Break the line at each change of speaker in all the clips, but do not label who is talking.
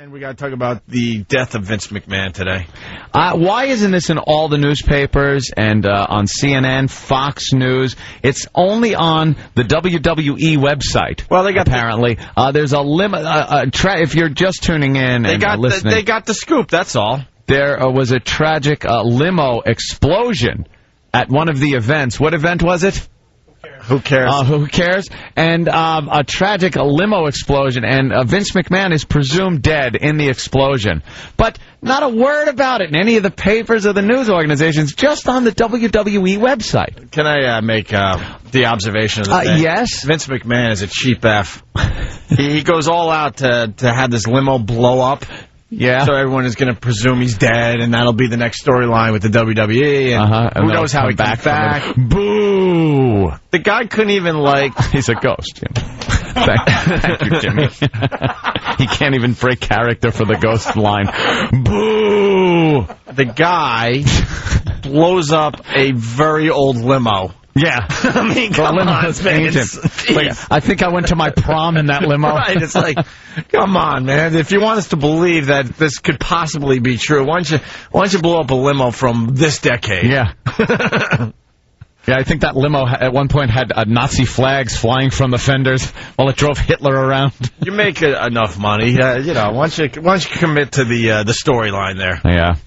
And we got to talk about the death of Vince McMahon today.
Why isn't this in all the newspapers and on CNN, Fox News? It's only on the WWE website.
Well, they got
apparently there's a limit. If you're just tuning in and listening,
they got the scoop. That's all.
There was a tragic limo explosion at one of the events. What event was it?
Who cares?
Who cares? And a tragic limo explosion, and Vince McMahon is presumed dead in the explosion. But not a word about it in any of the papers or the news organizations, just on the WWE website.
Can I make the observation of the day?
Yes.
Vince McMahon is a cheap F. He goes all out to have this limo blow up.
Yeah.
So everyone is going to presume he's dead, and that'll be the next storyline with the WWE. And who knows how he comes back.
Boo!
The guy couldn't even,
He's a ghost, Jimmy. Thank you, Jimmy. He can't even break character for the ghost line. Boo!
The guy blows up a very old limo.
Yeah.
I mean, come on, man.
I think I went to my prom in that limo.
Right, it's like, come on, man. If you want us to believe that this could possibly be true, why don't you blow up a limo from this decade?
Yeah. Yeah, I think that limo at one point had Nazi flags flying from the fenders while it drove Hitler around.
You make enough money, why don't you commit to the storyline there?
Yeah.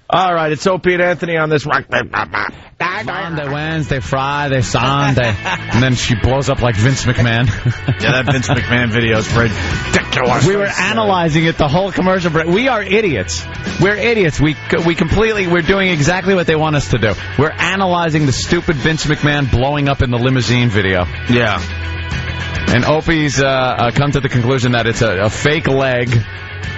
All right, it's Opie and Anthony on this.
Monday, Wednesday, Friday, Sunday. And then she blows up like Vince McMahon.
Yeah, that Vince McMahon video is ridiculous.
We were analyzing it the whole commercial break. We are idiots. We're idiots. We're doing exactly what they want us to do. We're analyzing the stupid Vince McMahon blowing up in the limousine video.
Yeah.
And Opie's come to the conclusion that it's a fake leg.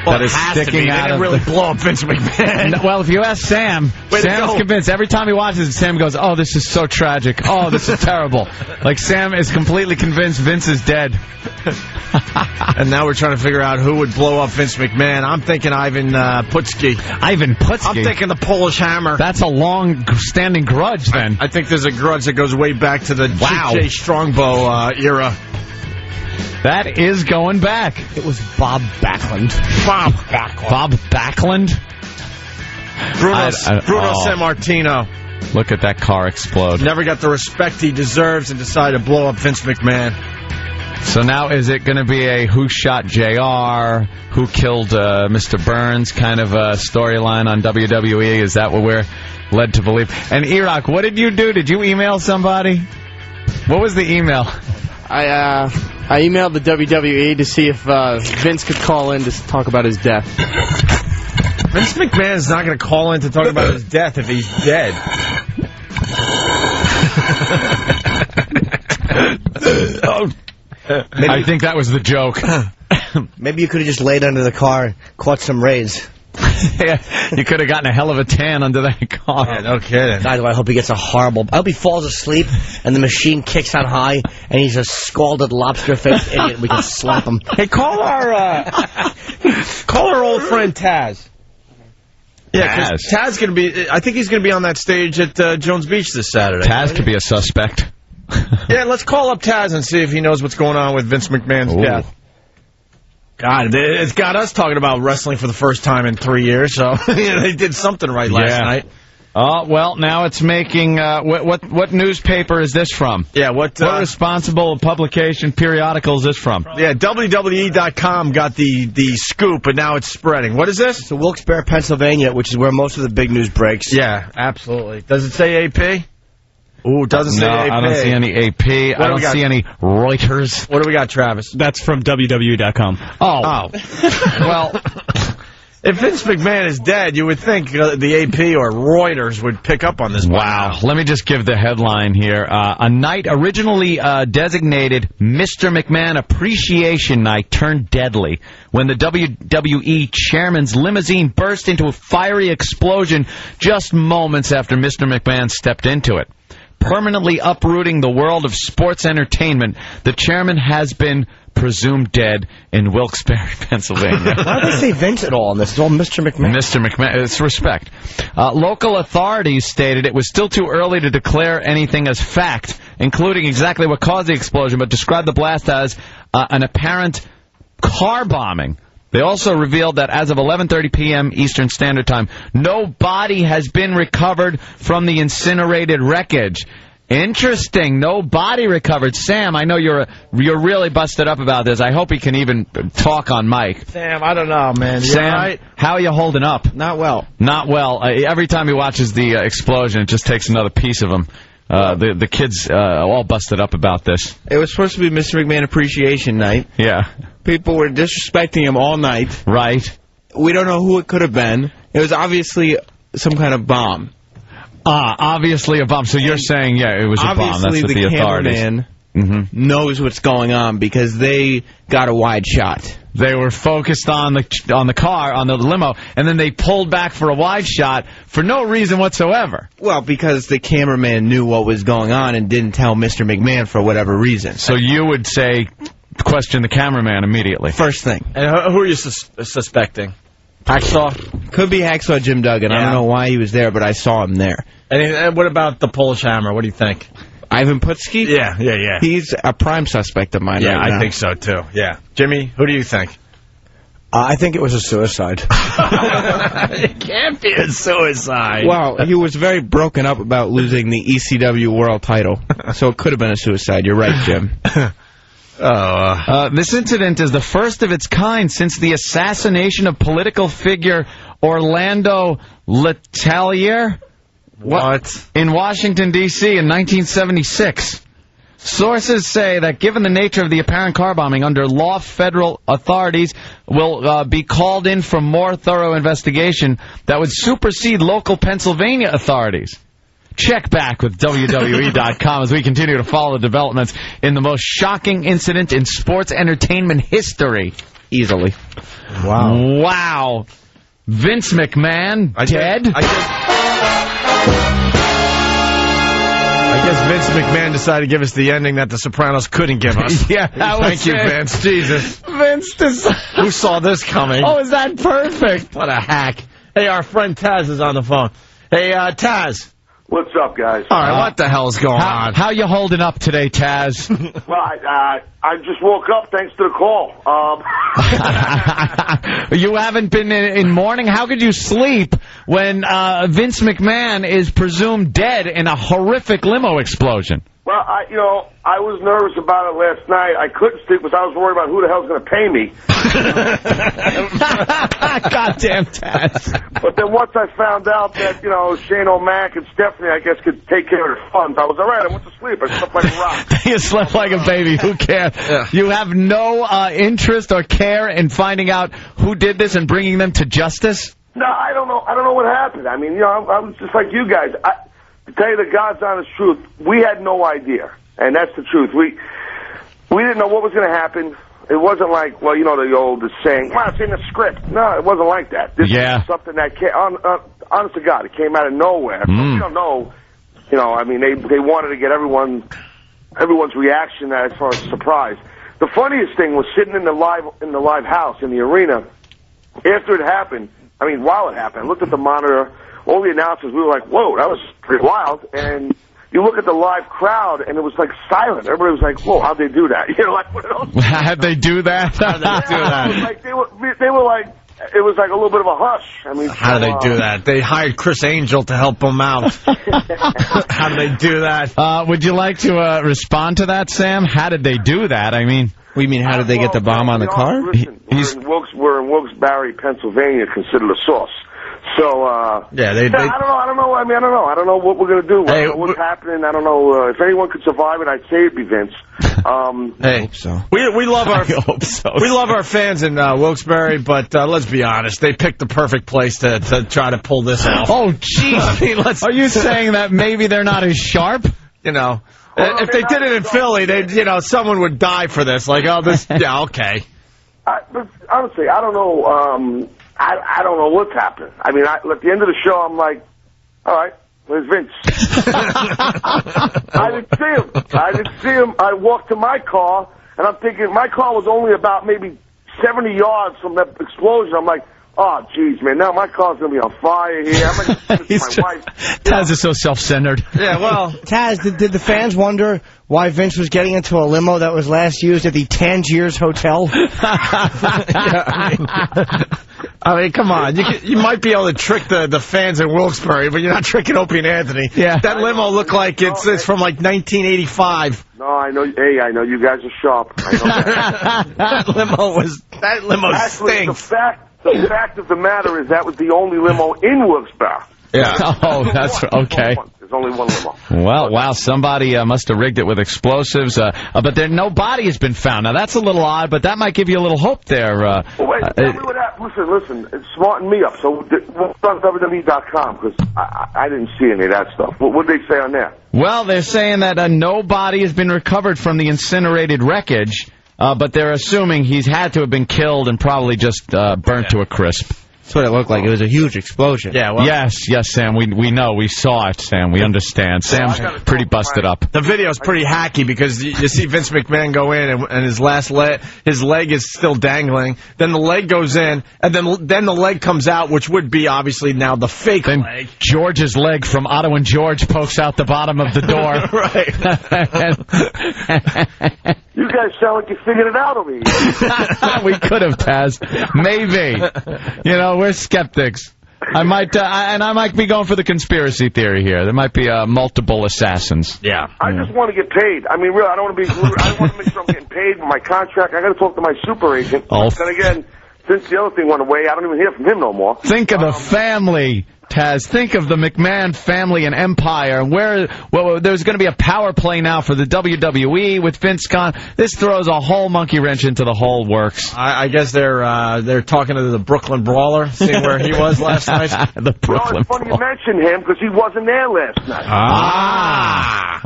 That is sticking out. They didn't really blow up Vince McMahon.
Well, if you ask Sam, Sam's convinced. Every time he watches it, Sam goes, "Oh, this is so tragic. Oh, this is terrible." Like, Sam is completely convinced Vince is dead.
And now we're trying to figure out who would blow up Vince McMahon. I'm thinking Ivan Putski.
Ivan Putski?
I'm thinking the Polish Hammer.
That's a long-standing grudge, then.
I think there's a grudge that goes way back to the J. Strongbow era.
That is going back.
It was Bob Backlund.
Bob Backlund.
Bob Backlund?
Bruno Sammartino.
Look at that car explode.
Never got the respect he deserves and decided to blow up Vince McMahon.
So now is it going to be a who shot JR, who killed Mr. Burns kind of a storyline on WWE? Is that what we're led to believe? And Iraq, what did you do? Did you email somebody? What was the email?
I emailed the WWE to see if Vince could call in to talk about his death.
Vince McMahon is not going to call in to talk about his death if he's dead.
I think that was the joke.
Maybe you could have just laid under the car and caught some rays.
Yeah, you could have gotten a hell of a tan under that car.
Yeah, no kidding.
God, I hope he gets a horrible... I hope he falls asleep and the machine kicks on high and he's a scalded lobster-faced idiot. We can slap him.
Hey, call our old friend Taz. Yeah, because Taz going to be... I think he's going to be on that stage at Jones Beach this Saturday.
Taz could be a suspect.
Yeah, let's call up Taz and see if he knows what's going on with Vince McMahon's death. God, it's got us talking about wrestling for the first time in 3 years, so they did something right last night.
Oh, well, now it's making... what newspaper is this from?
Yeah, what
responsible publication periodical is this from?
Yeah, WWE.com got the scoop, and now it's spreading. What is this?
It's Wilkes-Barre, Pennsylvania, which is where most of the big news breaks.
Yeah, absolutely. Does it say AP? Ooh, it doesn't say AP.
I don't see any AP. I don't see any Reuters.
What do we got, Travis?
That's from WWE.com.
Oh. Well,
if Vince McMahon is dead, you would think the AP or Reuters would pick up on this.
Wow. Let me just give the headline here. A night originally designated Mr. McMahon Appreciation Night turned deadly when the WWE chairman's limousine burst into a fiery explosion just moments after Mr. McMahon stepped into it. Permanently uprooting the world of sports entertainment, the chairman has been presumed dead in Wilkes-Barre, Pennsylvania.
Why do they say Vince at all in this? It's all Mr. McMahon.
Mr. McMahon. It's respect. Local authorities stated it was still too early to declare anything as fact, including exactly what caused the explosion, but described the blast as an apparent car bombing They also revealed that as of 11:30 p.m. Eastern Standard Time, no body has been recovered from the incinerated wreckage. Interesting. No body recovered. Sam, I know you're really busted up about this. I hope he can even talk on mic.
Sam, I don't know, man.
Sam,
right?
how are you holding up?
Not well.
Not well. Every time he watches the explosion, it just takes another piece of him. The kids all busted up about this.
It was supposed to be Mr. McMahon Appreciation Night.
Yeah.
People were disrespecting him all night.
Right.
We don't know who it could have been. It was obviously some kind of bomb.
Obviously a bomb. So you're saying, yeah, it was a bomb. That's what
the
authorities.
cameraman knows what's going on because they got a wide shot.
They were focused on the car, on the limo, and then they pulled back for a wide shot for no reason whatsoever.
Well, because the cameraman knew what was going on and didn't tell Mr. McMahon for whatever reason.
So you would say question the cameraman immediately.
First thing.
And who are you suspecting? Hacksaw?
Could be Hacksaw Jim Duggan. I don't know why he was there, but I saw him there.
And what about the Polish Hammer? What do you think?
Ivan Putski?
Yeah.
He's a prime suspect of mine right now.
I think so, too. Yeah. Jimmy, who do you think?
I think it was a suicide.
It can't be a suicide.
Well, he was very broken up about losing the ECW world title, so it could have been a suicide. You're right, Jim.
This incident is the first of its kind since the assassination of political figure Orlando Letelier.
What?
In Washington, D.C. in 1976. Sources say that given the nature of the apparent car bombing, under law, federal authorities will be called in for more thorough investigation that would supersede local Pennsylvania authorities. Check back with WWE.com as we continue to follow the developments in the most shocking incident in sports entertainment history.
Easily.
Wow. Vince McMahon dead?
I guess Vince McMahon decided to give us the ending that The Sopranos couldn't give us.
Yeah,
Thank you, Vince. Jesus. Who saw this coming?
Oh, is that perfect?
What a hack. Hey, our friend Taz is on the phone. Hey, Taz.
What's up, guys?
All right, what the hell's going on?
How you holding up today, Taz?
Well, I just woke up thanks to the call.
You haven't been in mourning? How could you sleep when Vince McMahon is presumed dead in a horrific limo explosion?
Well, I was nervous about it last night. I couldn't sleep because I was worried about who the hell's going to pay me.
Goddamn Taz.
But then once I found out that, Shane O'Mac and Stephanie, I guess, could take care of their funds, I was all right. I went to sleep. I slept like a rock.
You slept like a baby. Who cares? Yeah. You have no interest or care in finding out who did this and bringing them to justice?
No, I don't know. I don't know what happened. I mean, I was just like you guys. To tell you the God's honest truth, we had no idea, and that's the truth. We didn't know what was going to happen. It wasn't like, well, the old saying, well, it's in the script. No, it wasn't like that. This was something that came, honest to God, it came out of nowhere. So we don't know, I mean, they wanted to get everyone's reaction as far as surprise. The funniest thing was sitting in the live house, in the arena, after it happened, while it happened, I looked at the monitor, all the announcers, we were like, whoa, that was pretty wild. And you look at the live crowd, and it was like silent. Everybody was like, whoa, how'd they do that? Like one of those.
How'd they do that?
How'd they do that?
It was like, they were like, it was like a little bit of a hush.
How do they do that? They hired Chris Angel to help them out. How do they do that?
Would you like to respond to that, Sam? How did they do that?
We mean, how did they get the bomb on the car?
Listen, we're in Wilkes-Barre, Pennsylvania, considered a source. So,
I don't
know. I don't know. I don't know what we're going to do. I don't know what's happening. I don't know. If anyone could survive it, I'd say it'd be Vince.
I hope so. We love our fans in Wilkes-Barre, but let's be honest. They picked the perfect place to try to pull this off.
Oh, jeez. Are you saying that maybe they're not as sharp?
If they did it in Philly, someone would die for this. Like, okay.
But honestly, I don't know. I don't know what's happening. At the end of the show, I'm like, all right, where's Vince? I didn't see him. I walked to my car, and I'm thinking my car was only about maybe 70 yards from that explosion. I'm like, Oh, jeez, man. Now my car's going to be on fire here. I'm going to finish my wife.
Taz is so self-centered.
Yeah, well.
Taz, did the fans wonder why Vince was getting into a limo that was last used at the Tangiers Hotel?
I mean, come on. You might be able to trick the fans in Wilkes-Barre, but you're not tricking Opie and Anthony. Yeah. That limo looked like it's from like 1985.
No, I know. Hey, I know you guys are sharp. I know that.
that limo stinks.
The fact of the matter is that was the only limo in Wilkes-Barre.
Yeah. Oh, that's okay.
There's only one limo.
Well, wow, somebody must have rigged it with explosives, but no body has been found. Now, that's a little odd, but that might give you a little hope there.
Wait, tell me what happened. Listen, it's smarten me up. So, what's on WWE.com? Because I didn't see any of that stuff. What did they say on there?
Well, they're saying that no body has been recovered from the incinerated wreckage, but they're assuming he's had to have been killed and probably just burnt to a crisp.
That's what it looked like. It was a huge explosion.
Yeah. Well, yes, Sam. We know. We saw it, Sam. We understand. Sam's pretty busted up.
The video's pretty hacky because you see Vince McMahon go in and his leg is still dangling. Then the leg goes in, and then the leg comes out, which would be obviously now the fake leg.
George's leg from Otto and George pokes out the bottom of the door.
Right. You guys sound like you figured it out over here.
We could have, Taz. Maybe. You know, we're skeptics. I might be going for the conspiracy theory here. There might be multiple assassins.
Yeah.
I just want to get paid. I mean, really, I don't want to be rude. I want to make sure I'm getting paid for my contract. I got to talk to my super agent.
Oh.
Then again, since the other thing went away, I don't even hear from him no more.
Think of the family, Taz. Think of the McMahon family and empire. There's going to be a power play now for the WWE with Vince gone. This throws a whole monkey wrench into the whole works.
I guess they're talking to the Brooklyn Brawler, seeing where he was last night.
The Brooklyn
It's funny you mentioned him because he wasn't there last night.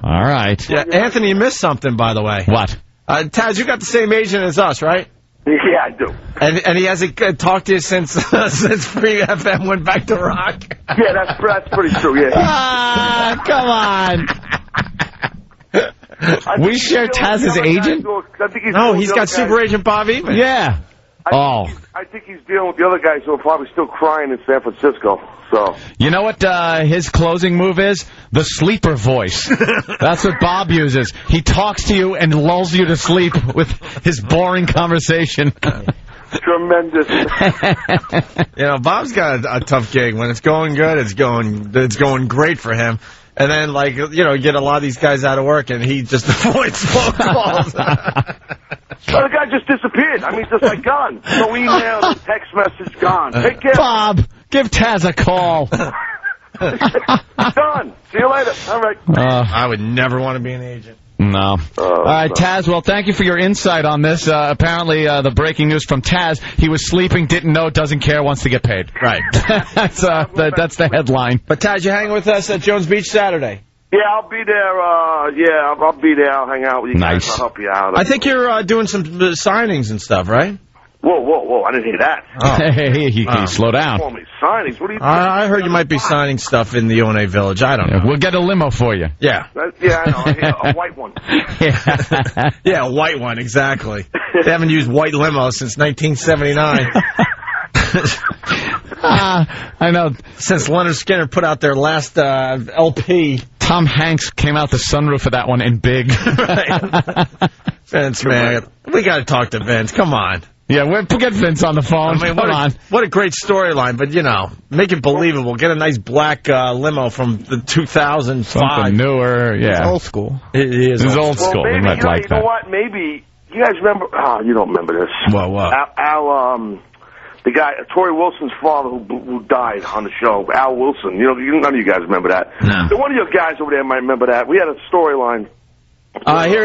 All right.
Yeah, Anthony, you missed something, by the way.
What?
Taz, you got the same agent as us, right?
Yeah, I do.
And he hasn't talked to you since Free FM went back to rock.
Yeah, that's pretty true. Yeah.
Come on. We share Taz's agent?
No, he's got Super Agent Bob Eaton.
Yeah.
I think he's dealing with the other guys who are probably still crying in San Francisco. So
you know what his closing move is? The sleeper voice. That's what Bob uses. He talks to you and lulls you to sleep with his boring conversation.
Tremendous.
You know, Bob's got a tough gig. When it's going good, it's going great for him. And then, like, you know, you get a lot of these guys out of work, and he just avoids phone calls.
Well, the guy just disappeared. I mean, just like gone. No email, no text message, gone. Take care.
Bob, give Taz a call.
Done. See you later. All right.
I would never want to be an agent.
No. All right, Taz, well, thank you for your insight on this. Apparently, the breaking news from Taz, he was sleeping, didn't know, doesn't care, wants to get paid. Right. That's the headline.
But, Taz, you're hanging with us at Jones Beach Saturday.
Yeah, I'll be there. I'll be there. I'll hang out with you guys. I'll help you out.
I think you're doing some signings and stuff, right?
Whoa. I didn't hear that.
Oh. Hey, slow down.
Signings? What are you doing?
I heard you might be signing stuff in the One Village. I don't know.
We'll get a limo for you.
Yeah.
I know. A white one.
Yeah, a white one, exactly. They haven't used white limos since 1979.
I know.
Since Leonard Skinner put out their last LP.
Tom Hanks came out the sunroof of that one in big.
Vince, man. We got to talk to Vince. Come on.
Yeah, we'll get Vince on the phone.
I mean, what a great storyline, but, you know, make it believable. Get a nice black limo from the 2005.
Something newer, yeah.
It's old school.
It is
old school.
Maybe, you know what? Maybe, you guys remember, you don't remember this.
What?
Al, the guy, Tori Wilson's father who died on the show, Al Wilson. You know, none of you guys remember that.
No.
So one of your guys over there might remember that. We had a storyline.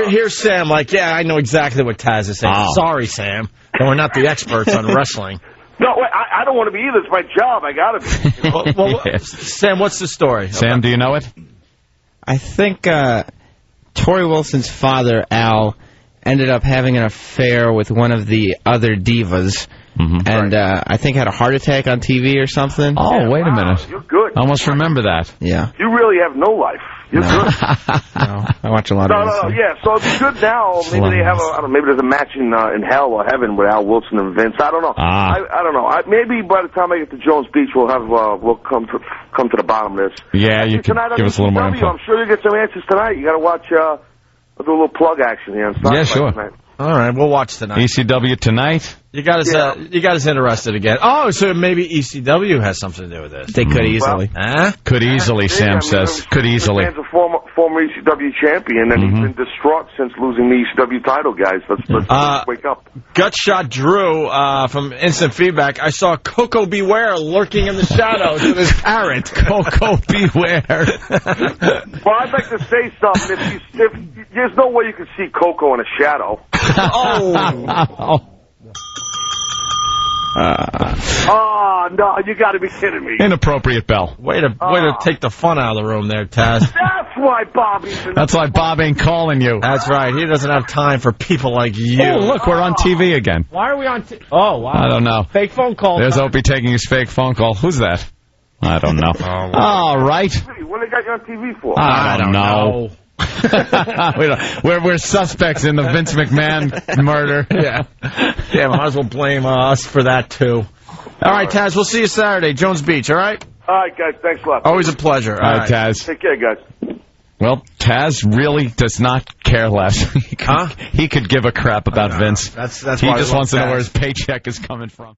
Here's Sam, like, yeah, I know exactly what Taz is saying. Oh. Sorry, Sam. And we're not the experts on wrestling.
No, wait, I don't want to be either. It's my job. I got to be.
Well, Sam, what's the story?
Sam, do you know it?
I think Tori Wilson's father, Al, ended up having an affair with one of the other divas. Mm-hmm. And I think had a heart attack on TV or something.
Oh, wait a minute.
You're good.
I almost remember that.
Yeah.
You really have no life. You're good.
No, I watch a lot of wrestling.
Yeah, so it'd be good now. Maybe they have I don't know, maybe there's a match in hell or heaven with Al Wilson and Vince. I don't know. I don't know. Maybe by the time I get to Jones Beach, we'll come to the bottom of this.
Yeah, you can give us a little more info.
I'm sure you'll get some answers tonight. You got to watch. We'll do a little plug action here.
Yeah, sure.
Tonight.
All right, we'll watch tonight.
ECW tonight.
You got us interested again. Oh, so maybe ECW has something to do with this.
They could easily.
Could easily, Sam says. Could easily.
Man's a former ECW champion, and he's been distraught since losing the ECW title, guys. Let's wake up.
Gutshot Drew from Instant Feedback. I saw Coco Beware lurking in the shadows with his parrot.
Coco Beware.
Well, I'd like to say something. If there's no way you can see Coco in a shadow. Oh, no, you got to be kidding me.
Inappropriate bell.
Way to take the fun out of the room there, Taz.
That's why
Bob ain't calling you.
That's right. He doesn't have time for people like you.
Oh, look, we're on TV again.
Why are we on Oh, wow.
I don't know.
Fake phone call.
There's Opie taking his fake phone call. Who's that? I don't know. All right.
What they got you on TV for?
I don't know. we're suspects in the Vince McMahon murder.
Yeah, might as well blame us for that, too. All right, Taz, we'll see you Saturday, Jones Beach, all right?
All right, guys, thanks a lot.
Always a pleasure.
All right, Taz.
Take care, guys.
Well, Taz really does not care less. He could give a crap about Vince.
That's
he
why
just wants to know where his paycheck is coming from.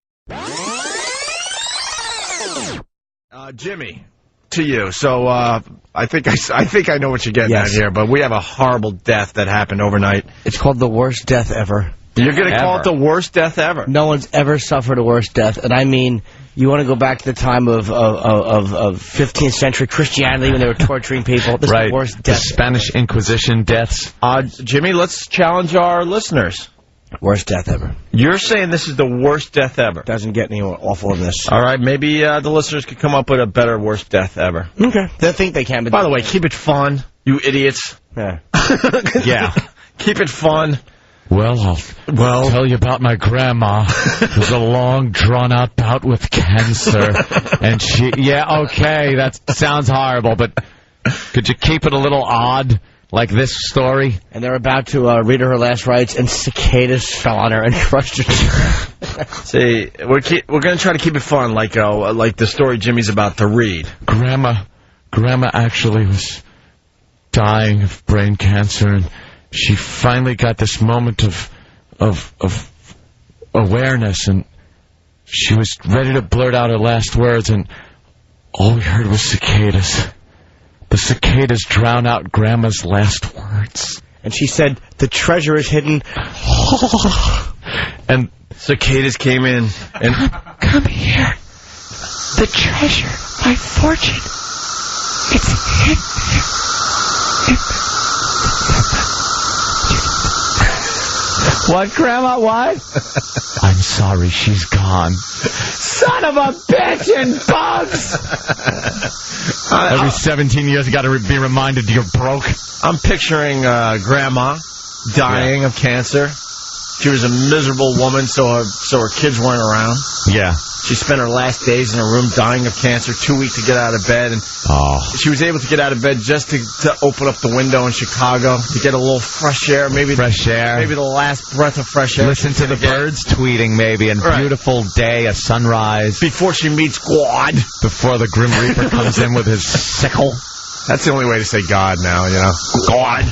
Jimmy, to you. So I think I know what you're getting at here, but we have a horrible death that happened overnight.
It's called the worst death ever.
You're going to call it the worst death ever?
No one's ever suffered a worse death, and I mean, you want to go back to the time of 15th century Christianity when they were torturing people. This is the worst death.
The Spanish Inquisition deaths.
Jimmy, let's challenge our listeners.
Worst death ever.
You're saying this is the worst death ever.
Doesn't get any more awful than this.
All right, maybe the listeners could come up with a better worst death ever.
Okay. They think they can. But
by the way, keep it fun, you idiots.
Yeah.
Yeah. Keep it fun.
Well, I'll tell you about my grandma. It was a long, drawn-out bout with cancer. And she... Yeah, okay, that sounds horrible, but could you keep it a little odd, like this story?
And they're about to read her last rites, and cicadas fell on her and crushed her.
See, we're going to try to keep it fun, like the story Jimmy's about to read.
Grandma actually was dying of brain cancer, and she finally got this moment of awareness, and she was ready to blurt out her last words, and all we heard was cicadas. The cicadas drown out Grandma's last words.
And she said, "The treasure is hidden."
And cicadas came in and...
Come here. The treasure, my fortune, it's hidden.
What, Grandma, what? I'm sorry, she's gone.
Son of a bitch and bugs!
Every 17 years, you got to be reminded you're broke.
I'm picturing Grandma dying of cancer. She was a miserable woman, so her kids weren't around.
Yeah.
She spent her last days in her room dying of cancer, too weak to get out of bed. And she was able to get out of bed just to open up the window in Chicago to get a little fresh air. Maybe the last breath of fresh air.
Listen to the birds tweeting, maybe, and beautiful day, a sunrise.
Before she meets God.
Before the Grim Reaper comes in with his sickle.
That's the only way to say God now, you know. God.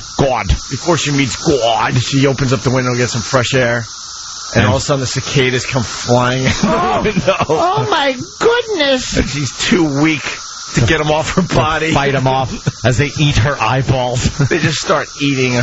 Before she meets God, she opens up the window and gets some fresh air. And all of a sudden the cicadas come flying in the window.
Oh, my goodness.
And she's too weak to get them off her body.
Fight them off as they eat her eyeballs.
They just start eating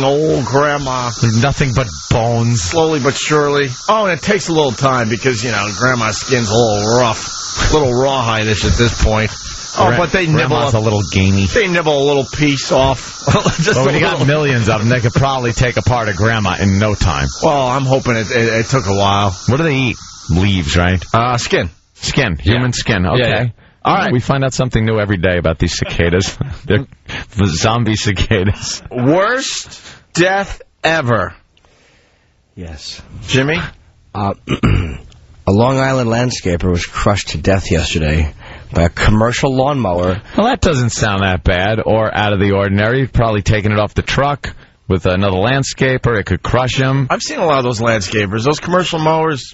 old Grandma.
There's nothing but bones.
Slowly but surely. Oh, and it takes a little time because, you know, Grandma's skin's a little rough. A little rawhide-ish at this point. Oh, but they nibble
a little gamey.
They nibble a little piece off.
Well, when you got millions of them, they could probably take apart a Grandma in no time.
Well, I'm hoping it took a while.
What do they eat? Leaves, right?
Skin.
Skin. Human skin. Okay.
Yeah. All right.
We find out something new every day about these cicadas. They're zombie cicadas.
Worst death ever.
Yes.
Jimmy?
A Long Island landscaper was crushed to death yesterday by a commercial lawnmower.
Well, that doesn't sound that bad or out of the ordinary. Probably taking it off the truck with another landscaper. It could crush him.
I've seen a lot of those landscapers. Those commercial mowers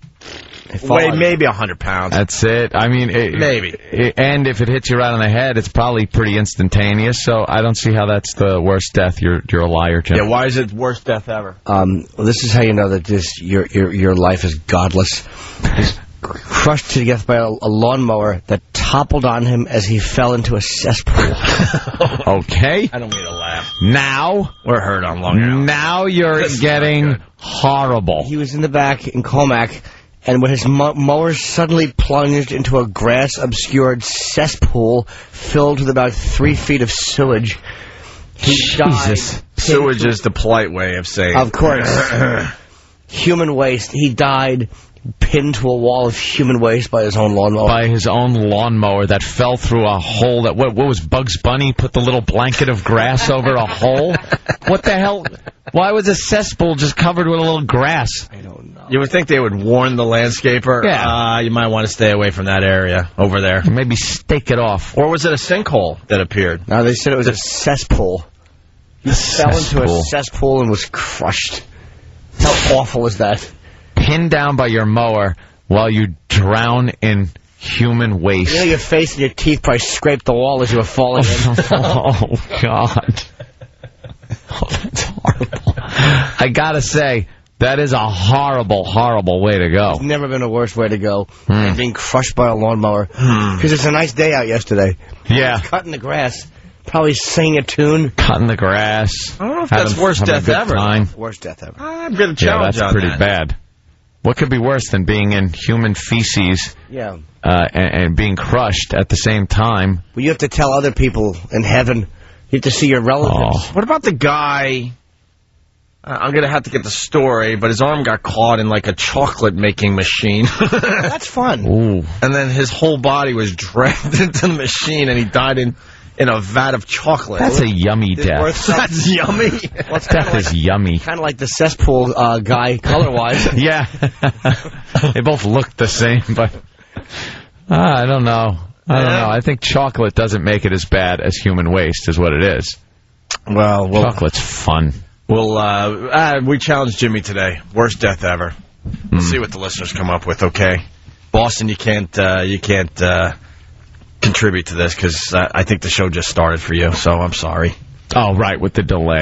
weigh maybe 100 pounds.
That's it. I mean,
maybe.
And if it hits you right on the head, it's probably pretty instantaneous. So I don't see how that's the worst death. You're a liar, Jim.
Yeah, why is it worst death ever?
This is how you know that your life is godless. He's crushed to death by a lawnmower that toppled on him as he fell into a cesspool.
Okay.
I don't mean to laugh.
Now
we're hurt on Long Island.
Now you're getting horrible.
He was in the back in Comac, and when his mower suddenly plunged into a grass-obscured cesspool filled with about 3 feet of sewage, he died.
Sewage is the polite way of saying.
Of course. Human waste. He died pinned to a wall of human waste by his own lawnmower.
By his own lawnmower that fell through a hole that, what was Bugs Bunny? Put the little blanket of grass over a hole? What the hell? Why was a cesspool just covered with a little grass?
I don't know.
You would think they would warn the landscaper.
Yeah.
You might want to stay away from that area over there.
Maybe stake it off.
Or was it a sinkhole that appeared?
No, they said it was a cesspool. He fell into a cesspool and was crushed. How awful is that?
Pinned down by your mower while you drown in human waste.
You know, your face and your teeth probably scraped the wall as you were falling in.
Oh, God. Oh, that's horrible. I gotta say, that is a horrible, horrible way to go.
There's never been a worse way to go than being crushed by a lawnmower. Because it's a nice day out yesterday.
Yeah.
Cutting the grass. Probably singing a tune.
Cutting the grass.
I don't know if that's worst death ever.
Worst death ever.
I'm going to challenge
that's pretty bad. What could be worse than being in human feces and being crushed at the same time?
Well, you have to tell other people in heaven. You have to see your relatives.
What about the guy... I'm going to have to get the story, but his arm got caught in like a chocolate-making machine.
That's fun.
Ooh.
And then his whole body was dragged into the machine, and he died in a vat of chocolate.
That's a yummy death.
That's yummy.
Death is yummy.
Kind of like the cesspool guy, color-wise.
Yeah. They both look the same, but I don't know. I don't know. I think chocolate doesn't make it as bad as human waste is what it is.
Well,
chocolate's fun.
We challenged Jimmy today. Worst death ever. We'll see what the listeners come up with, okay? Boston, you can't contribute to this because I think the show just started for you, so I'm sorry.
Oh, right, with the delay.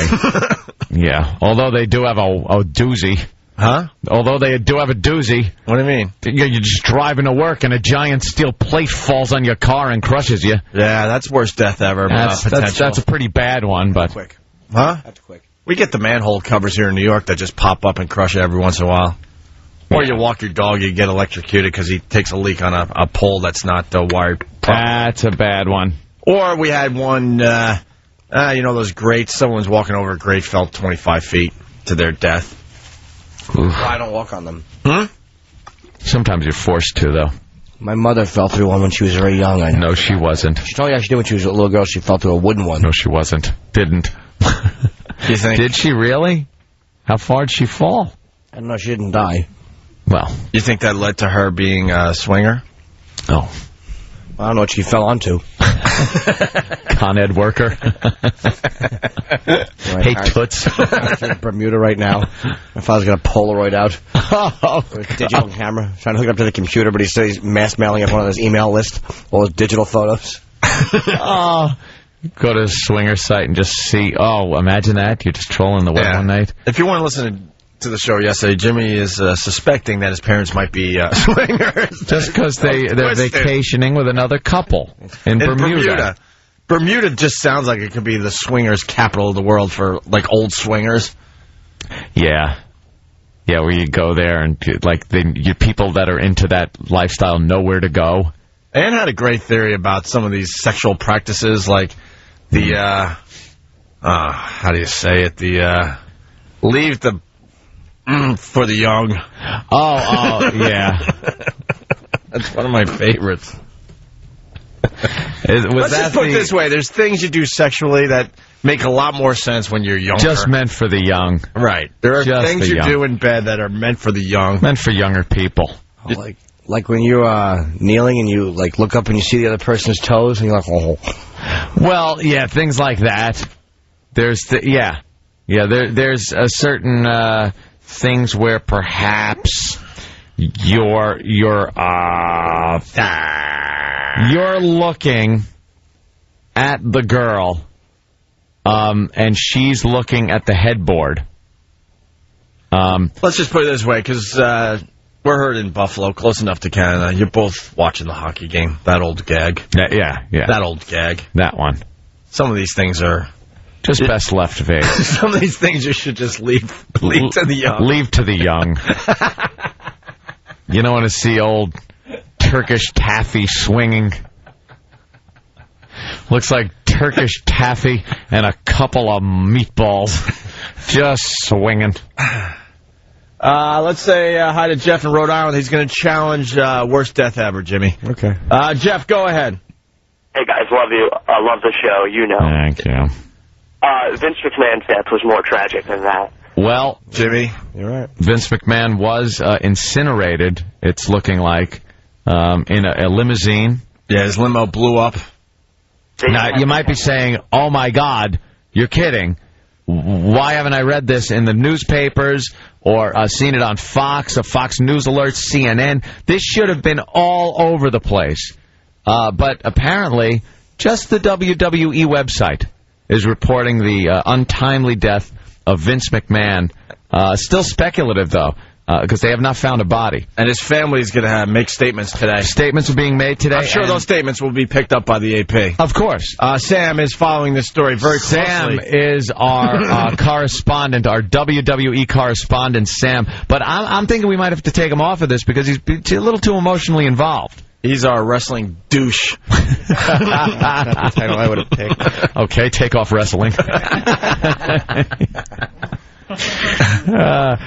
Yeah. Although they do have a doozy.
Huh?
Although they do have a doozy.
What do you mean?
You're just driving to work and a giant steel plate falls on your car and crushes you.
Yeah, that's worst death ever.
That's a pretty bad one, but...
Quick.
Huh?
That's quick.
We get the manhole covers here in New York that just pop up and crush it every once in a while. Or you walk your dog, you get electrocuted because he takes a leak on a pole that's not wired properly.
That's a bad one.
Or we had one, those grates. Someone's walking over a grate, fell 25 feet to their death.
Well, I don't walk on them.
Sometimes you're forced to, though.
My mother fell through one when she was very young.
No, she wasn't.
She told me how she did when she was a little girl. She fell through a wooden one.
No, she wasn't. Didn't.
You think?
Did she really? How far did she fall?
I don't know. She didn't die.
Well.
You think that led to her being a swinger?
Oh.
I don't know what she fell onto.
Con Ed worker. Hey, Toots.
I'm in Bermuda right now. My father's got a Polaroid out. With a digital camera. Trying to hook it up to the computer, but he said he's mass mailing up one of his email lists. All his digital photos.
Go to his swinger site and just see. Oh, imagine that. You're just trolling the web one night.
If you weren't listening to the show yesterday, Jimmy is suspecting that his parents might be swingers.
Just because they're vacationing with another couple in Bermuda.
Bermuda just sounds like it could be the swingers capital of the world for, like, old swingers.
Yeah. Yeah, where you go there and, like, you people that are into that lifestyle know where to go.
Ann had a great theory about some of these sexual practices, like the, how do you say it? The, leave the for the young.
Oh, yeah.
That's one of my favorites.
Let's
just put it this way. There's things you do sexually that make a lot more sense when you're younger.
Just meant for the young.
Right. There are things you do in bed that are meant for the young.
Meant for younger people.
Like when you're kneeling and you like look up and you see the other person's toes and you're like, oh.
Well, yeah, things like that. There's there's a certain things where perhaps you're looking at the girl, and she's looking at the headboard.
Let's just put it this way, because we're heard in Buffalo, close enough to Canada. You're both watching the hockey game. That old gag.
Yeah.
That old gag.
That one.
Some of these things are
just best left vague.
Some of these things you should just leave to the young.
Leave to the young. You don't want to see old Turkish taffy swinging. Looks like Turkish taffy and a couple of meatballs just swinging.
Let's say hi to Jeff in Rhode Island. He's going to challenge worst death ever, Jimmy.
Okay.
Jeff, go ahead.
Hey, guys, love you. I love the show, you know.
Thank you.
Vince McMahon's death was more tragic than that.
Well,
Jimmy,
you're right.
Vince McMahon was incinerated, it's looking like, in a limousine.
Yeah, his limo blew up.
Now, you might be saying, oh, my God, you're kidding. Why haven't I read this in the newspapers or seen it on Fox, Fox News Alerts, CNN? This should have been all over the place. But apparently, just the WWE website is reporting the untimely death of Vince McMahon. Still speculative, though, because they have not found a body.
And his family is going to make statements today.
Statements are being made today.
I'm sure those statements will be picked up by the AP.
Of course.
Sam is following this story very closely.
Sam is our correspondent, our WWE correspondent, Sam. But I'm thinking we might have to take him off of this because he's a little too emotionally involved.
He's our wrestling douche.
That's the title I would have picked.
Okay, take off wrestling.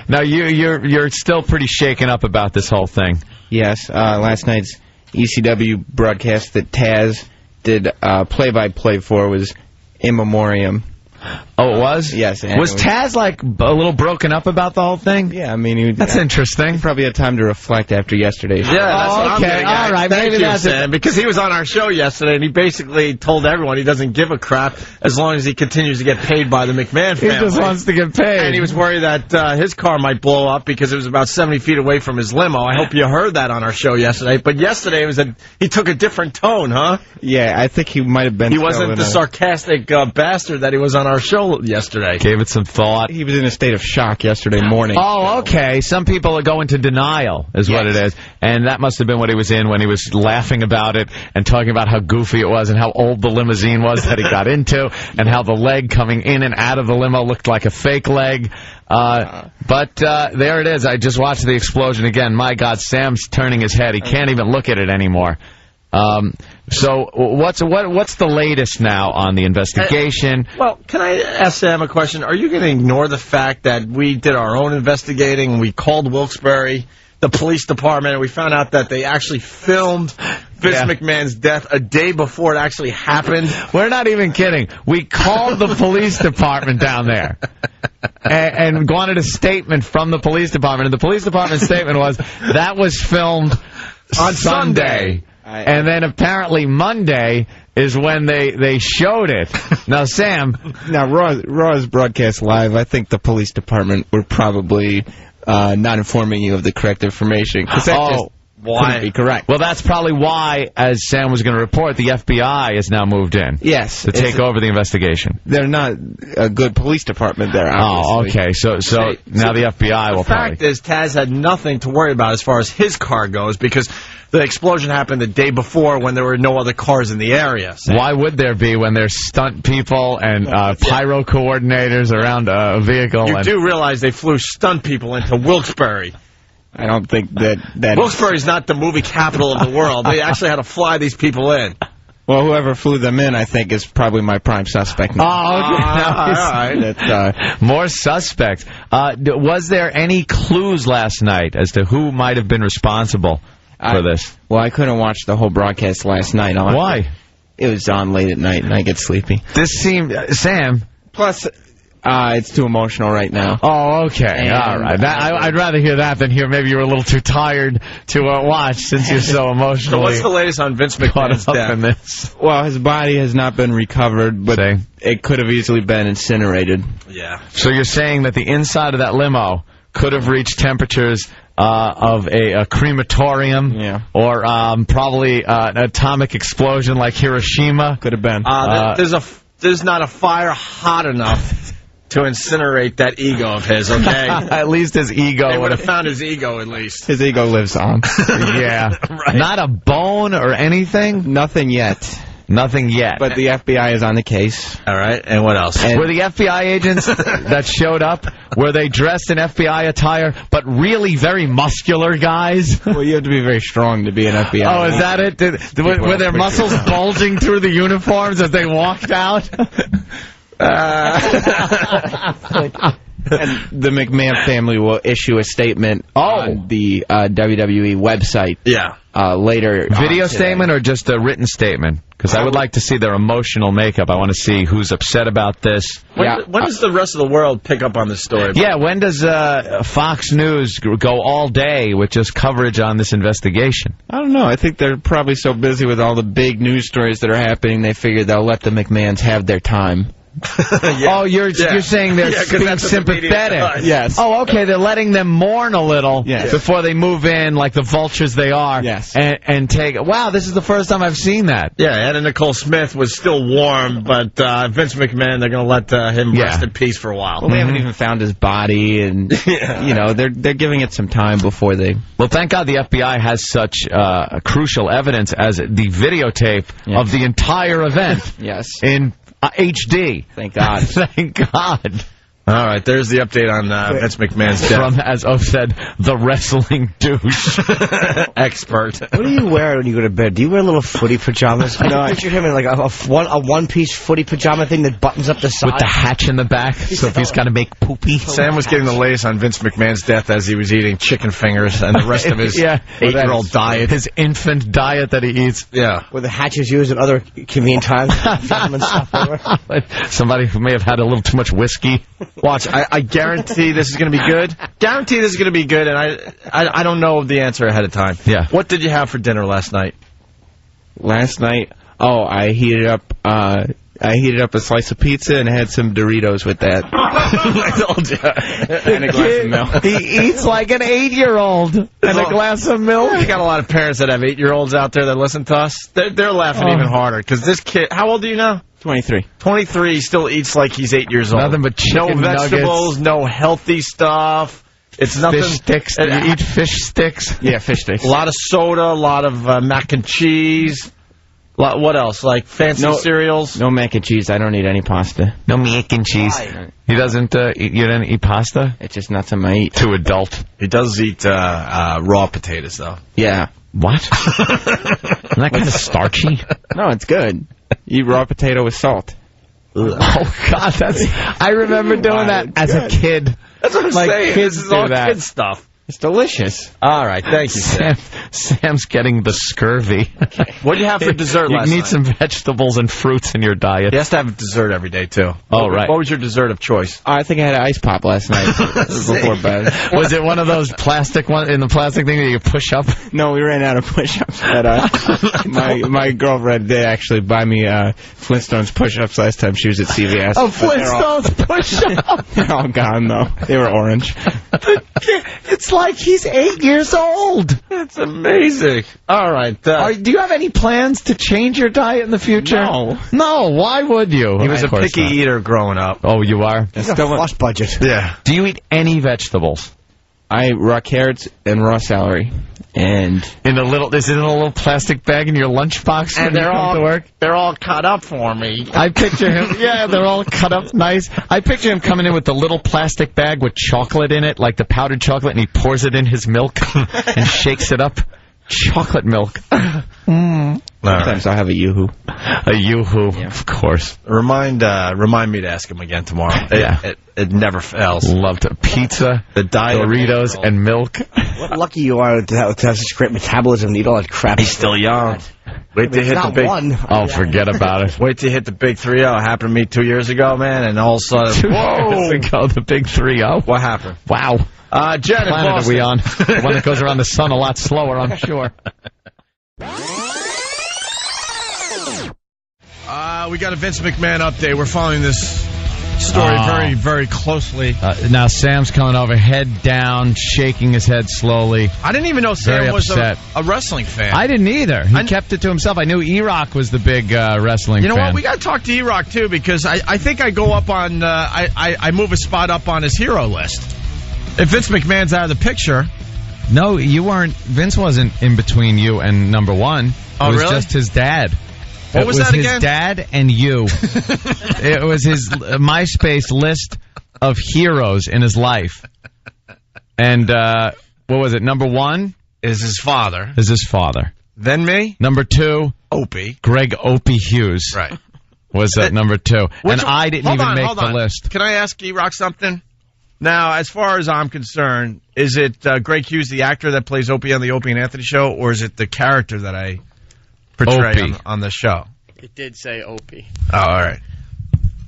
Now you're still pretty shaken up about this whole thing.
Yes, last night's ECW broadcast that Taz did play-by-play for was in memoriam.
Oh, it was?
Yes.
Was Taz, like, a little broken up about the whole thing?
Yeah, I mean...
That's interesting.
He probably had time to reflect after yesterday's show.
Yeah, that's what I'm getting at.
All right,
Thank
maybe
you,
that's
Sam, because he was on our show yesterday, and he basically told everyone he doesn't give a crap as long as he continues to get paid by the McMahon family.
He just wants to get paid.
And he was worried that his car might blow up because it was about 70 feet away from his limo. I hope you heard that on our show yesterday. But yesterday he took a different tone, huh?
Yeah, I think he might have been...
He wasn't the sarcastic bastard that he was on our show yesterday.
Gave it some thought.
He was in a state of shock yesterday morning.
Oh, okay. Some people go into denial, is what it is. And that must have been what he was in when he was laughing about it and talking about how goofy it was and how old the limousine was that he got into and how the leg coming in and out of the limo looked like a fake leg. But there it is. I just watched the explosion again. My God, Sam's turning his head. He can't even look at it anymore. So what's the latest now on the investigation?
Well, can I ask Sam a question? Are you going to ignore the fact that we did our own investigating and we called Wilkes-Barre, the police department, and we found out that they actually filmed Vince McMahon's death a day before it actually happened?
We're not even kidding. We called the police department down there and wanted a statement from the police department. And the police department's statement was, that was filmed on Sunday. And then apparently Monday is when they showed it. Now, Sam...
Now, Raw is broadcast live. I think the police department were probably not informing you of the correct information. Because that just couldn't be correct.
Well, that's probably why, as Sam was going to report, the FBI has now moved in.
Yes.
To take over the investigation.
They're not a good police department there, obviously.
Oh, okay. So now the FBI will probably...
The fact is, Taz had nothing to worry about as far as his car goes because... The explosion happened the day before when there were no other cars in the area. So.
Why would there be when there's stunt people and pyro coordinators around a vehicle?
You do realize they flew stunt people into Wilkes-Barre.
I don't think that...
Wilkes-Barre is not the movie capital of the world. They actually had to fly these people in.
Well, whoever flew them in, I think, is probably my prime suspect.
Oh, okay.
All right.
More suspect. Was there any clues last night as to who might have been responsible for this?
Well, I couldn't watch the whole broadcast last night.
Why?
It was on late at night, and I get sleepy.
This seemed... Sam...
Plus, It's too emotional right now.
Oh, okay.
And,
all right. I'd rather hear that than hear maybe you were a little too tired to watch since you're so emotional.
So what's the latest on Vince McMahon's death?
In this?
Well, his body has not been recovered, but it could have easily been incinerated.
Yeah.
So you're saying that the inside of that limo could have reached temperatures of a crematorium, or probably an atomic explosion like Hiroshima.
Could have been.
There's not a fire hot enough to incinerate that ego of his. Okay.
At least his ego.
They would have found his ego at least.
His ego lives on.
Yeah. Right. Not a bone or anything.
Nothing yet.
Nothing yet.
But the FBI is on the case.
All right. And what else?
Were the FBI agents that showed up, were they dressed in FBI attire, but really very muscular guys?
Well, you have to be very strong to be an FBI.
Oh, is that it? Were their muscles bulging through the uniforms as they walked out?
And the McMahon family will issue a statement on the WWE website.
Yeah.
Later.
Video statement or just a written statement? Because I would like to see their emotional makeup. I want to see who's upset about this.
When does the rest of the world pick up on this story?
Yeah, when does Fox News go all day with just coverage on this investigation?
I don't know. I think they're probably so busy with all the big news stories that are happening, they figure they'll let the McMahons have their time.
Oh, you're saying they're being sympathetic.
Yes.
Oh, okay. They're letting them mourn a little before they move in, like the vultures they are.
Yes.
And take. Wow, this is the first time I've seen that.
Yeah, Anna Nicole Smith was still warm, but Vince McMahon, they're going to let him rest in peace for a while.
Well, they haven't even found his body, and you know they're giving it some time before they.
Well, thank God the FBI has such crucial evidence as the videotape of the entire event.
Yes.
In HD.
Thank God.
Thank God.
All right, there's the update on Vince McMahon's death.
From, as O said, the wrestling douche
expert.
What do you wear when you go to bed? Do you wear little footy pajamas? I picture him in like a one-piece footy pajama thing that buttons up the side.
With the hatch in the back, so if he's got to make poopy.
Sam was getting the latest on Vince McMahon's death as he was eating chicken fingers and the rest of his 8-year-old diet.
His infant diet that he eats.
Yeah.
Where the hatch is used at other convenient times.
Somebody who may have had a little too much whiskey.
Watch, I guarantee this is going to be good. Guarantee this is going to be good, and I don't know the answer ahead of time.
Yeah.
What did you have for dinner last night?
Last night? Oh, I heated up a slice of pizza and had some Doritos with that.
I told you.
And a glass of milk.
He eats like an 8-year-old and a glass of milk.
We got a lot of parents that have 8-year-olds out there that listen to us. They're laughing even harder because this kid. How old are you now?
23.
23 still eats like he's 8 years old.
Nothing but chicken
no vegetables,
nuggets.
no healthy stuff. It's nothing.
Fish sticks. Do you eat fish sticks?
Yeah, fish sticks.
A lot of soda, a lot of mac and cheese. What else? Like fancy cereals?
No mac and cheese. I don't eat any pasta.
No mac and cheese. He doesn't you don't eat pasta?
It's just not something I eat.
Too adult.
He does eat raw potatoes, though.
Yeah.
What? Isn't that kind of starchy?
No, it's good. You eat raw potato with salt.
Oh, God. I remember doing that as a kid.
That's what I'm saying.
Kids
this is all
do that.
kid stuff.
It's delicious.
All right, thank you, Sam.
Sam's getting the scurvy.
What did you have for dessert last night?
You need some vegetables and fruits in your diet.
He has to have dessert every day, too.
Oh, right.
What was your dessert of choice?
I think I had an ice pop last night before bed.
Was it one of those plastic ones in the plastic thing that you push up?
No, we ran out of push-ups. My girlfriend did actually buy me Flintstones push-ups last time she was at CVS.
Oh, Flintstones push-ups!
They're all gone, though. They were orange.
It's like he's 8 years old.
That's amazing. All right.
Do you have any plans to change your diet in the future?
No.
No, why would you?
He was a picky eater growing up.
Oh, you are?
He's got a flush budget.
Yeah.
Do you eat any vegetables?
I eat raw carrots and raw celery. And
is it in a little plastic bag in your lunchbox when you come to work?
They're all cut up for me.
I picture him. Yeah, they're all cut up nice. I picture him coming in with the little plastic bag with chocolate in it, like the powdered chocolate, and he pours it in his milk and shakes it up. Chocolate milk.
Sometimes I'll have a Yoo-hoo.
A Yoo-hoo, of course.
Remind me to ask him again tomorrow.
Yeah.
It never fails.
Love to pizza,
the diet,
Doritos, and milk.
What lucky you are to have such great metabolism and eat all that crap.
He's still young. Wait till you hit the big
one.
Oh, forget about it.
Wait till you hit the big 3-0. Happened to me 2 years ago, man, and all of a sudden, whoa!
The big 3-0.
What happened?
Wow.
Jen,
What planet are we on? The one that goes around the sun a lot slower, I'm sure.
We got a Vince McMahon update. We're following this story very, very closely.
Now Sam's coming over, head down, shaking his head slowly.
I didn't even know Sam was
upset.
a wrestling fan.
I didn't either. He kept it to himself. I knew E-Rock was the big wrestling fan.
You know what? We got to talk to E-Rock, too, because I think I go up on... I move a spot up on his hero list. If Vince McMahon's out of the picture...
No, you weren't. Vince wasn't in between you and number one.
Oh,
it was
really?
just his dad.
What was that again?
His dad and you. It was his MySpace list of heroes in his life. And what was it? Number one
is his father.
Then
me.
Number two,
Opie.
Greg Opie Hughes.
Right.
Was at number two. And I didn't even make
hold
the
on.
list.
Can I ask E-Rock something? Now, as far as I'm concerned, is it Greg Hughes, the actor that plays Opie on the Opie and Anthony show, or is it the character that I portray on the show?
It did say Opie.
Oh, all right.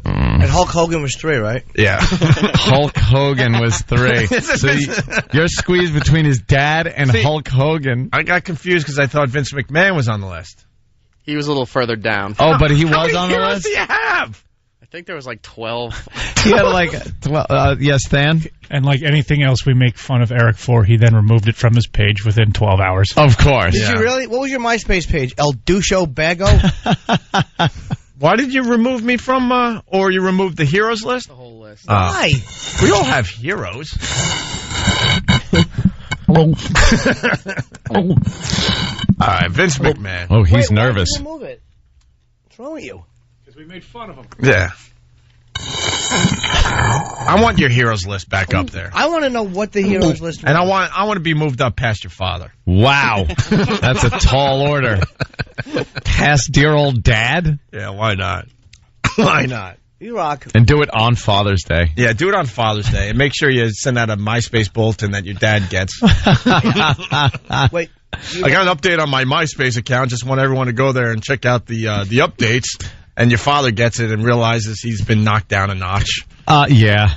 And Hulk Hogan was 3, right?
Yeah.
Hulk Hogan was 3. So you're squeezed between his dad and Hulk Hogan.
I got confused because I thought Vince McMahon was on the list.
He was a little further down.
Oh, but he was
on the list?
How many heroes
do you have?
I think there was like 12.
He had like 12. Yes, Stan?
And like anything else we make fun of Eric for, he then removed it from his page within 12 hours.
Of course.
Did you really? What was your MySpace page? El Ducho Bago?
Why did you remove me from, or you removed the heroes list?
The whole list.
Why?
We all have heroes. All right, Vince McMahon.
Oh, he's nervous.
Why did you remove it? What's wrong with you?
Because we made fun of him.
Yeah. I want your heroes list back up there.
I want to know what the heroes list was.
And I want to be moved up past your father.
Wow. That's a tall order. Past dear old dad?
Yeah, why not? Why not?
E-Rock.
And do it on Father's Day.
Yeah, do it on Father's Day. And make sure you send out a MySpace bulletin that your dad gets.
Wait.
I got an update on my MySpace account. Just want everyone to go there and check out the updates. And your father gets it and realizes he's been knocked down a notch.
Yeah.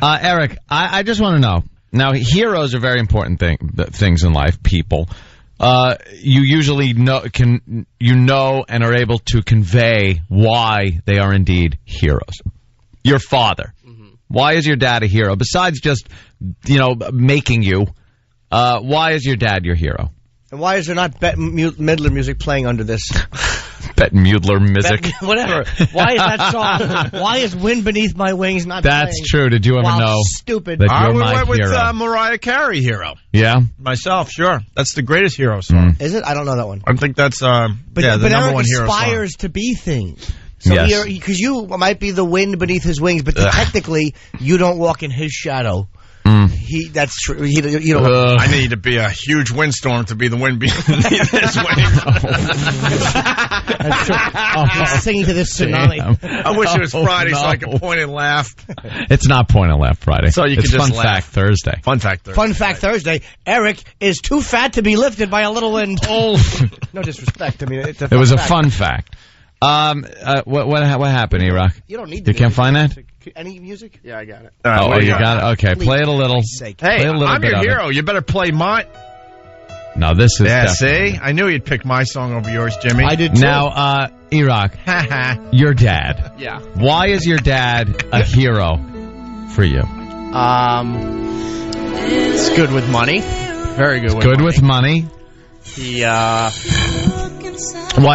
Eric, I just want to know. Now, heroes are very important things in life, people. You usually know and are able to convey why they are indeed heroes. Your father. Mm-hmm. Why is your dad a hero? Besides just, making you, why is your dad your hero?
And why is there not Bette Midler music playing under this?
Bette Midler music.
Whatever. Why is that song? Why is Wind Beneath My Wings not
That's
playing?
true. Did you ever know?
Stupid.
That
I
you're my
went with
hero?
Mariah Carey hero.
Yeah?
Myself, sure. That's the greatest hero song.
Is it? I don't know that one.
I think that's the
But
number
Eric
one hero song.
aspires to be things. So
Yes.
because you might be the wind beneath his wings, but technically you don't walk in his shadow. That's true. You don't.
I need to be a huge windstorm to be the wind beneath his wings.
That's true. He's singing to this tsunami.
I wish it was Friday so I could point and laugh.
It's not Point and Laugh Friday.
So you
it's
can just
Fun
laugh.
Fact Thursday.
Fun fact Thursday.
Fun fact Thursday. Eric is too fat to be lifted by a little wind.
Oh.
No disrespect. I mean, it's a
It was a
fact.
fun fact. What happened, E-Rock?
You don't need the
You can't find that?
Any music?
Yeah, I got it.
All right,
Oh,
what do
you
got?
got it? Okay,
Please,
play it a little.
sake.
Play
Hey,
a little
I'm
bit
your
of
hero. You better play mine.
It. No, this is
Yeah,
definitely-
see? I knew you'd pick my song over yours, Jimmy.
I did too.
Now, E-Rock, your dad.
Yeah.
Why is your dad a hero for you?
It's good with money. Very good with
Good
money.
with money.
He,
Why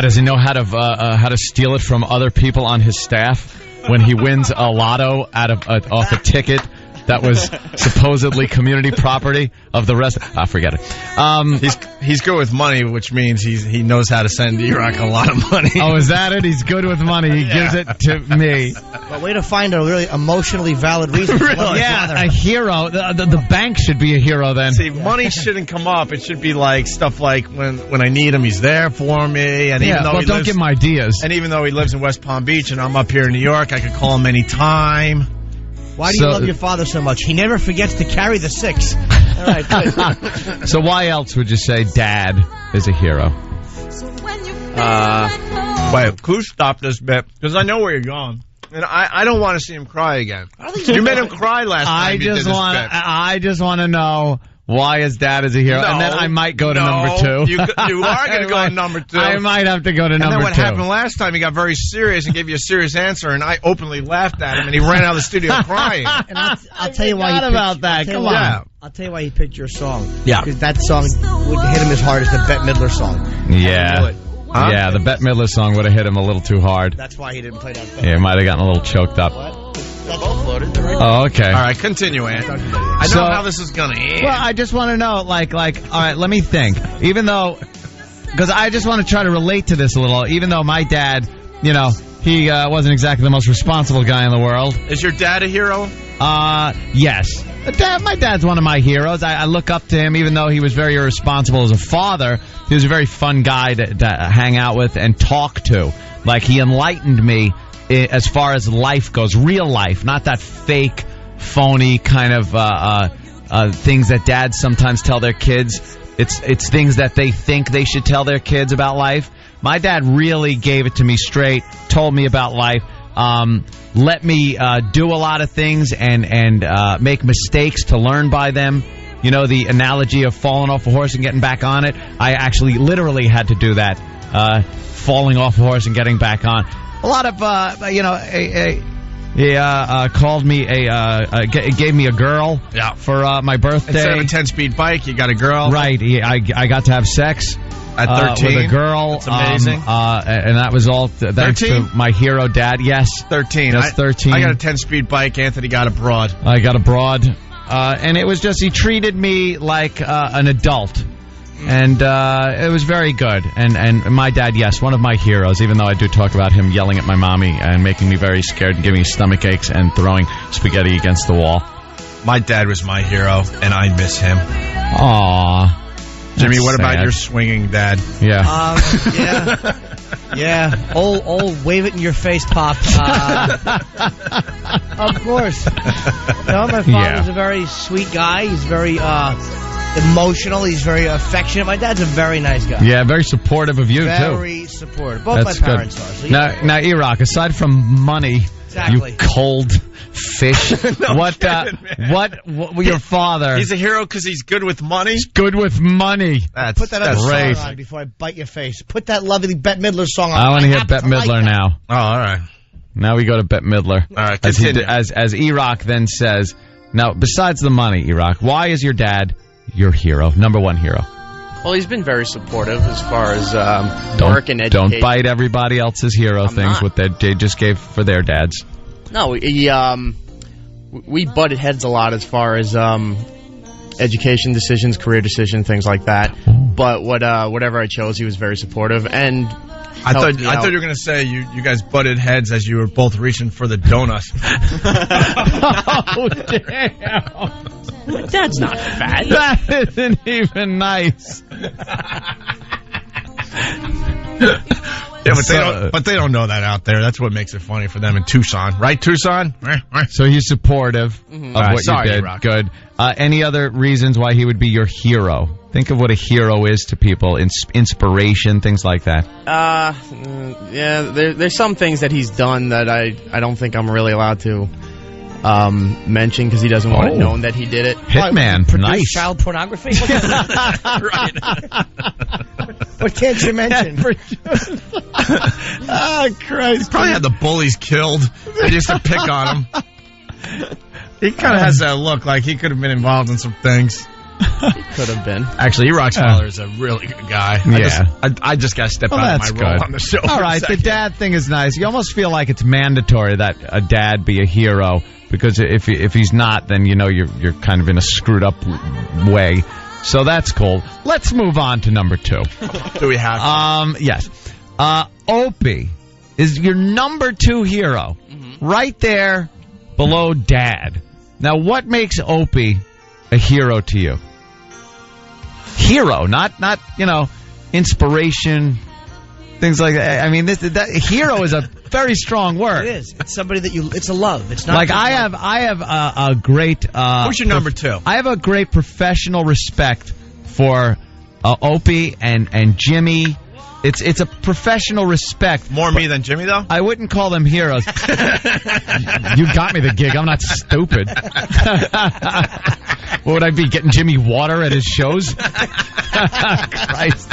does he know how to steal it from other people on his staff when he wins a lotto off a ticket that was supposedly community property of the rest? Forget it.
He's good with money, which means he knows how to send E-Rock a lot of money.
Oh, is that it? He's good with money. He gives it to me.
But way to find a really emotionally valid reason. To love your
Yeah,
father.
a hero. The bank should be a hero then.
See, money shouldn't come up. It should be like stuff like when I need him, he's there for me. And even though
well,
he
don't
lives,
give him ideas.
and even though he lives in West Palm Beach and I'm up here in New York, I could call him anytime.
Why do you love your father so much? He never forgets to carry the 6. All right, good.
So why else would you say Dad is a hero?
Wait, who stopped this bit? Because I know where you're going. And I don't want to see him cry again. You made him cry last time you did this bit.
I just want to know why his dad is a hero, and then I might go to number 2.
You are going to go to number 2.
I might have to go to number 2.
And then what happened last time, he got very serious and gave you a serious answer, and I openly laughed at him, and he ran out of the studio crying.
And I'll tell you why he
about that. Come on.
I'll tell you why he picked your song.
Yeah.
Because that song would hit him as hard as the Bette Midler song.
Yeah. Huh? Yeah, the Bette Midler song would have hit him a little too hard.
That's why he didn't play that.
Yeah, he might have gotten a little choked up.
What? That's both loaded.
Oh, okay.
All right, continue, Ant. I know how this is going to end.
Well, I just want to know, all right, let me think. Even though, because I just want to try to relate to this a little, even though my dad, he wasn't exactly the most responsible guy in the world.
Is your dad a hero?
Yes. My dad's one of my heroes. I look up to him, even though he was very irresponsible as a father. He was a very fun guy to hang out with and talk to. Like, he enlightened me as far as life goes, real life, not that fake, phony kind of things that dads sometimes tell their kids. It's things that they think they should tell their kids about life. My dad really gave it to me straight, told me about life, let me do a lot of things and make mistakes to learn by them. You know, the analogy of falling off a horse and getting back on it? I actually literally had to do that, falling off a horse and getting back on. A lot of, he called me gave me a girl for my birthday.
Instead of a 10-speed bike, you got a girl.
Right. I got to have sex
at 13
with a girl.
That's amazing.
And that was all thanks to my hero dad. Yes.
13.
That's 13.
I got a 10-speed bike. Anthony got a broad.
I got a broad. And it was just, he treated me like an adult. And it was very good. And my dad, yes, one of my heroes, even though I do talk about him yelling at my mommy and making me very scared and giving me stomach aches and throwing spaghetti against the wall.
My dad was my hero, and I miss him.
Aww.
Jimmy, what about your swinging dad?
Yeah.
Yeah. Old wave it in your face, Pop. Of course. No, my father's a very sweet guy. He's very emotional. He's very affectionate. My dad's a very nice guy.
Yeah, very supportive of you, too.
Very supportive. Both my parents are. So
now, Iraq, aside from money,
exactly.
You cold fish. What your father?
He's a hero because he's good with money?
He's good with money.
Put that other song on before I bite your face. Put that lovely Bette Midler song on.
I want to hear Bette Midler now.
Oh, all right.
Now we go to Bette Midler.
All right,
as Iraq then says, now, besides the money, Iraq, why is your dad your hero, number one hero?
Well, he's been very supportive as far as work and education.
Don't bite everybody else's hero things what they just gave for their dads.
No, we butted heads a lot as far as education decisions, career decisions, things like that. But whatever I chose, he was very supportive and.
I thought you were going to say you guys butted heads as you were both reaching for the donuts.
Oh, damn.
That's not fat.
That isn't even nice.
Yeah, but they don't know that out there. That's what makes it funny for them in Tucson. Right, Tucson?
So he's supportive of what you did.
Rock.
Good. Any other reasons why he would be your hero? Think of what a hero is to people. Inspiration, things like that.
Yeah, there's some things that he's done that I don't think I'm really allowed to mention because he doesn't want it known that he did it.
Hitman, nice.
Child pornography?
Right.
What can't you mention?
Oh, Christ.
He probably had the bullies killed. They used to pick on him. He kind of has that look like he could have been involved in some things.
He could have been.
Actually, E-Rock's father is a really good guy.
Yeah.
I just got to step out of my role on the show.
All right, the dad thing is nice. You almost feel like it's mandatory that a dad be a hero because if he's not, then you know you're kind of in a screwed up way. So that's cool. Let's move on to number 2.
Do we have?
Yes. Opie is your number 2 hero, right there below Dad. Now, what makes Opie a hero to you? Hero, not inspiration, things like that. I mean, that hero is a very strong word.
It is. It's somebody that it's a love. It's not
like I have a great.
Who's your number 2?
I have a great professional respect for Opie and Jimmy It's a professional respect.
More me than Jimmy, though?
I wouldn't call them heroes. You got me the gig. I'm not stupid. What would I be, getting Jimmy water at his shows? Christ.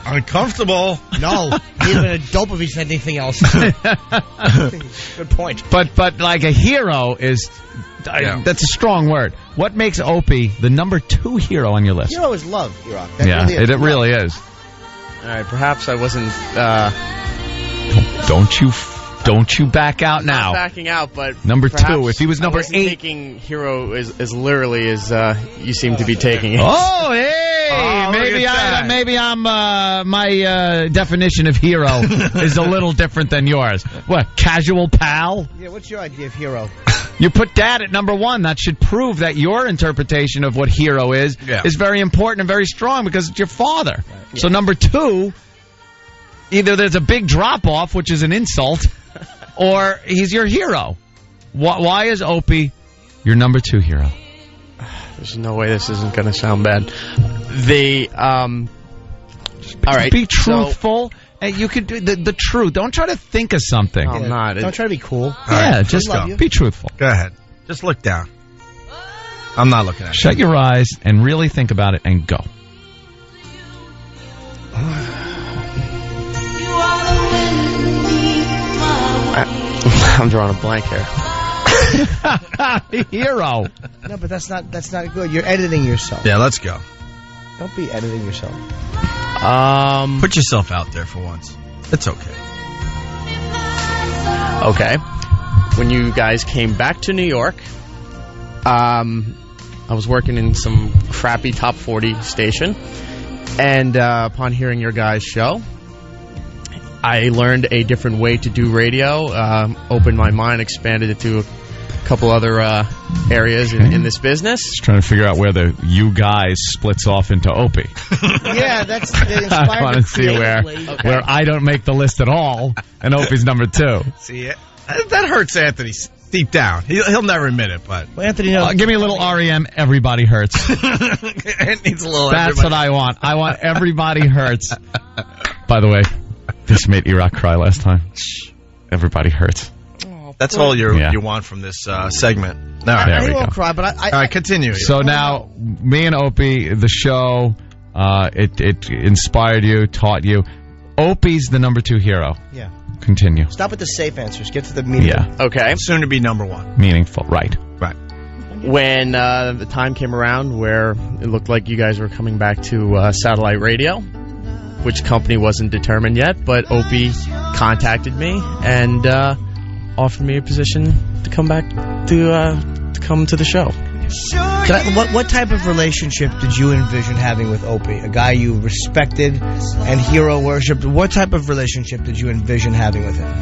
Uncomfortable.
No, he'd have been a dope if he said anything else. Good point.
But like a hero is... that's a strong word. What makes Opie the number 2 hero on your list?
Hero is love, Iraq.
It really is.
All right, perhaps I wasn't...
Don't you back out now.
Not backing out, but...
Number 2. If he was number 8...
taking hero as literally as you seem to be taking it.
Oh, hey! Maybe I'm my definition of hero is a little different than yours. What, casual pal?
Yeah, what's your idea of hero?
You put Dad at number 1. That should prove that your interpretation of what hero is very important and very strong because it's your father. Right. Yeah. So number 2, either there's a big drop-off, which is an insult, or he's your hero. Why is Opie your number 2 hero?
There's no way this isn't going to sound bad. All right.
Be truthful. So, you could do the truth. Don't try to think of something.
I'm not.
Don't try to be cool.
Yeah, just go. Be truthful.
Go ahead. Just look down. I'm not looking at you.
Shut your eyes and really think about it and go.
I'm drawing a blank here.
Hero.
No, but that's not good. You're editing yourself.
Yeah, let's go.
Don't be editing yourself.
Put yourself out there for once. It's okay.
Okay. When you guys came back to New York, I was working in some crappy top 40 station, and upon hearing your guys' show, I learned a different way to do radio, opened my mind, expanded it to a couple other areas in this business.
Just trying to figure out where the you guys splits off into Opie.
Yeah, that's inspired.
I want to see where I don't make the list at all, and Opie's number 2.
See, that hurts Anthony deep down. He'll never admit it, but...
Well, Anthony knows.
Give me a little REM, Everybody Hurts.
It needs a little...
That's what I want. I want Everybody Hurts. By the way, this made Iraq cry last time. Everybody Hurts.
That's all you want from this segment. All right,
I won't cry, but
all right, continue.
So now, me and Opie, the show, it inspired you, taught you. Opie's the number 2 hero.
Yeah.
Continue.
Stop with the safe answers. Get to the meaning.
Yeah.
Okay.
Soon to be number 1.
Meaningful. Right.
When the time came around where it looked like you guys were coming back to satellite radio, which company wasn't determined yet, but Opie contacted me and offered me a position to come back to come to the show.
What type of relationship did you envision having with Opie? A guy you respected and hero worshipped. What type of relationship did you envision having with him?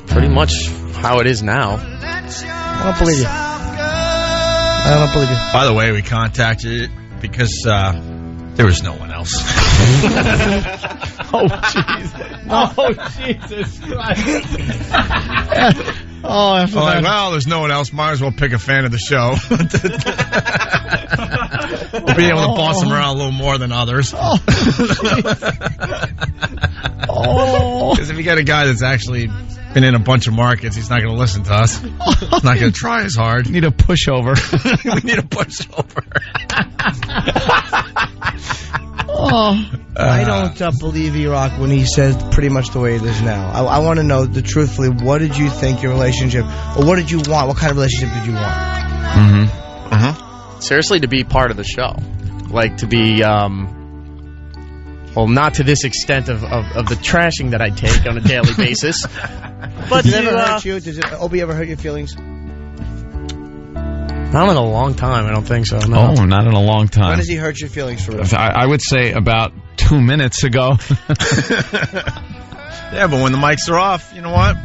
Pretty much how it is now.
I don't believe you. I don't believe you.
By the way, we contacted you because there was no one else.
Oh, Jesus. Oh, Jesus Christ.
Well, there's no one else. Might as well pick a fan of the show. We'll be able to boss them around a little more than others. Because if you get a guy that's actually been in a bunch of markets, he's not going to listen to us. He's not going to try as hard.
We need a pushover.
We need a pushover.
I don't believe Iraq when he says pretty much the way it is now. I want to know truthfully, what did you think your relationship, or what did you want? What kind of relationship did you want?
Seriously, to be part of the show. Like, to be, well, not to this extent of the trashing that I take on a daily basis. But
did it ever hurt you? Did Opie ever hurt your feelings?
Not in a long time, I don't think so. No.
Oh, not in a long time.
When does he hurt your feelings for real?
I would say about 2 minutes ago.
Yeah, but when the mics are off, you know what?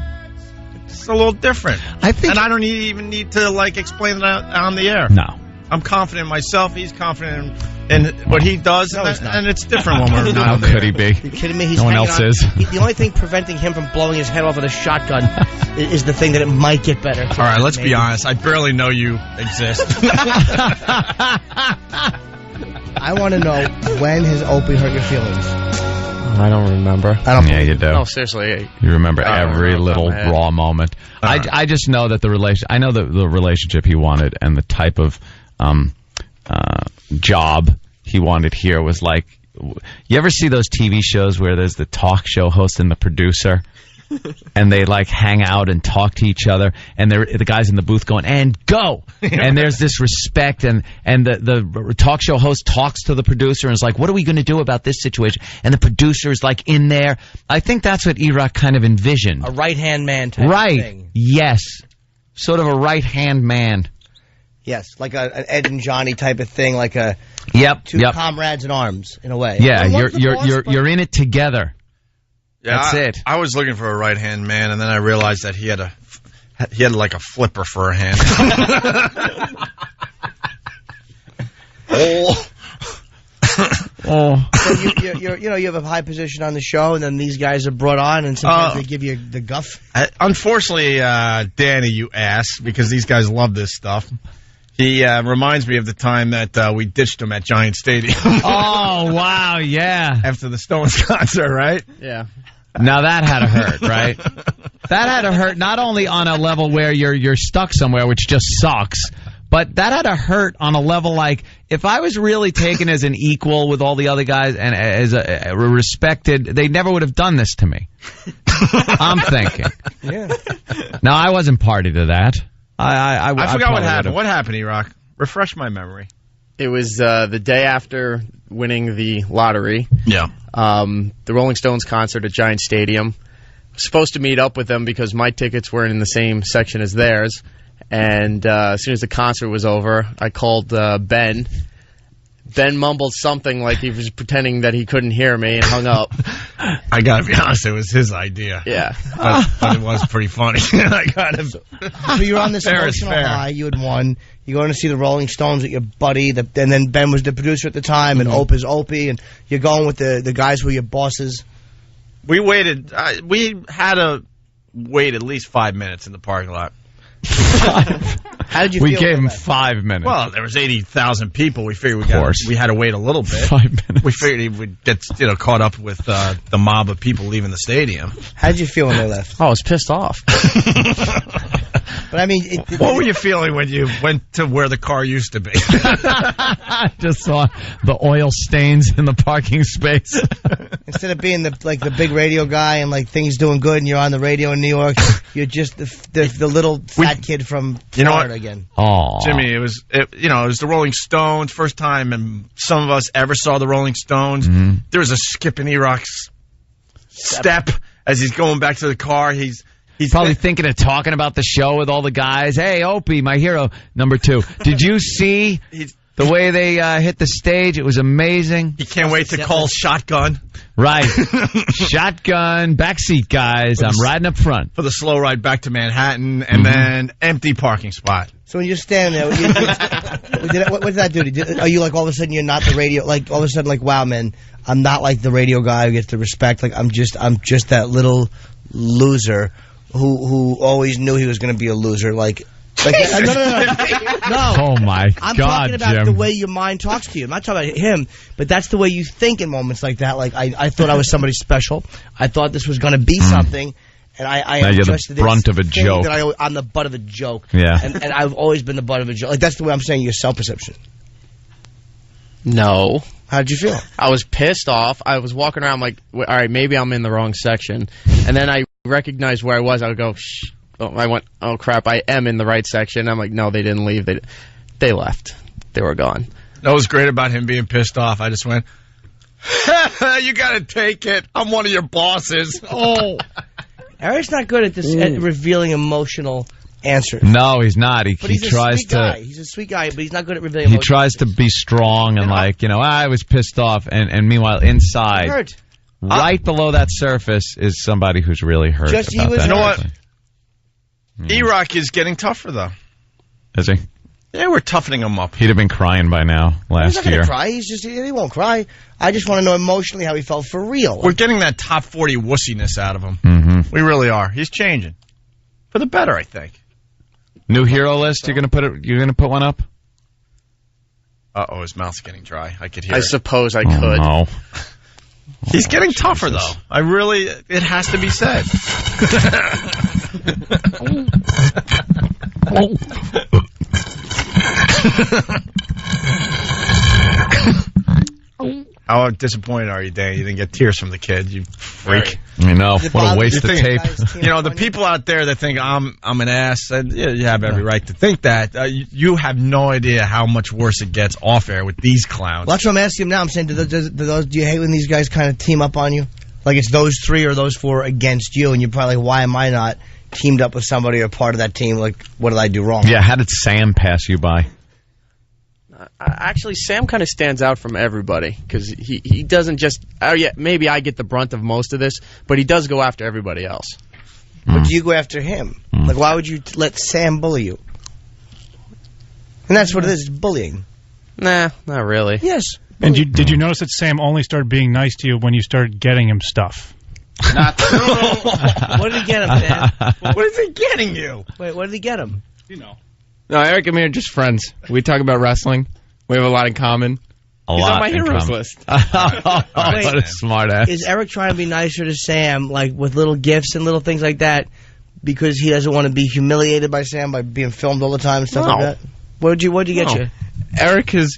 It's a little different.
I think,
and I don't even need to explain that on the air.
No.
I'm confident in myself. He's confident in what he does, and it's different when we're not.
How could he be?
Are you kidding me? He's
no one
hanging
else
on.
is.
The only thing preventing him from blowing his head off with a shotgun is the thing that it might get better.
All right, let's be honest. I barely know you exist.
I want to know, when has Opie hurt your feelings?
I don't remember.
Yeah, you do.
No, seriously.
You remember every little raw moment. I just know that the relationship he wanted and the type of job he wanted here was like. You ever see those TV shows where there's the talk show host and the producer, and they like hang out and talk to each other, and the guys in the booth going, and go, and there's this respect, and the talk show host talks to the producer and is like, what are we going to do about this situation? And the producer is like in there. I think that's what E-Rock kind of envisioned.
A right-hand man type of thing.
Yes. Sort of a right-hand man.
Yes, like an Ed and Johnny type of thing, like a two comrades in arms, in a way.
Yeah, you're in it together.
Yeah,
that's it.
I was looking for a right-hand man, and then I realized that he had like a flipper for a hand.
So you have a high position on the show, and then these guys are brought on, and sometimes they give you the guff.
Unfortunately, Danny, you asked, because these guys love this stuff. He reminds me of the time that we ditched him at Giant Stadium.
Oh, wow, yeah.
After the Stones concert, right?
Yeah.
Now that had to hurt, right? That had to hurt not only on a level where you're stuck somewhere, which just sucks, but that had to hurt on a level like, if I was really taken as an equal with all the other guys and as a respected, they never would have done this to me. I'm thinking.
Yeah.
No, I wasn't party to that. I
forgot what happened. What happened, E-Rock? Refresh my memory.
It was the day after winning the lottery.
Yeah.
The Rolling Stones concert at Giant Stadium. Supposed to meet up with them because my tickets weren't in the same section as theirs. And as soon as the concert was over, I called Ben. Ben mumbled something like he was pretending that he couldn't hear me and hung up.
I gotta be honest, it was his idea.
Yeah.
But it was pretty funny. I got him.
So you're on this emotional high, you had won. You're going to see the Rolling Stones with your buddy, and then Ben was the producer at the time, and Opie's Opie, and you're going with the guys who were your bosses.
We waited. We had to wait at least 5 minutes in the parking lot.
How did you feel?
We gave him 5 minutes.
Well, there was 80,000 people. We figured we had to wait a little bit.
5 minutes.
We figured he would get caught up with the mob of people leaving the stadium.
How did you feel when they left?
Oh, I was pissed off.
But I mean,
what were you feeling when you went to where the car used to be?
Just saw the oil stains in the parking space.
Instead of being the big radio guy and like things doing good, and you're on the radio in New York, you're just the little fat kid from Florida again.
Oh,
Jimmy, it was the Rolling Stones, first time, and some of us ever saw the Rolling Stones.
Mm-hmm.
There was a skip in E-Rock's step as he's going back to the car. He's
probably thinking of talking about the show with all the guys. Hey, Opie, my hero, number 2. Did you see the way they hit the stage? It was amazing.
He can't wait to call shotgun.
Right. Shotgun, backseat guys. I'm riding up front.
For the slow ride back to Manhattan, and then empty parking spot.
So when you're standing there, what did that do? Are you like all of a sudden you're not the radio? Like all of a sudden, like, wow, man, I'm not like the radio guy who gets the respect. Like I'm just that little loser who always knew he was going to be a loser. No.
Oh my
I'm
God,
talking about
Jim.
the way your mind talks to you. I'm not talking about him, but that's the way you think in moments like that. Like I thought I was somebody special. I thought this was going to be something. And I
now
am
you're
just
the brunt of a joke.
That I'm the butt of a joke.
Yeah.
And I've always been the butt of a joke. Like that's the way I'm saying your self-perception.
No.
How did you feel?
I was pissed off. I was walking around like, all right, maybe I'm in the wrong section. And then I recognized where I was. I would go, shh. Oh, I went, oh, crap, I am in the right section. I'm like, no, they didn't leave. They left. They were gone.
That was great about him being pissed off. I just went, you got to take it. I'm one of your bosses. Oh.
Eric's not good at this at revealing emotional answers.
No, he's not. He tries to.
He's a sweet guy, but he's not good at revealing.
He tries to be strong and I was pissed off, and meanwhile inside,
hurt.
Right below that surface is somebody who's really hurt.
Just
about
he was.
that.
You know what? E-Rock is getting tougher though.
Is he?
Yeah, we're toughening him up.
He'd have been crying by now
He's
last
not gonna
year.
cry. He won't cry. I just want to know emotionally how he felt for real.
We're getting that top 40 wussiness out of him.
Mm-hmm.
We really are. He's changing for the better, I think.
New hero list. You're gonna put one up?
Uh-oh, his mouth's getting dry. I could hear
I
it.
suppose I could.
No.
He's getting tougher, though. It has to be said. How disappointed are you, Dan? You didn't get tears from the kid, you freak.
You know, what a waste of tape.
You know, the people out there that think I'm an ass, and you have every right to think that. You have no idea how much worse it gets off air with these clowns.
Well, that's what I'm asking him now. I'm saying, do you hate when these guys kind of team up on you? Like it's those three or those four against you, and you're probably like, why am I not teamed up with somebody or part of that team? Like, what did I do wrong?
Yeah, how did Sam pass you by?
Actually, Sam kind of stands out from everybody because he doesn't just. Oh yeah, maybe I get the brunt of most of this, but he does go after everybody else.
But do you go after him? Like, why would you let Sam bully you? And that's what it is, it's bullying.
Nah, not really.
Yes.
And did you notice that Sam only started being nice to you when you started getting him stuff?
Not true. What did he get him, man?
What is he getting you?
Wait, what did he get him?
You know.
No, Eric and me are just friends. We talk about wrestling. We have a lot in common. He's on my heroes list.
What a smart ass.
Is Eric trying to be nicer to Sam, like with little gifts and little things like that, because he doesn't want to be humiliated by Sam by being filmed all the time and stuff like that? What'd you get you?
Eric has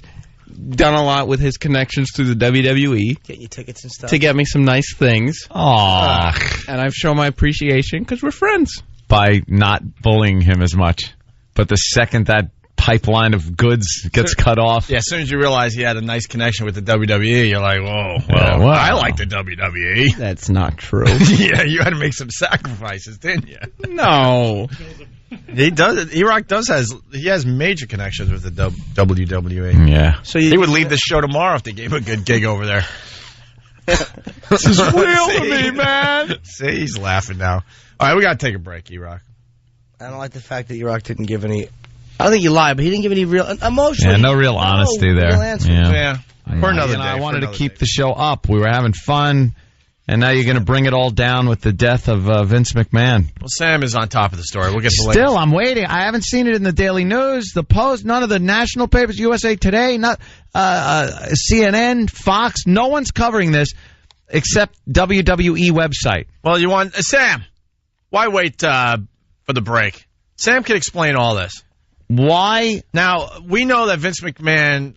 done a lot with his connections through the WWE.
Get you tickets and stuff.
To get me some nice things.
Aww.
And I've shown my appreciation because we're friends.
By not bullying him as much. But the second that pipeline of goods gets cut off.
Yeah, as soon as you realize he had a nice connection with the WWE, you're like, whoa, well, I like the WWE.
That's not true.
Yeah, you had to make some sacrifices, didn't you?
No.
He does. E-Rock has major connections with the WWE.
Yeah.
So
he would leave the show tomorrow if they gave him a good gig over there.
This is real to me, man.
See, he's laughing now. All right, we got to take a break, E-Rock.
I don't like the fact that E-Rock didn't give any... I don't think you lied, but he didn't give any real... Emotionally.
Yeah, no real honesty there.
Real answer.
Yeah. For another day.
I wanted to keep the show up. We were having fun, and now you're going to bring it all down with the death of Vince McMahon.
Well, Sam is on top of the story. We'll get the
Still, I'm waiting. I haven't seen it in the Daily News, the Post, none of the national papers, USA Today, not CNN, Fox. No one's covering this except WWE website.
Well, you want... Sam, why wait for the break? Sam can explain all this.
Why?
Now, we know that Vince McMahon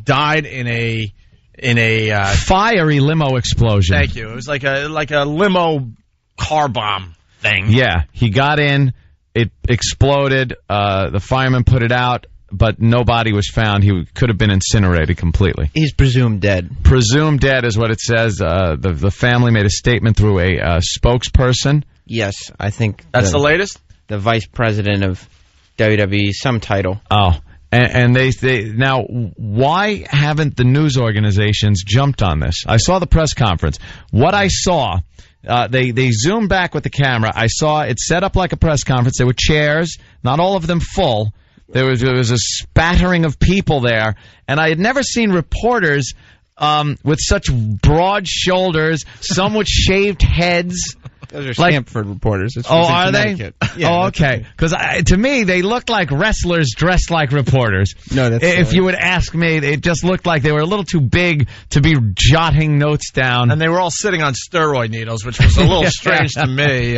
died in a
fiery limo explosion.
Thank you. It was like a limo car bomb thing.
Yeah, he got in, it exploded, the firemen put it out, but no body was found. He could have been incinerated completely.
He's presumed dead.
Presumed dead is what it says. The family made a statement through a spokesperson.
Yes, I think...
That's the latest?
The vice president of WWE, some title.
Oh, and they now, why haven't the news organizations jumped on this? I saw the press conference. What I saw, they zoomed back with the camera. I saw it set up like a press conference. There were chairs, not all of them full. There was a spattering of people there, and I had never seen reporters with such broad shoulders, some with shaved heads.
Those are Stanford reporters. It's
are they?
Yeah,
oh, okay. Because to me, they looked like wrestlers dressed like reporters.
No, that's
if you would ask me, it just looked like they were a little too big to be jotting notes down.
And they were all sitting on steroid needles, which was a little strange to me.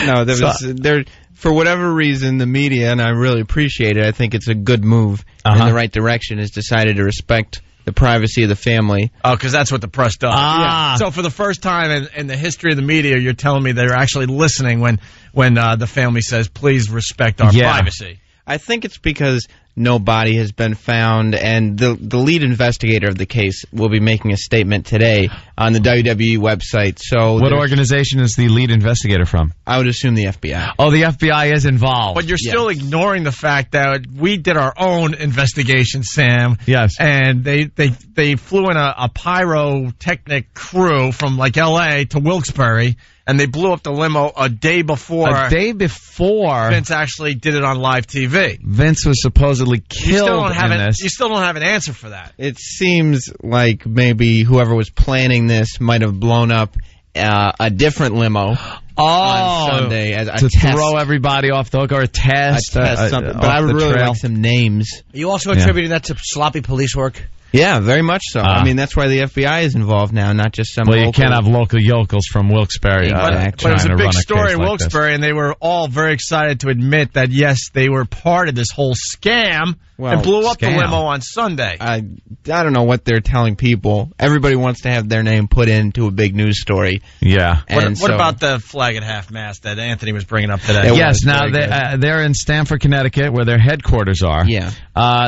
No, there. For whatever reason, the media, and I really appreciate it, I think it's a good move in the right direction, has decided to respect the privacy of the family.
Oh, because that's what the press does.
Ah.
Yeah. So for the first time in the history of the media, you're telling me they're actually listening when the family says, please respect our privacy.
I think it's because no body has been found, and the lead investigator of the case will be making a statement today on the WWE website. So
what organization is the lead investigator from?
I would assume the FBI.
Oh, the FBI is involved.
But you're still ignoring the fact that we did our own investigation, Sam.
Yes.
And they flew in a pyrotechnic crew from like L.A. to Wilkes-Barre, and they blew up the limo a day before.
A day before
Vince actually did it on live TV.
Vince was supposedly killed in this.
You still don't have an answer for that.
It seems like maybe whoever was planning this might have blown up a different limo on Sunday as a
to
test.
throw everybody off the hook or a test.
Something. But I would really like some names.
Are you also attributing that to sloppy police work?
Yeah, very much so. I mean, that's why the FBI is involved now, not just some
you can't have local yokels from Wilkes-Barre.
Exactly.
But it was a big story in Wilkes-Barre, and they were all very excited to admit that, yes, they were part of this whole scam and blew up the limo on Sunday.
I don't know what they're telling people. Everybody wants to have their name put into a big news story.
Yeah.
What about the flag at half-mast that Anthony was bringing up today?
Yes, now they're in Stamford, Connecticut, where their headquarters are.
Yeah.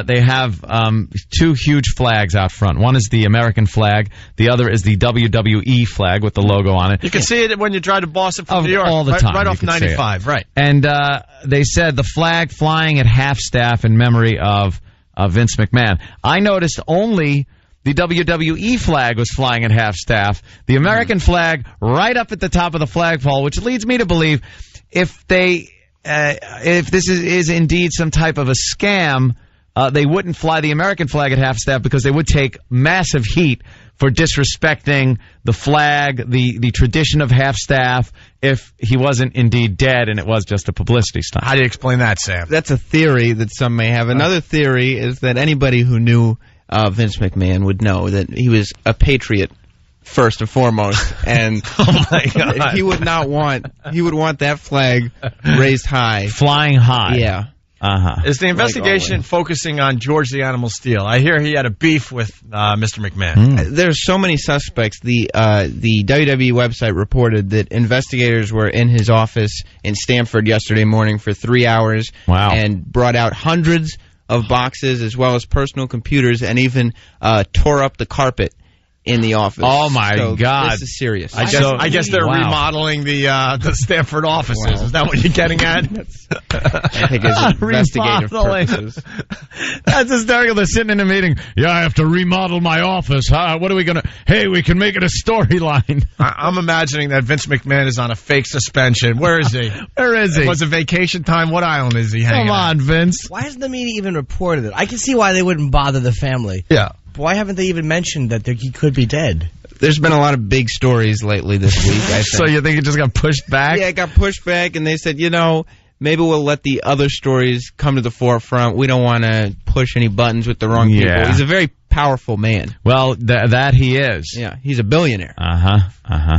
They have two huge flags out front. One is the American flag. The other is the WWE flag with the logo on it.
You can see it when you drive to Boston from New York.
All the time.
Right off 95, right.
And they said the flag flying at half-staff in memory of Vince McMahon. I noticed only the WWE flag was flying at half-staff. The American flag right up at the top of the flagpole, which leads me to believe if this is indeed some type of a scam, they wouldn't fly the American flag at half-staff because they would take massive heat for disrespecting the flag, the tradition of half-staff, if he wasn't indeed dead and it was just a publicity stunt.
How do you explain that, Sam?
That's a theory that some may have. Another theory is that anybody who knew Vince McMahon would know that he was a patriot first and foremost, and
oh my God.
he would want that flag raised high,
flying high.
Yeah.
Is the investigation focusing on George the Animal Steele? I hear he had a beef with Mr. McMahon.
There's so many suspects. The WWE website reported that investigators were in his office in Stamford yesterday morning for 3 hours.
Wow.
And brought out hundreds of boxes as well as personal computers and even tore up the carpet in the office.
Oh my God!
This is serious.
I guess they're remodeling the Stanford offices. Wow. Is that what you're getting at?
I think it's investigative purposes.
That's hysterical. They're sitting in a meeting. Yeah, I have to remodel my office. Huh? What are we gonna? Hey, we can make it a storyline.
I'm imagining that Vince McMahon is on a fake suspension. Where is he?
Where is he?
Was it vacation time? What island is he hanging
on, Vince.
Why hasn't the media even reported it? I can see why they wouldn't bother the family.
Yeah.
Why haven't they even mentioned that he could be dead?
There's been a lot of big stories lately this week, I think.
So you think it just got pushed back?
Yeah, it got pushed back, and they said, maybe we'll let the other stories come to the forefront. We don't want to push any buttons with the wrong people. He's a very powerful man.
Well, that he is.
Yeah, he's a billionaire.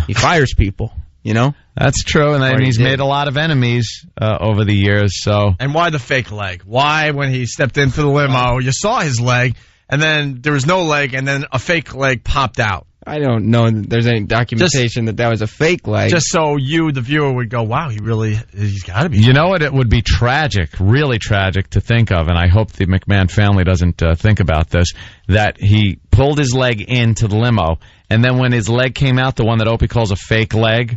He fires people,
That's true, and then he's made a lot of enemies over the years. So,
and why the fake leg? Why, when he stepped into the limo, you saw his leg, and then there was no leg, and then a fake leg popped out?
I don't know that there's any documentation that was a fake leg.
Just so you, the viewer, would go, wow, he's got to be.
You know what? It would be tragic, really tragic to think of, and I hope the McMahon family doesn't think about this, that he pulled his leg into the limo, and then when his leg came out, the one that Opie calls a fake leg,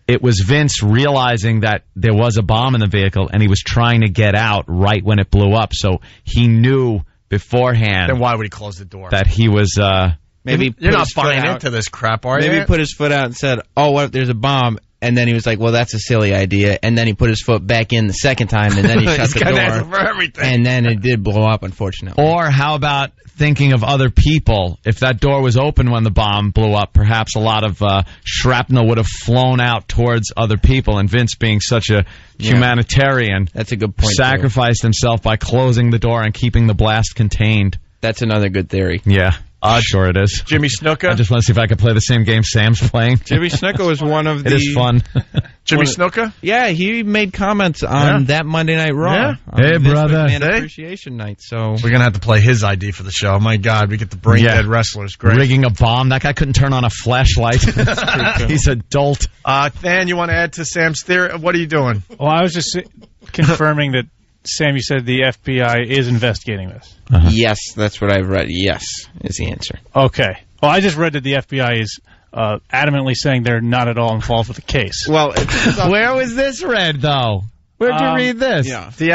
it was Vince realizing that there was a bomb in the vehicle, and he was trying to get out right when it blew up, so he knew beforehand.
Then why would he close the door?
That he was...
Maybe you're not buying into this crap, are you?
Maybe he put his foot out and said, "Oh, what if there's a bomb?" And then he was like, "Well, that's a silly idea." And then he put his foot back in the second time, and then he shut the door.
For everything.
And then it did blow up, unfortunately.
Or how about thinking of other people? If that door was open when the bomb blew up, perhaps a lot of shrapnel would have flown out towards other people. And Vince, being such a humanitarian,
that's a good point.
Sacrificed himself by closing the door and keeping the blast contained.
That's another good theory.
Yeah. Sure it is.
Jimmy Snuka?
I just want to see if I can play the same game Sam's playing.
Jimmy Snuka was one of the...
It is fun.
Jimmy Snuka?
Yeah, he made comments on that Monday Night Raw.
Yeah.
Hey, brother.
Appreciation Night. So
we're going to have to play his ID for the show. My God, we get the brain-dead wrestlers. Great.
Rigging a bomb. That guy couldn't turn on a flashlight. He's a dolt.
Than, you want to add to Sam's theory? What are you doing?
Well, I was just confirming that, Sam, you said the FBI is investigating this.
Yes, that's what I've read. Yes, is the answer.
Okay. Well, I just read that the FBI is adamantly saying they're not at all involved with the case.
Well,
where was this read, though? Where'd you read this?
Yeah, the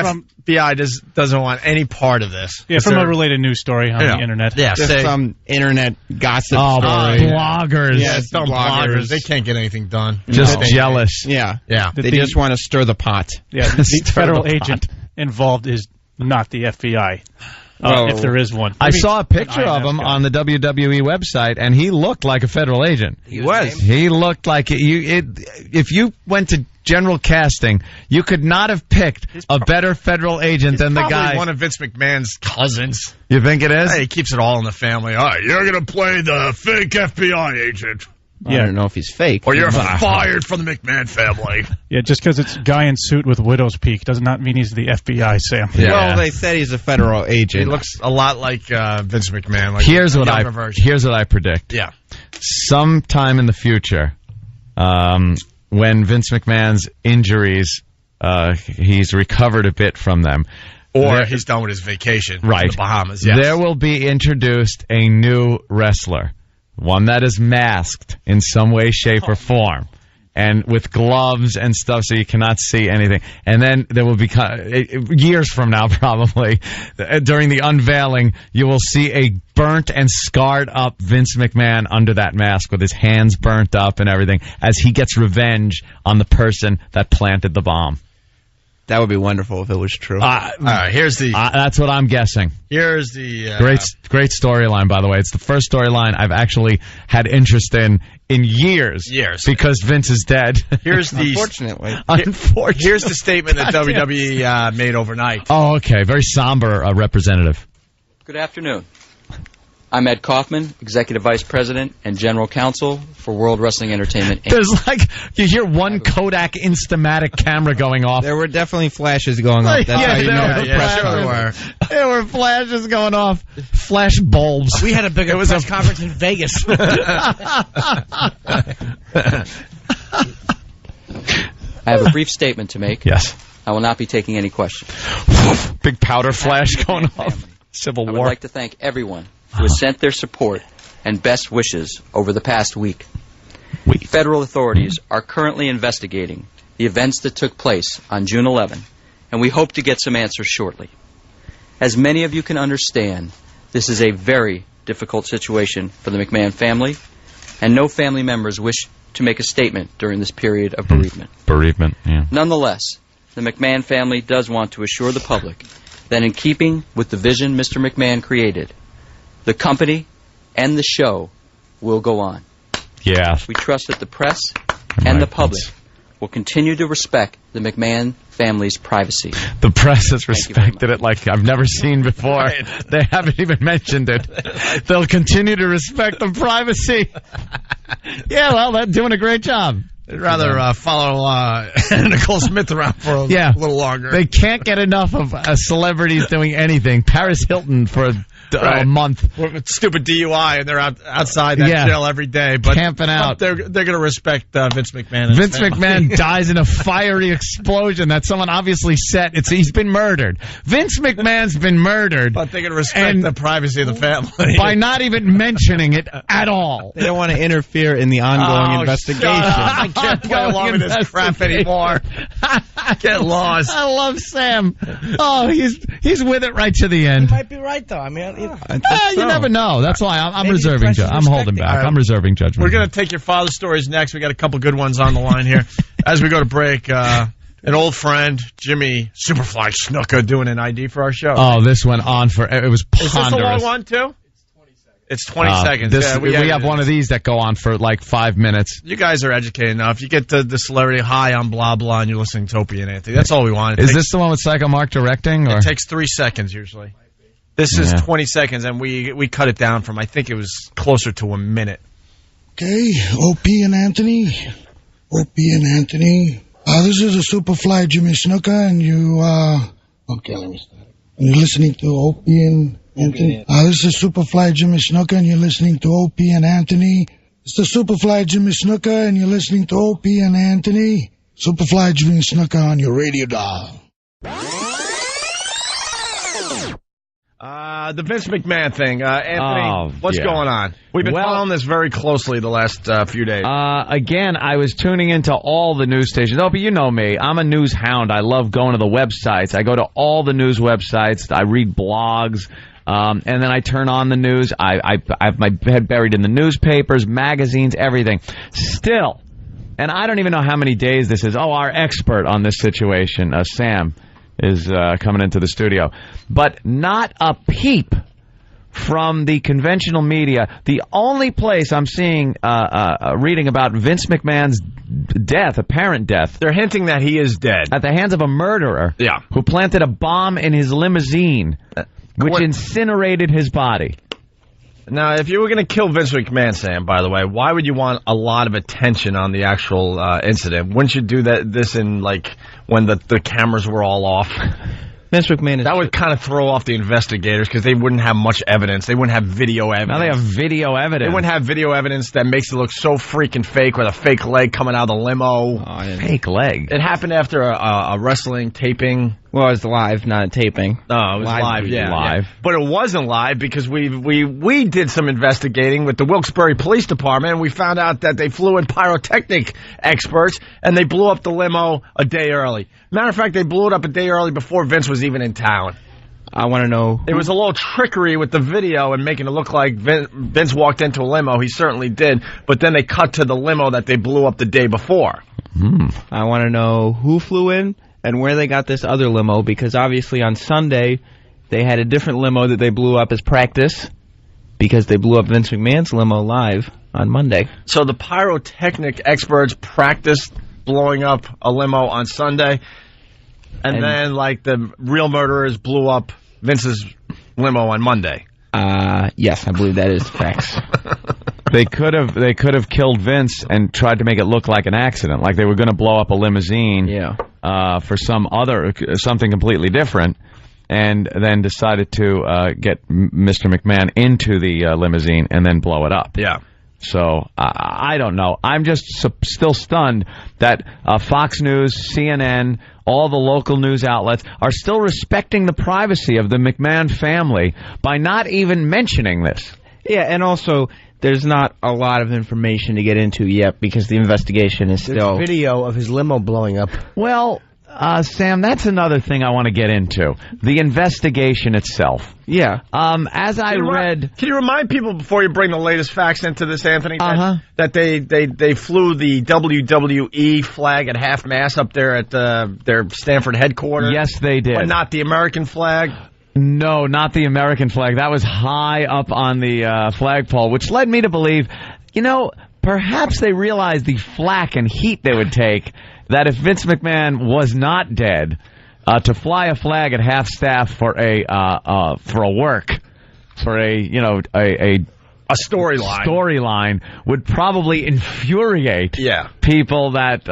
FBI doesn't want any part of this.
Yeah, from a related news story on the internet.
Yeah,
some internet gossip story.
Bloggers.
Yeah, some bloggers. They can't get anything done.
Just jealous.
Yeah.
Yeah.
They just want to stir the pot.
Yeah, the federal agent involved is not the FBI. If there is one.
I saw a picture of him on the WWE website, and he looked like a federal agent.
He was.
He looked like if you went to general casting, you could not have picked a better federal agent than the guy.
One of Vince McMahon's cousins.
You think it is?
Hey, he keeps it all in the family. All right, you're going to play the fake FBI agent.
I don't know if he's fake.
Or you're fired from the McMahon family.
Yeah, just because it's guy in suit with widow's peak does not mean he's the FBI, Sam.
Yeah. Well, they said he's a federal agent.
He looks a lot like Vince McMahon. Like
Here's what I predict.
Yeah.
Sometime in the future, when Vince McMahon's injuries, he's recovered a bit from them.
Or he's done with his vacation in the Bahamas. Yes.
There will be introduced a new wrestler. One that is masked in some way, shape, or form. And with gloves and stuff so you cannot see anything. And then there will be, years from now probably, during the unveiling, you will see a burnt and scarred up Vince McMahon under that mask with his hands burnt up and everything as he gets revenge on the person that planted the bomb.
That would be wonderful if it was true.
All right, here's the...
that's what I'm guessing.
Here's the...
Great storyline, by the way. It's the first storyline I've actually had interest in years. Because Vince is dead.
Here's the...
Unfortunately.
Here's the statement that WWE made overnight.
Oh, okay. Very somber representative.
Good afternoon. I'm Ed Kaufman, Executive Vice President and General Counsel for World Wrestling Entertainment, Inc.
There's you hear one Kodak Instamatic camera going off.
There were definitely flashes going off. That's how you know the press were.
There were flashes going off. Flash bulbs.
We had a bigger press conference in Vegas.
I have a brief statement to make.
Yes.
I will not be taking any questions.
Big powder flash going off. Civil War.
I would like to thank everyone who has sent their support and best wishes over the past week. Federal authorities are currently investigating the events that took place on June 11, and we hope to get some answers shortly. As many of you can understand, this is a very difficult situation for the McMahon family, and no family members wish to make a statement during this period of bereavement.
Bereavement, yeah.
Nonetheless, the McMahon family does want to assure the public that in keeping with the vision Mr. McMahon created, the company and the show will go on.
Yeah.
We trust that the press and the public will continue to respect the McMahon family's privacy.
The press has respected it like I've never seen before. They haven't even mentioned it. They'll continue to respect the privacy. Yeah, well, they're doing a great job.
They'd rather follow Nicole Smith around for a little longer.
They can't get enough of celebrities doing anything. Paris Hilton for a month.
With stupid DUI, and they're outside that jail every day. But
camping out.
They're going to respect Vince McMahon. And
Vince McMahon dies in a fiery explosion that someone obviously set. He's been murdered. Vince McMahon's been murdered.
But they're going to respect the privacy of the family.
By not even mentioning it at all.
They don't want to interfere in the ongoing investigation.
I can't play along with this crap anymore. Get lost.
I love Sam. Oh, he's with it right to the end.
You might be right, though. I mean,
you never know. That's why I'm reserving. I'm holding back.
Right.
I'm reserving judgment.
We're going to take your father stories next. We got a couple good ones on the line here. As we go to break, an old friend, Jimmy Superfly Snuka, doing an ID for our show.
Oh, this went on for it was ponderous.
Is this a long one too? It's 20 seconds.
We have one of these that go on for like 5 minutes.
You guys are educated enough. You get the celebrity high on blah blah, and you're listening to Opie and Anthony. That's all we want.
Is this the one with Psycho Mark directing? Or?
It takes 3 seconds usually. This is 20 seconds, and we cut it down from, I think it was closer to a minute.
Okay, Opie and Anthony. Opie and Anthony. This is a Superfly Jimmy Snuka, and you, okay, let me start. And you're listening to Opie and Anthony. This is Superfly Jimmy Snuka, and you're listening to Opie and Anthony. It's the Superfly Jimmy Snuka, and you're listening to Opie and Anthony. Superfly Jimmy Snuka on your radio dial.
The Vince McMahon thing. Anthony, what's going on? We've been following this very closely the last few days.
Again, I was tuning into all the news stations. Opie, you know me. I'm a news hound. I love going to the websites. I go to all the news websites. I read blogs. And then I turn on the news. I have my head buried in the newspapers, magazines, everything. Still, and I don't even know how many days this is. Our expert on this situation, Sam, is coming into the studio. But not a peep from the conventional media. The only place I'm seeing reading about Vince McMahon's death, apparent death.
They're hinting that he is dead.
At the hands of a murderer.
Yeah.
Who planted a bomb in his limousine, which incinerated his body.
Now, if you were going to kill Vince McMahon, Sam, by the way, why would you want a lot of attention on the actual incident? Wouldn't you do this in, like, when the cameras were all off?
Vince McMahon
that would kind of throw off the investigators because they wouldn't have much evidence. They wouldn't have video evidence.
Now they have video evidence.
They wouldn't have video evidence that makes it look so freaking fake with a fake leg coming out of the limo.
Fake leg?
It happened after a wrestling taping.
Well, it was live, not a taping.
No, it was live, yeah. But it wasn't live because we did some investigating with the Wilkes-Barre Police Department, and we found out that they flew in pyrotechnic experts, and they blew up the limo a day early. Matter of fact, they blew it up a day early before Vince was even in town.
I want to know.
It was a little trickery with the video and making it look like Vince walked into a limo. He certainly did. But then they cut to the limo that they blew up the day before.
I want to know who flew in and where they got this other limo, because obviously on Sunday they had a different limo that they blew up as practice because they blew up Vince McMahon's limo live on Monday.
So the pyrotechnic experts practiced blowing up a limo on Sunday, and then, like, the real murderers blew up Vince's limo on Monday.
Yes, I believe that is facts.
They could have killed Vince and tried to make it look like an accident, like they were going to blow up a limousine for something completely different, and then decided to get Mr. McMahon into the limousine and then blow it up.
Yeah.
So, I don't know. I'm just still stunned that Fox News, CNN, all the local news outlets are still respecting the privacy of the McMahon family by not even mentioning this.
Yeah, and also, there's not a lot of information to get into yet because the investigation is still...
There's video of his limo blowing up.
Well, Sam, that's another thing I want to get into. The investigation itself.
Yeah.
As I read...
Can you remind people before you bring the latest facts into this, Anthony, that they flew the WWE flag at half-mast up there at their Stanford headquarters?
Yes, they did.
But not the American flag?
No, not the American flag. That was high up on the flagpole, which led me to believe, perhaps they realized the flack and heat they would take that if Vince McMahon was not dead, to fly a flag at half-staff for a storyline would probably infuriate people that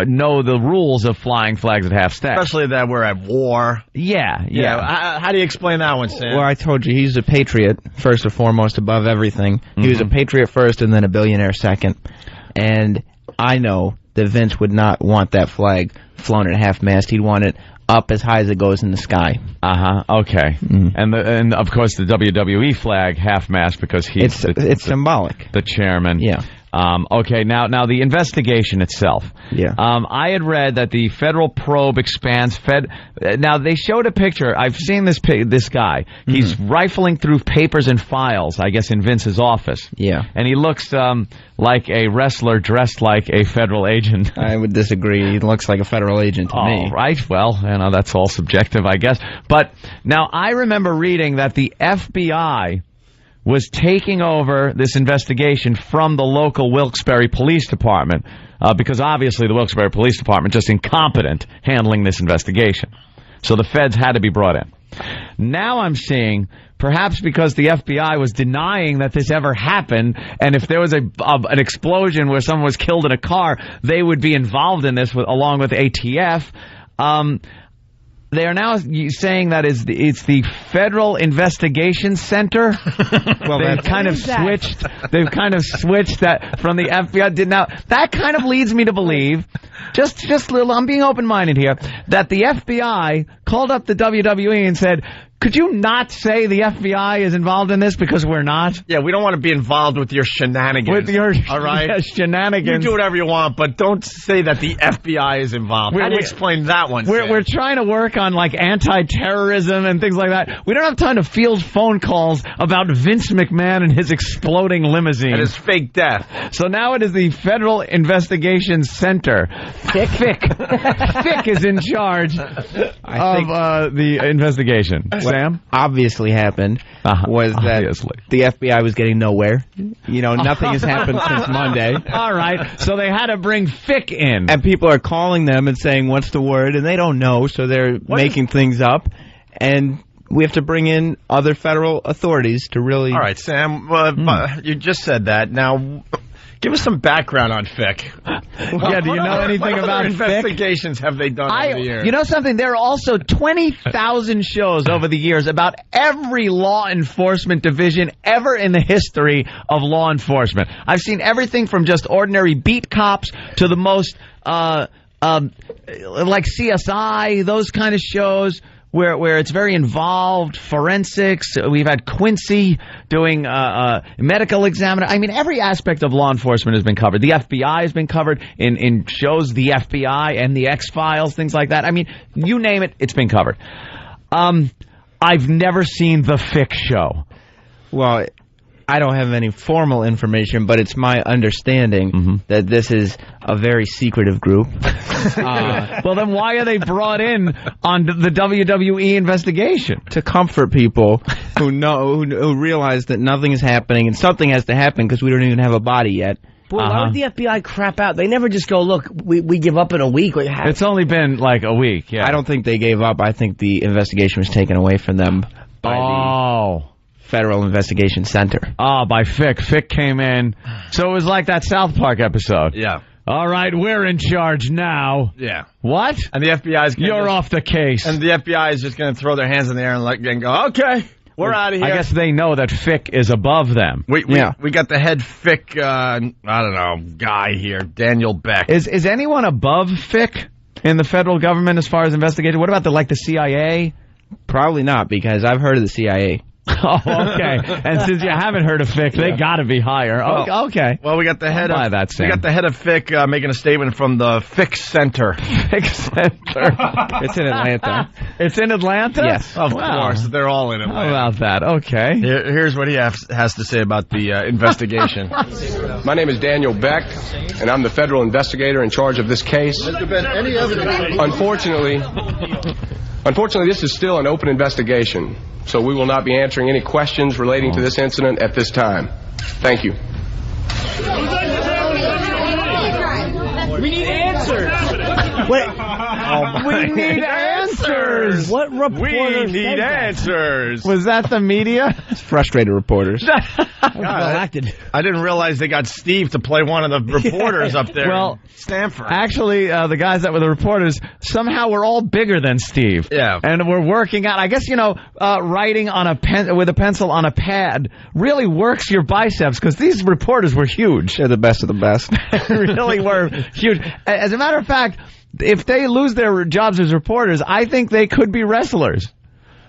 know the rules of flying flags at half-staff.
Especially that we're at war.
Yeah.
How do you explain that one, Sam?
Well, I told you, he's a patriot, first and foremost, above everything. He was a patriot first and then a billionaire second. And I know that Vince would not want that flag flown at half-mast. He'd want it up as high as it goes in the sky.
Okay. And of course the WWE flag half-mast because he's
it's symbolic.
The chairman.
Yeah.
Okay, now the investigation itself.
Yeah.
I had read that the federal probe expands. Now they showed a picture. I've seen this guy. He's rifling through papers and files, I guess, in Vince's office.
Yeah.
And he looks like a wrestler dressed like a federal agent.
I would disagree. He looks like a federal agent to me.
Right. Well, that's all subjective, I guess. But now I remember reading that the FBI was taking over this investigation from the local Wilkes-Barre Police Department because obviously the Wilkes-Barre Police Department just incompetent handling this investigation. So the feds had to be brought in. Now I'm seeing, perhaps because the FBI was denying that this ever happened, and if there was an explosion where someone was killed in a car, they would be involved in this along with ATF. They are now saying that it's the Federal Investigation Center.
Well,
they've kind of switched. They've kind of switched that from the FBI. Now that kind of leads me to believe, just little. I'm being open-minded here, that the FBI called up the WWE and said, Could you not say the FBI is involved in this because we're not?
Yeah, we don't want to be involved with your shenanigans.
With your
all right?
Shenanigans.
You do whatever you want, but don't say that the FBI is involved. How do you explain that one?
We're trying to work on like anti-terrorism and things like that. We don't have time to field phone calls about Vince McMahon and his exploding limousine.
And his fake death.
So now it is the Federal Investigation Center. FIC is in charge of the investigation.
Sam? Obviously happened was that the FBI was getting nowhere. You know, nothing has happened since Monday.
All right, so they had to bring FIC in.
And people are calling them and saying, what's the word? And they don't know, so they're making things up. And we have to bring in other federal authorities to really...
All right, Sam, you just said that. Now... Give us some background on FIC.
Yeah, do you know anything about
investigations have they done over the years?
You know something? There are also 20,000 shows over the years about every law enforcement division ever in the history of law enforcement. I've seen everything from just ordinary beat cops to the most, like CSI, those kind of shows. Where it's very involved, forensics. We've had Quincy doing medical examiner. I mean, every aspect of law enforcement has been covered. The FBI has been covered in shows, the FBI and the X-Files, things like that. I mean, you name it, it's been covered. I've never seen the FIC show.
Well, I don't have any formal information, but it's my understanding that this is a very secretive group.
Well, then why are they brought in on the WWE investigation?
To comfort people who realize that nothing is happening and something has to happen because we don't even have a body yet.
Boy, why would the FBI crap out? They never just go, look, we give up in a week.
It's only been like a week, yeah.
I don't think they gave up. I think the investigation was taken away from them by the Federal Investigation Center.
By FIC. FIC came in. So it was like that South Park episode.
Yeah.
All right, we're in charge now.
Yeah.
What?
And the FBI's
You're off the case.
And the FBI is just going to throw their hands in the air and go, okay, we're out of here.
I guess they know that FIC is above them.
We got the head FIC, I don't know, guy here, Daniel Beck.
Is anyone above FIC in the federal government as far as investigating? What about the CIA?
Probably not, because I've heard of the CIA.
Oh, okay. And since you haven't heard of FIC, they got to be higher. Okay.
Well, we got the head of
that, Sam.
We got the head of FIC making a statement from the FIC Center.
FIC Center.
It's in Atlanta.
It's in Atlanta?
Yes.
Of course. They're all in Atlanta.
How about that? Okay.
Here's what he has to say about the investigation.
My name is Daniel Beck, and I'm the federal investigator in charge of this case. Unfortunately, this is still an open investigation, so we will not be answering any questions relating to this incident at this time. Thank you.
We need answers.
We need answers.
What reporters?
We need answers.
Was that the media?
It's frustrated reporters.
Well acted.
I didn't realize they got Steve to play one of the reporters up there.
Well,
Stanford.
Actually, the guys that were the reporters somehow were all bigger than Steve.
Yeah.
And we're working out. I guess writing on with a pencil on a pad really works your biceps because these reporters were huge.
They're the best of the best.
Really were huge. As a matter of fact, if they lose their jobs as reporters, I think they could be wrestlers.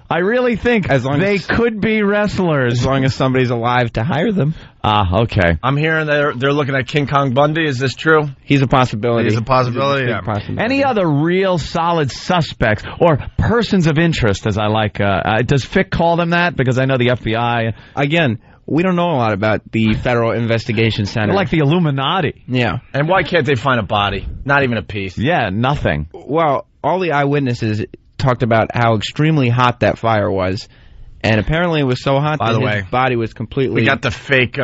I really think they could be wrestlers.
As long as somebody's alive to hire them.
Okay.
I'm hearing they're looking at King Kong Bundy. Is this true?
He's a possibility.
He's a possibility,
He's a possibility.
Any other real solid suspects or persons of interest, as I like, does FIC call them that? Because I know the FBI...
Again, we don't know a lot about the Federal Investigation Center.
Like the Illuminati.
Yeah.
And why can't they find a body? Not even a piece.
Yeah, nothing.
Well, all the eyewitnesses talked about how extremely hot that fire was. And apparently it was so hot that his body was completely...
We got the fake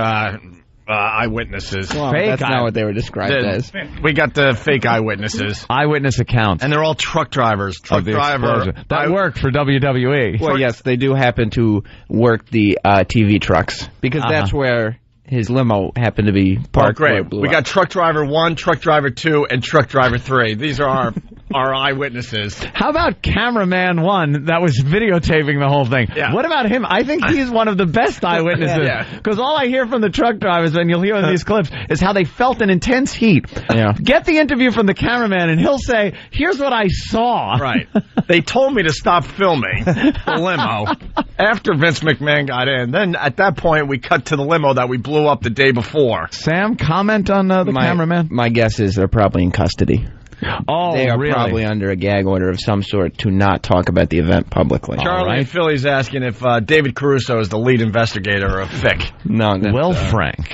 eyewitnesses.
Well, that's not what they were described as.
We got the fake eyewitnesses.
Eyewitness accounts.
And they're all truck drivers. Truck driver.
That worked for WWE.
Well, yes, they do happen to work the TV trucks. Because that's where his limo happened to be parked.
Great. We got truck driver 1, truck driver 2, and truck driver 3. These are our are eyewitnesses.
How about cameraman one that was videotaping the whole thing?
Yeah.
What about him? I think he's one of the best eyewitnesses. Because all I hear from the truck drivers, and you'll hear in these clips, is how they felt an intense heat.
Yeah.
Get the interview from the cameraman, and he'll say, here's what I saw.
Right. They told me to stop filming the limo after Vince McMahon got in. Then at that point, we cut to the limo that we blew up the day before.
Sam, comment on the cameraman?
My guess is they're probably in custody.
Oh,
they are
really?
probably under a gag order of some sort to not talk about the event publicly.
Charlie and Philly's asking if David Caruso is the lead investigator of FIC.
No.
Well, Frank,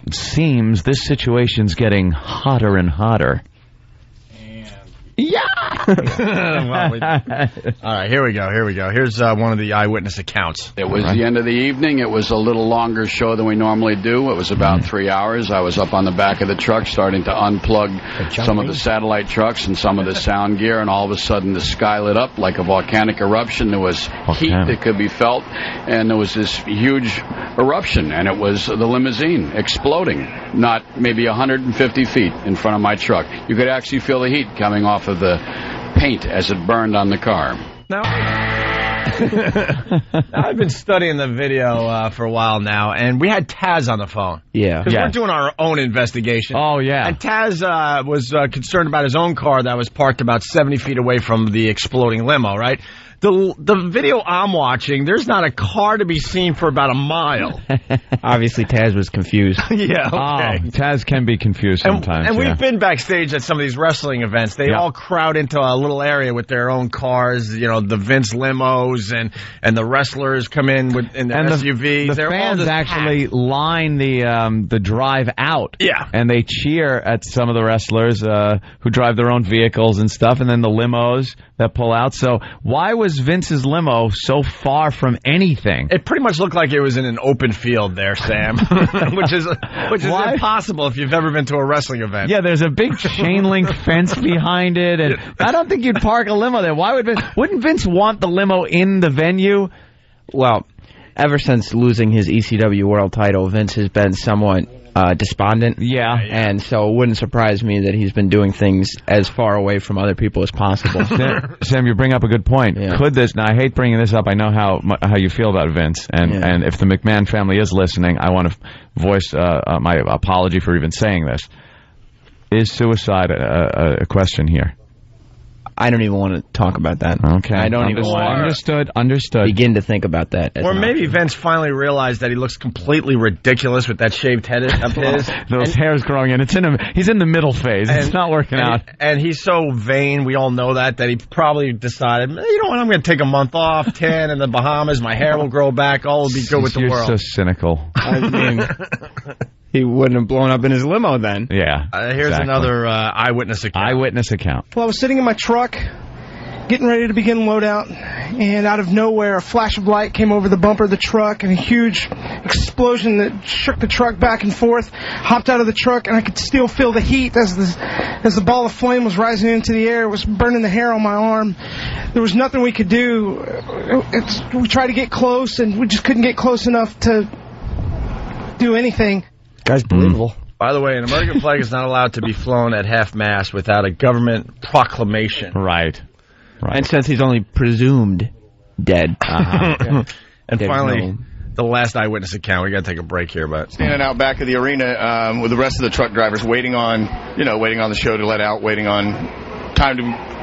it seems this situation's getting hotter and hotter.
Yeah! All right, here we go. Here's one of the eyewitness accounts.
It was the end of the evening. It was a little longer show than we normally do. It was about 3 hours. I was up on the back of the truck starting to unplug some of the satellite trucks and some of the sound gear, and all of a sudden the sky lit up like a volcanic eruption. There was heat that could be felt, and there was this huge eruption, and it was the limousine exploding, not maybe 150 feet in front of my truck. You could actually feel the heat coming off of the paint as it burned on the car.
Now, I've been studying the video for a while now, and we had Taz on the phone.
Yeah.
Because we're doing our own investigation.
Oh, yeah.
And Taz was concerned about his own car that was parked about 70 feet away from the exploding limo, right? The video I'm watching, there's not a car to be seen for about a mile.
Obviously, Taz was confused.
Yeah, okay.
Oh, Taz can be confused sometimes.
And we've been backstage at some of these wrestling events. They all crowd into a little area with their own cars, you know, the Vince limos, and the wrestlers come in in their SUVs.
The fans actually line the drive out.
Yeah.
And they cheer at some of the wrestlers who drive their own vehicles and stuff, and then the limos that pull out. So why was Vince's limo so far from anything?
It pretty much looked like it was in an open field there, Sam, which is impossible if you've ever been to a wrestling event.
Yeah, there's a big chain link fence behind it, and I don't think you'd park a limo there. Why wouldn't Vince want the limo in the venue?
Well, ever since losing his ECW world title, Vince has been somewhat despondent.
Yeah.
And so it wouldn't surprise me that he's been doing things as far away from other people as possible.
Sam, you bring up a good point.
Yeah.
Could this, now I hate bringing this up, I know how you feel about Vince, and if the McMahon family is listening, I want to voice my apology for even saying this. Is suicide a question here?
I don't even want to talk about that.
Okay.
I don't even want
to understood.
begin to think about that.
Or maybe Vince finally realized that he looks completely ridiculous with that shaved head of his.
Those hairs growing in. He's in the middle phase. It's not working out.
And he's so vain, we all know that he probably decided, you know what, I'm going to take a month off, 10 in the Bahamas, my hair will grow back, all will be good with the world.
You're so cynical.
I mean, he wouldn't have blown up in his limo then.
Yeah.
Here's another eyewitness account.
Well, I was sitting in my truck, getting ready to begin loadout, and out of nowhere, a flash of light came over the bumper of the truck, and a huge explosion that shook the truck back and forth. Hopped out of the truck, and I could still feel the heat as the ball of flame was rising into the air. It was burning the hair on my arm. There was nothing we could do. We tried to get close, and we just couldn't get close enough to do anything.
Guy's believable.
By the way, an American flag is not allowed to be flown at half-mast without a government proclamation.
Right.
And since he's only presumed dead.
And finally, the last eyewitness account. We got to take a break here, but
standing out back of the arena with the rest of the truck drivers, waiting on the show to let out, waiting on time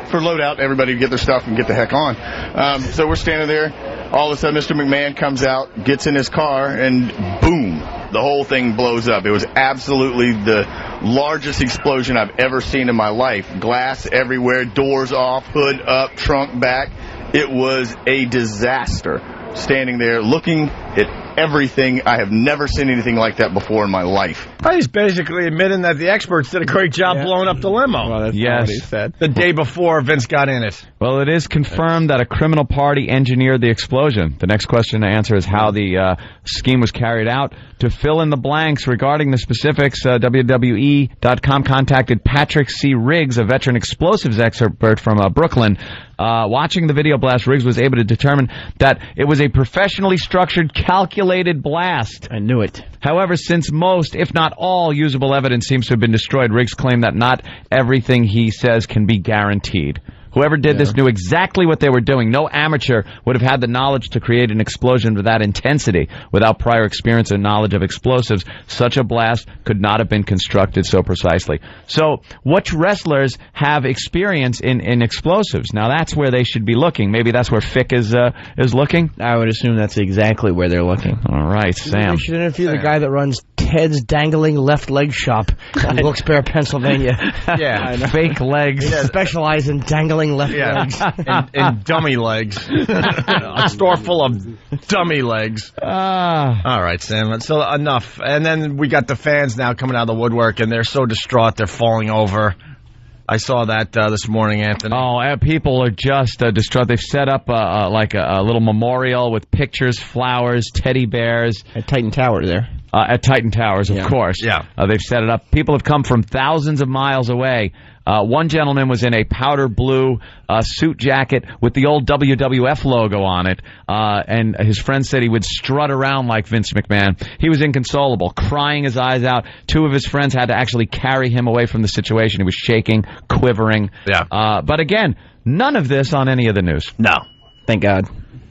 for loadout, everybody to get their stuff and get the heck on. So we're standing there. All of a sudden, Mr. McMahon comes out, gets in his car, and boom, the whole thing blows up. It was absolutely the largest explosion I've ever seen in my life. Glass everywhere, doors off, hood up, trunk back. It was a disaster. Standing there looking at everything. I have never seen anything like that before in my life.
He's basically admitting that the experts did a great job blowing up the limo.
Well, that's not what he said.
The day before Vince got in it.
Well, it is confirmed that a criminal party engineered the explosion. The next question to answer is how the scheme was carried out. To fill in the blanks regarding the specifics, WWE.com contacted Patrick C. Riggs, a veteran explosives expert from Brooklyn. Watching the video blast, Riggs was able to determine that it was a professionally structured, calculated blast.
I knew it.
However, since most, if not all, usable evidence seems to have been destroyed, Riggs claimed that not everything he says can be guaranteed. Whoever did this knew exactly what they were doing. No amateur would have had the knowledge to create an explosion of that intensity. Without prior experience and knowledge of explosives, such a blast could not have been constructed so precisely. So, which wrestlers have experience in explosives? Now, that's where they should be looking. Maybe that's where Fick is looking?
I would assume that's exactly where they're looking.
All right, Sam.
We should interview the guy that runs Ted's Dangling Left Leg Shop in Wilkes-Barre, Pennsylvania.
Fake legs.
Specialize in dangling left legs.
and dummy legs. A store full of dummy legs. All right, Sam. So enough. And then we got the fans now coming out of the woodwork, and they're so distraught they're falling over. I saw that this morning, Anthony.
Oh, people are just distraught. They've set up like a little memorial with pictures, flowers, teddy bears.
At Titan Tower there.
At Titan Towers, of course.
Yeah.
They've set it up. People have come from thousands of miles away. One gentleman was in a powder blue suit jacket with the old WWF logo on it, and his friend said he would strut around like Vince McMahon. He was inconsolable, crying his eyes out. Two of his friends had to actually carry him away from the situation. He was shaking, quivering.
Yeah.
But again, none of this on any of the news.
No.
Thank God.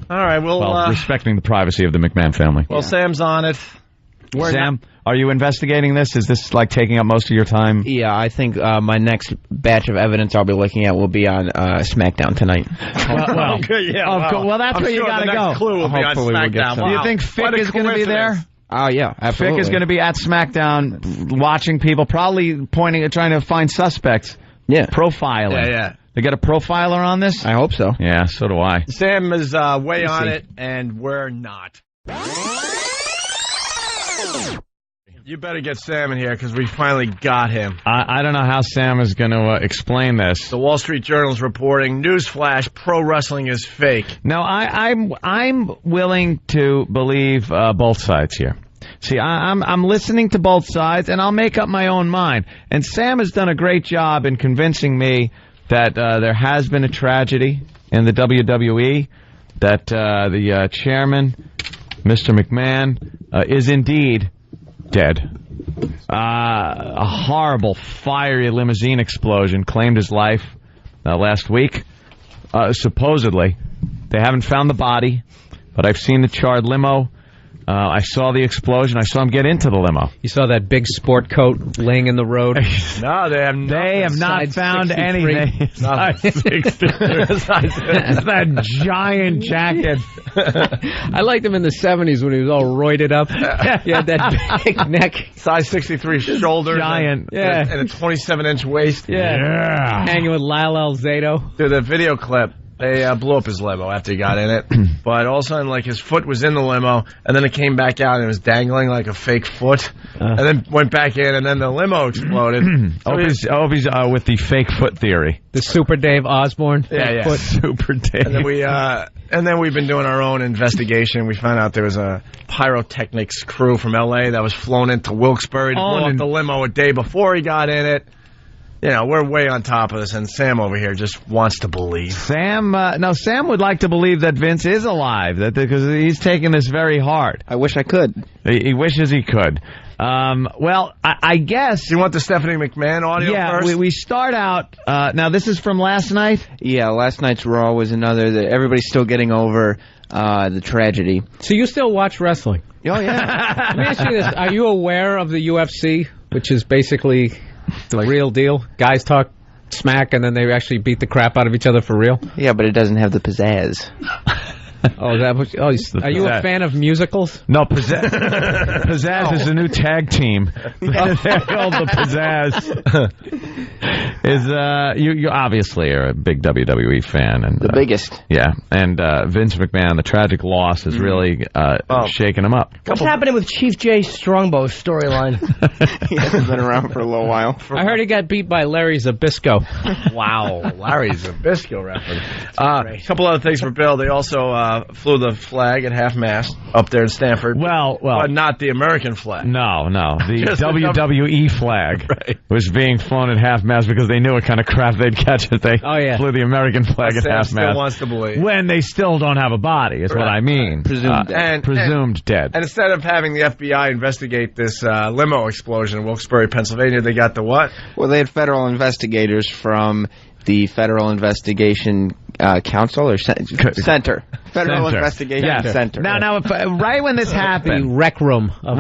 All right,
well, respecting the privacy of the McMahon family.
Well, Sam's on it.
Sam, are you investigating this? Is this like taking up most of your time?
Yeah, I think my next batch of evidence I'll be looking at will be on SmackDown tonight.
Well, that's
I'm
where you
sure
gotta
the
go.
next clue will be on
Hopefully we'll get
SmackDown.
some.
Do you think Fick is going to be there?
Oh, yeah, absolutely.
Fick is going to be at SmackDown watching people, probably trying to find suspects.
Yeah.
Profiling.
Yeah.
They got a profiler on this?
I hope so.
Yeah, so do I.
Sam is way on it, and we're not. You better get Sam in here because we finally got him.
I don't know how Sam is going to explain this.
The Wall Street Journal's reporting, newsflash, pro wrestling is fake.
No, I'm willing to believe both sides here. See, I'm listening to both sides, and I'll make up my own mind. And Sam has done a great job in convincing me that there has been a tragedy in the WWE, that the chairman, Mr. McMahon, is indeed dead. A horrible, fiery limousine explosion claimed his life last week. Supposedly. They haven't found the body, but I've seen the charred limo. I saw the explosion. I saw him get into the limo.
You saw that big sport coat laying in the road?
No, they have
not found anything. That giant jacket.
I liked him in the 70s when he was all roided up. He had that big neck.
Size 63 shoulders.
Giant.
And a 27-inch waist.
Yeah. Hanging with Lyle Alzado.
Dude, the video clip. They blew up his limo after he got in it. But all of a sudden, like, his foot was in the limo, and then it came back out, and it was dangling like a fake foot. And then went back in, and then the limo exploded.
Opie's with the fake foot theory.
The Super Dave Osborne.
Yeah.
Foot. Super Dave.
And then we've been doing our own investigation. We found out there was a pyrotechnics crew from L.A. that was flown into Wilkes-Barre to blow up the limo a day before he got in it. You know, we're way on top of this, and Sam over here just wants to believe.
Sam would like to believe that Vince is alive, because he's taking this very hard.
I wish I could.
He wishes he could. Well, I guess...
You want the Stephanie McMahon audio first?
Yeah, we start out... now, this is from last night?
Yeah, last night's Raw was another... Everybody's still getting over the tragedy.
So you still watch wrestling?
Oh, yeah.
Let me ask you this. Are you aware of the UFC, which is basically... the real deal? Guys talk smack and then they actually beat the crap out of each other for real?
Yeah, but it doesn't have the pizzazz.
Oh, are you a fan of musicals?
No, Pizzazz is a new tag team. They're called the Pizzazz. You obviously are a big WWE fan, and
the biggest.
Yeah, and Vince McMahon, the tragic loss has really shaken him up.
What's happening with Chief Jay Strongbow's storyline?
He hasn't been around for a little while.
I heard he got beat by Larry Zbyszko.
Wow, Larry Zbyszko reference. A couple other things for Bill. They also flew the flag at half-mast up there in Stanford.
Well,
but not the American flag.
No, the WWE flag was being flown at half-mast because they knew what kind of crap they'd catch if they flew the American flag at half-mast.
Still wants to believe.
When they still don't have a body, is what I mean.
Presumed dead.
Presumed dead.
And instead of having the FBI investigate this limo explosion in Wilkes-Barre, Pennsylvania, they got the what?
Well, they had federal investigators from the Federal Investigation Council or Center. Federal Investigation Center.
Now, right when this happened,
rec room of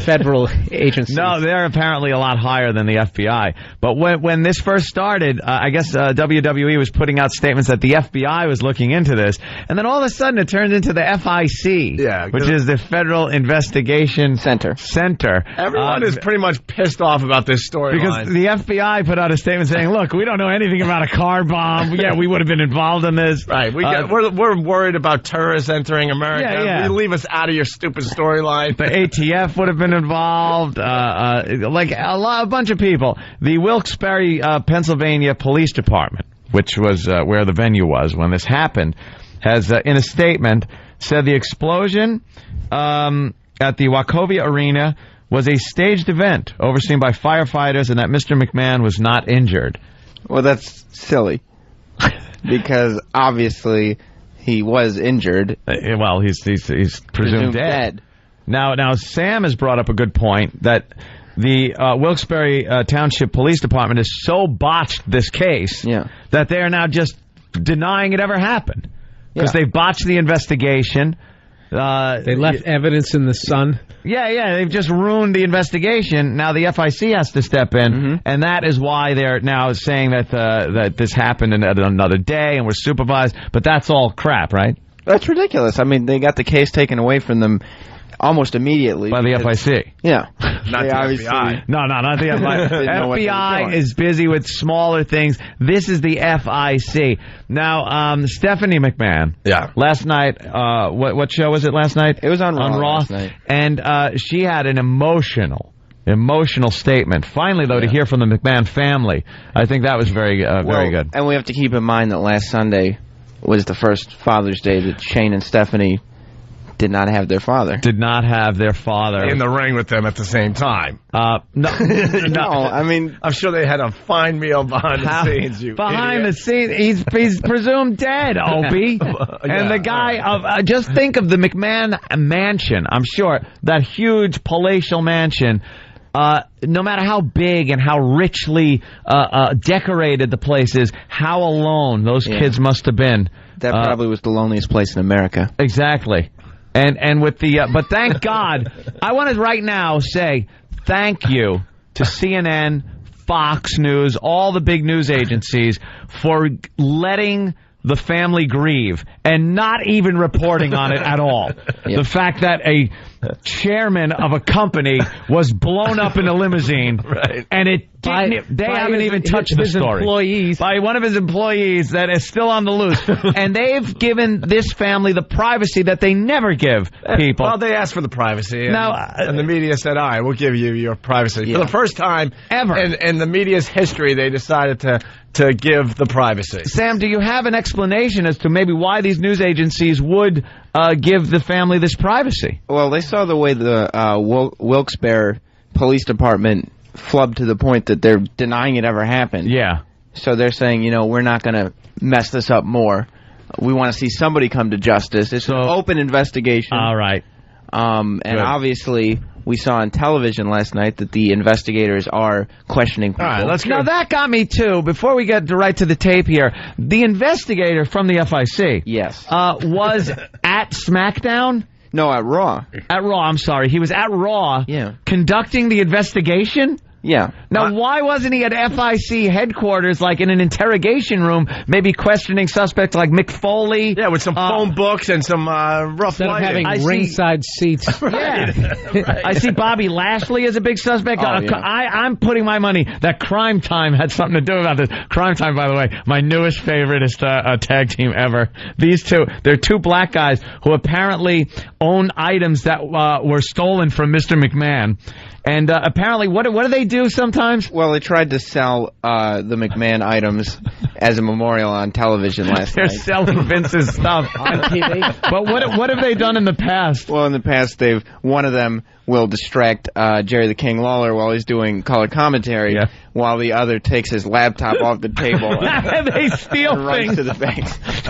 federal agencies.
No, they're apparently a lot higher than the FBI. But when this first started, I guess WWE was putting out statements that the FBI was looking into this, and then all of a sudden it turned into the FIC, which is the Federal Investigation Center.
Everyone is pretty much pissed off about this storyline
because the FBI put out a statement saying, "Look, we don't know anything about a car bomb. Yeah, we would have been involved in this.
Right? We're worried about terrorists entering America. You leave us out of your stupid storyline."
The ATF would have been involved, like a bunch of people. The Wilkes-Barre, Pennsylvania Police Department, which was where the venue was when this happened, has in a statement said the explosion at the Wachovia Arena was a staged event overseen by firefighters and that Mr. McMahon was not injured.
Well, that's silly because obviously he was injured.
Well, he's presumed dead. Now Sam has brought up a good point that the Wilkes-Barre Township Police Department has so botched this case that they are now just denying it ever happened because they botched the investigation.
They left evidence in the sun.
Yeah, they've just ruined the investigation. Now the FIC has to step in, and that is why they're now saying that this happened at another day and was supervised. But that's all crap, right?
That's ridiculous. I mean, they got the case taken away from them almost immediately
by the FIC.
Yeah,
not the FBI.
No, not the FBI. FBI is busy with smaller things. This is the FIC. Now, Stephanie McMahon.
Yeah.
Last night, what show was it last night?
It was on Raw last night.
And she had an emotional statement. Finally, though, to hear from the McMahon family, I think that was very good.
And we have to keep in mind that last Sunday was the first Father's Day that Shane and Stephanie did not have their father.
Did not have their father
in the ring with them at the same time.
No,
I mean,
I'm sure they had a fine meal behind the scenes.
The scenes, he's presumed dead, Opie. And the guy just think of the McMahon mansion. I'm sure that huge palatial mansion. No matter how big and how richly decorated the place is, how alone those kids must have been.
That probably was the loneliest place in America.
Exactly. And with the but thank God, I want to right now say thank you to CNN, Fox News, all the big news agencies for letting the family grieve and not even reporting on it at all. The fact that a chairman of a company was blown up in a limousine, and it didn't, they haven't even touched the story. By one of his employees that is still on the loose. And they've given this family the privacy that they never give people.
Well, they asked for the privacy, and the media said, all right, we'll give you your privacy. For the first time
ever
in the media's history, they decided to give the privacy.
Sam, do you have an explanation as to maybe why these news agencies would give the family this privacy?
Well, they saw the way the Wilkes-Barre Police Department flubbed to the point that they're denying it ever happened.
Yeah.
So they're saying, we're not going to mess this up more. We want to see somebody come to justice. It's an open investigation.
All right.
And obviously, we saw on television last night that the investigators are questioning people.
All right, now, that got me, too. Before we get right to the tape here, the investigator from the FIC was at SmackDown?
No, at Raw.
At Raw, I'm sorry. He was at Raw conducting the investigation?
Yeah.
Now, why wasn't he at FIC headquarters, like in an interrogation room, maybe questioning suspects like Mick Foley?
Yeah, with some phone books and some rough
Instead of
lighting.
having ringside seats.
Yeah. I see Bobby Lashley as a big suspect. I'm putting my money that Crime Time had something to do about this. Crime Time, by the way, my newest favoriteest tag team ever. These two, they're two black guys who apparently own items that were stolen from Mr. McMahon. And apparently, what do they do sometimes?
Well, they tried to sell the McMahon items as a memorial on television last
They're
night.
selling Vince's stuff on TV. But what have they done in the past?
Well, in the past, one of them will distract Jerry the King Lawler while he's doing color commentary, while the other takes his laptop off the table
and they steal
and runs
things
to the bank.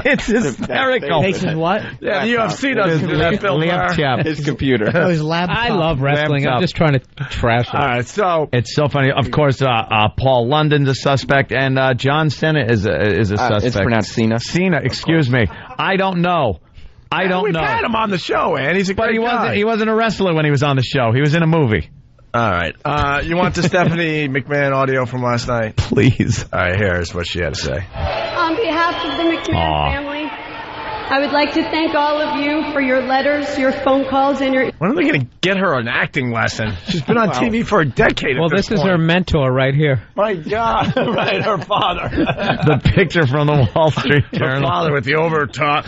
It's hysterical.
Takes his what?
Yeah, the UFC doesn't do that, Bill Maher.
His computer.
Oh, his laptop.
I love wrestling.
Laptop.
I'm just trying to trash it.
All right, so
It's so funny. Of course, Paul London's a suspect, and John Cena is a suspect.
It's pronounced Cena.
Cena, excuse me. I don't know.
We've had him on the show, and he's a great guy.
He wasn't a wrestler when he was on the show. He was in a movie.
All right. You want the Stephanie McMahon audio from last night?
Please.
All right, here's what she had to say.
On behalf of the McMahon family, I would like to thank all of you for your letters, your phone calls, and your...
When are they going to get her an acting lesson? She's been on TV for a decade.
Well, this is her mentor right here.
My God. Right, her father.
The picture from the Wall Street Journal.
Her father with the over-the-top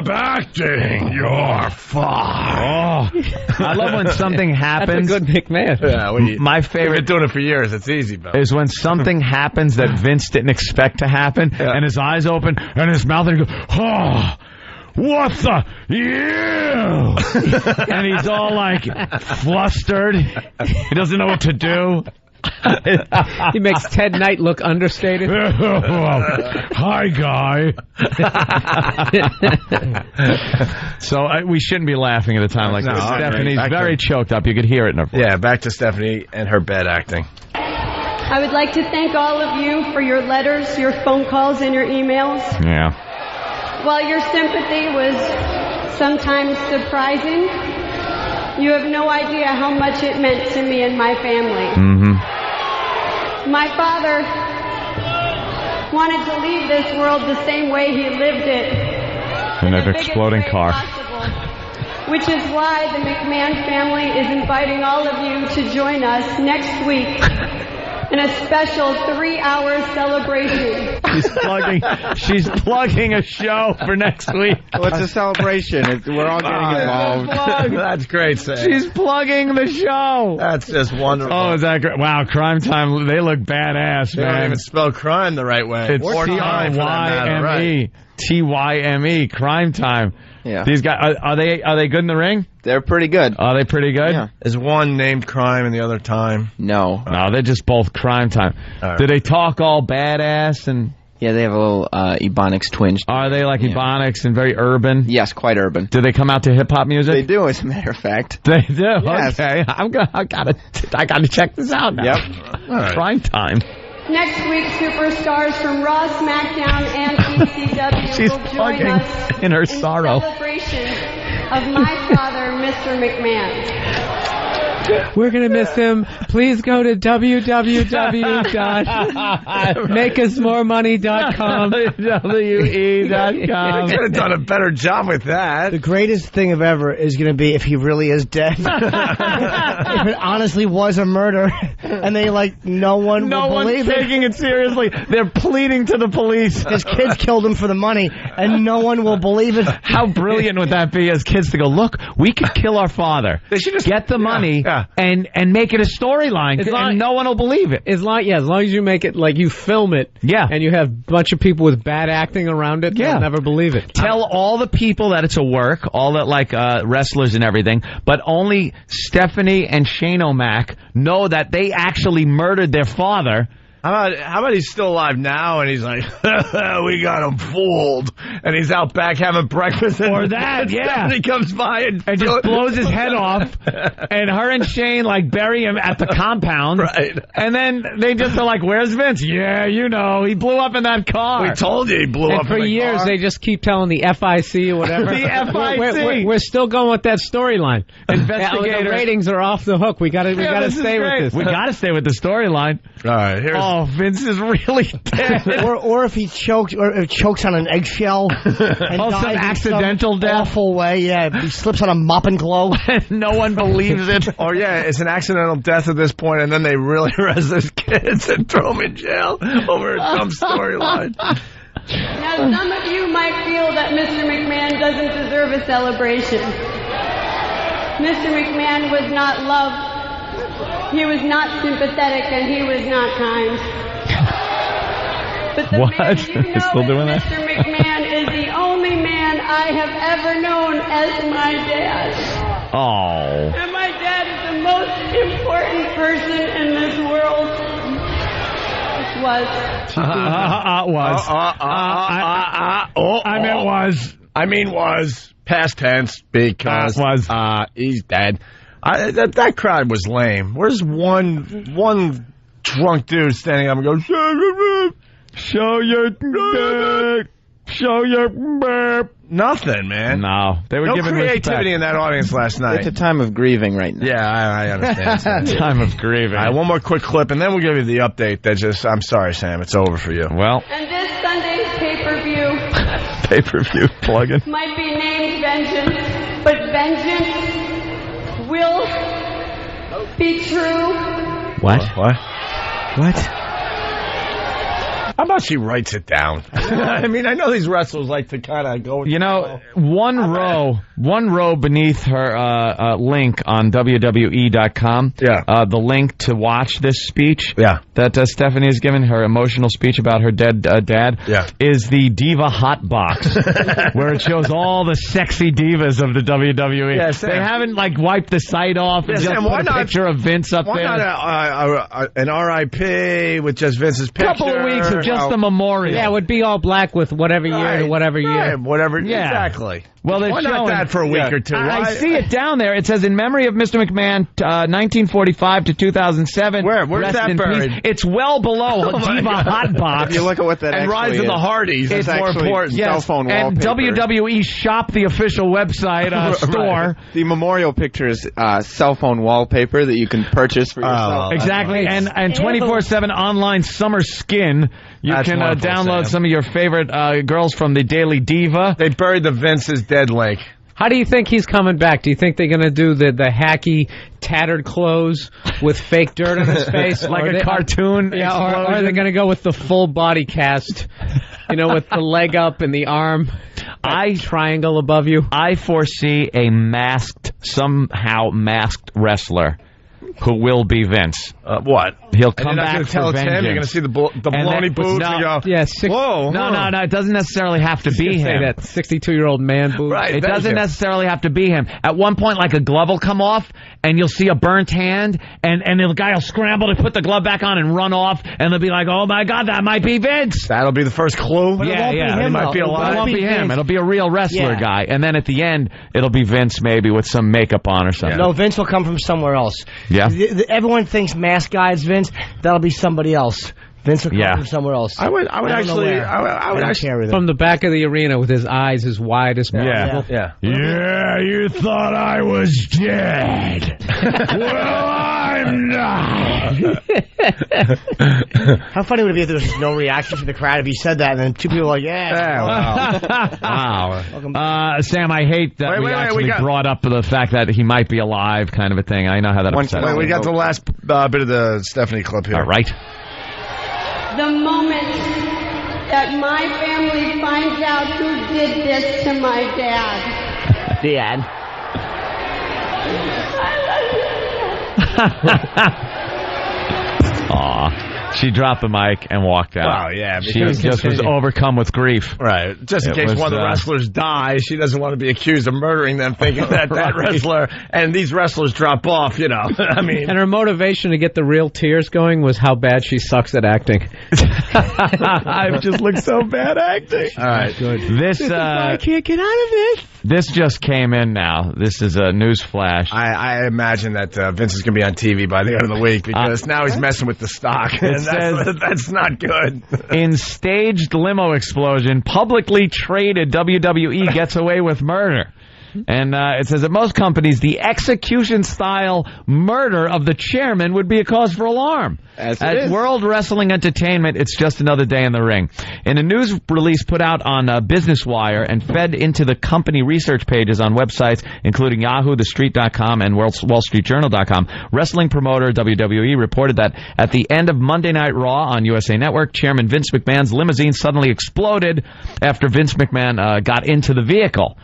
acting. You're fine.
I love when something happens.
That's a good McMahon.
Yeah,
my
we've
favorite
been doing it for years. It's easy, Bill.
is when something happens that Vince didn't expect to happen, and his eyes open, and his mouth, and he goes, oh, what the? Yeah! And he's all like flustered. He doesn't know what to do.
He makes Ted Knight look understated.
Hi, guy. So we shouldn't be laughing at a time like this. Stephanie's very choked up. You could hear it in her voice.
Yeah, back to Stephanie and her bad acting.
I would like to thank all of you for your letters, your phone calls, and your emails.
Yeah.
While your sympathy was sometimes surprising, you have no idea how much it meant to me and my family.
Mm-hmm.
My father wanted to leave this world the same way he lived it.
In an exploding car.
Which is why the McMahon family is inviting all of you to join us next week in a special 3-hour celebration.
She's plugging a show for next week.
What's a celebration? We're all getting involved.
That's great, Sam.
She's plugging the show.
That's just wonderful.
Oh, is that great? Wow, Crime Time, they look badass,
They
man.
don't even spell crime the right way.
It's
Or time, for that matter, right.
T-Y-M-E, Crime Time.
Yeah.
These guys, are they good in the ring?
They're pretty good.
Are they pretty good?
Yeah.
Is one named Crime and the other Time?
No.
No, they're just both Crime Time.
Right.
Do they talk all badass and...
Yeah, they have a little Ebonics twinge.
Are they like Ebonics and very urban?
Yes, quite urban.
Do they come out to hip-hop music?
They do, as a matter of fact.
They do?
Yes.
Okay. I gotta check this out now.
Yep.
Right. Crime Time.
Next week, superstars from Raw, SmackDown, and ECW will join us
in her sorrow.
celebration of my father, Mr. McMahon.
We're going to miss him. Please go to www.makeusmoremoney.com.
WWE.com.
You could have done a better job with that.
The greatest thing of ever is going to be if he really is dead. If it honestly was a murder, and they no one will believe it.
No one's taking it seriously. They're pleading to the police.
His kids killed him for the money, and no one will believe it.
How brilliant would that be as kids to go, look, we could kill our father.
They should just
get the money and make it a storyline, and no one will believe it.
As long as you make it you film it, and you have a bunch of people with bad acting around it, they'll never believe it.
Tell all the people that it's a work, all that wrestlers and everything, but only Stephanie and Shane O'Mac know that they actually murdered their father.
How about he's still alive now and he's like, we got him fooled, and he's out back having breakfast,
Or that, yeah.
And he comes by and
just blows his head off, and her and Shane like bury him at the compound,
right?
And then they just are like, "Where's Vince?" Yeah, you know, he blew up in that car.
We told you he blew
and
up
for
in the
years,
car.
they just keep telling the FIC or whatever.
The FIC.
We're still going with that storyline.
Investigators.
The ratings are off the hook. We gotta stay with this.
We gotta stay with the storyline.
All right.
Oh, Vince is really dead.
or if he chokes on an eggshell and
some
dies
accidental
in some
death.
awful way. Yeah, he slips on a mop and glow.
No one believes it.
Or yeah, it's an accidental death at this point, and then they really arrest those kids and throw them in jail over a dumb storyline.
Now, some of you might feel that Mr. McMahon doesn't deserve a celebration. Mr. McMahon was not loved. He was not sympathetic, and he was not kind. But the
What?
man you know
Still doing
as
that?
Mr. McMahon is the only man I have ever known as my dad.
Oh.
And my dad is the most important person in this world. Was.
I mean was. Past tense, because he's dead. That crowd was lame. Where's one drunk dude standing up and goes, show your dick, show your burp. Nothing, man.
No. They were
no
giving
creativity
respect.
in that audience last night.
It's a time of grieving right now.
Yeah, I understand.
Time of grieving.
All right, one more quick clip, and then we'll give you the update. I'm sorry, Sam. It's over for you.
Well.
And this Sunday's pay-per-view
Pay-per-view plug-in.
might be named Vengeance, but vengeance will be true.
What?
How about she writes it down? I mean, I know these wrestlers like to kind of go with
one row beneath her link on WWE.com.
Yeah.
The link to watch this speech.
Yeah.
That Stephanie has given, her emotional speech about her dead dad.
Yeah.
Is the Diva Hot Box, where it shows all the sexy divas of the WWE.
Yeah, Sam.
They haven't wiped the site off and just
Sam,
put a picture of Vince up
why
there.
not an RIP with just Vince's picture?
Couple of weeks of just the memorial.
Yeah, it would be all black with whatever year to whatever year.
Right, whatever.
Yeah.
Exactly.
Well, they're
why not
showing
that for a week or two?
I see it down there. It says, in memory of Mr. McMahon, 1945 to 2007.
Where's
Rest
that
in
buried?
Peace. It's well below Diva Hot Box.
If you look at what that
And
actually
Rise of the
is,
Hardys is more
actually
important.
Yes,
cell phone
and
wallpaper.
WWE Shop, the official website store.
The memorial picture is cell phone wallpaper that you can purchase for yourself.
Exactly, and 24/7 online summer skin. You
That's
can
wonderful,
download
Sam.
some of your favorite girls from the Daily Diva.
They buried the Vince's dead lake.
How do you think he's coming back? Do you think they're going to do the hacky, tattered clothes with fake dirt on his face?
Like a cartoon?
Yeah, or are they going to go with the full body cast? With the leg up and the arm, triangle above you?
I foresee a somehow masked wrestler who will be Vince.
What?
He'll come
and
back
you're
for
tell it's
vengeance.
him. You're going to see the baloney boobs and go, whoa.
No, it doesn't necessarily have to be him.
Say that 62-year-old man boob.
Right,
It
thank
doesn't
you.
necessarily have to be him. At one point, a glove will come off, and you'll see a burnt hand, and the guy will scramble to put the glove back on and run off, and they'll be like, oh my God, that might be Vince.
That'll be the first clue.
It
It might be alive.
It won't be him.
Vince.
It'll be a real wrestler guy. And then at the end, it'll be Vince maybe with some makeup on or something.
No, Vince will come from somewhere else.
Yeah?
Everyone thinks mask guy is Vince. That'll be somebody else. Vince will come from somewhere else.
I would actually
From the back of the arena with his eyes as wide as possible.
Yeah.
Yeah, you thought I was dead. Well, I'm not.
How funny would it be if there was no reaction from the crowd if he said that and then two people were like,
Wow. Sam, I hate that we actually
got-
brought up the fact that he might be alive kind of a thing. I know how that upsets
Wait,
me.
we got the last bit of the Stephanie clip here.
All right.
The moment that my family finds out who did this to my dad.
Dad.
Aw. She dropped the mic and walked out.
Wow, yeah.
She just was overcome with grief.
Right. Just in case one of the wrestlers dies, she doesn't want to be accused of murdering them, thinking that that wrestler and these wrestlers drop off, you know. I mean.
And her motivation to get the real tears going was how bad she sucks at acting.
I just look so bad acting.
All right.
Good.
I
can't get out of this.
This just came in now. This is a news flash.
I imagine that Vince is going to be on TV by the end of the week because now he's messing with the stock. And that's not good.
In staged limo explosion, publicly traded WWE gets away with murder. And it says at most companies, the execution-style murder of the chairman would be a cause for alarm. At World Wrestling Entertainment, it's just another day in the ring. In a news release put out on Business Wire and fed into the company research pages on websites including Yahoo, TheStreet.com, and WallStreetJournal.com, wrestling promoter WWE reported that at the end of Monday Night Raw on USA Network, Chairman Vince McMahon's limousine suddenly exploded after Vince McMahon got into the vehicle.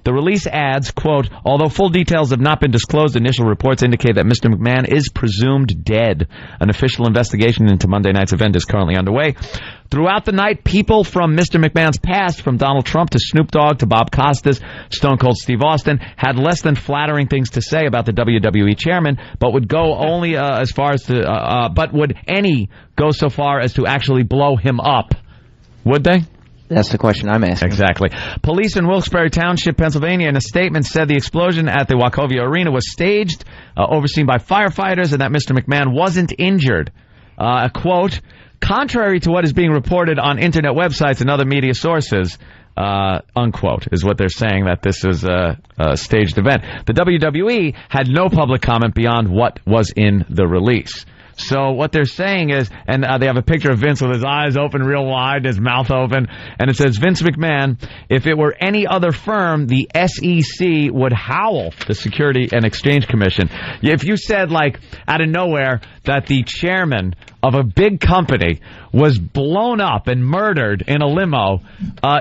The release adds, quote, although full details have not been disclosed, initial reports indicate that Mr. McMahon is presumed dead. An official investigation into Monday night's event is currently underway. Throughout the night, people from Mr. McMahon's past, from Donald Trump to Snoop Dogg to Bob Costas, Stone Cold Steve Austin, had less than flattering things to say about the WWE chairman, but would go only as far as to, but would any go so far as to actually blow him up? Would they?
That's the question I'm asking.
Exactly. Police in Wilkes-Barre Township, Pennsylvania, in a statement said the explosion at the Wachovia Arena was staged, overseen by firefighters, and that Mr. McMahon wasn't injured. A quote, contrary to what is being reported on Internet websites and other media sources, unquote, is what they're saying, that this is a staged event. The WWE had no public comment beyond what was in the release. So what they're saying is, and they have a picture of Vince with his eyes open real wide, his mouth open, and it says, Vince McMahon, if it were any other firm, the SEC would howl, the Security and Exchange Commission. If you said, like, out of nowhere, that the chairman of a big company was blown up and murdered in a limo,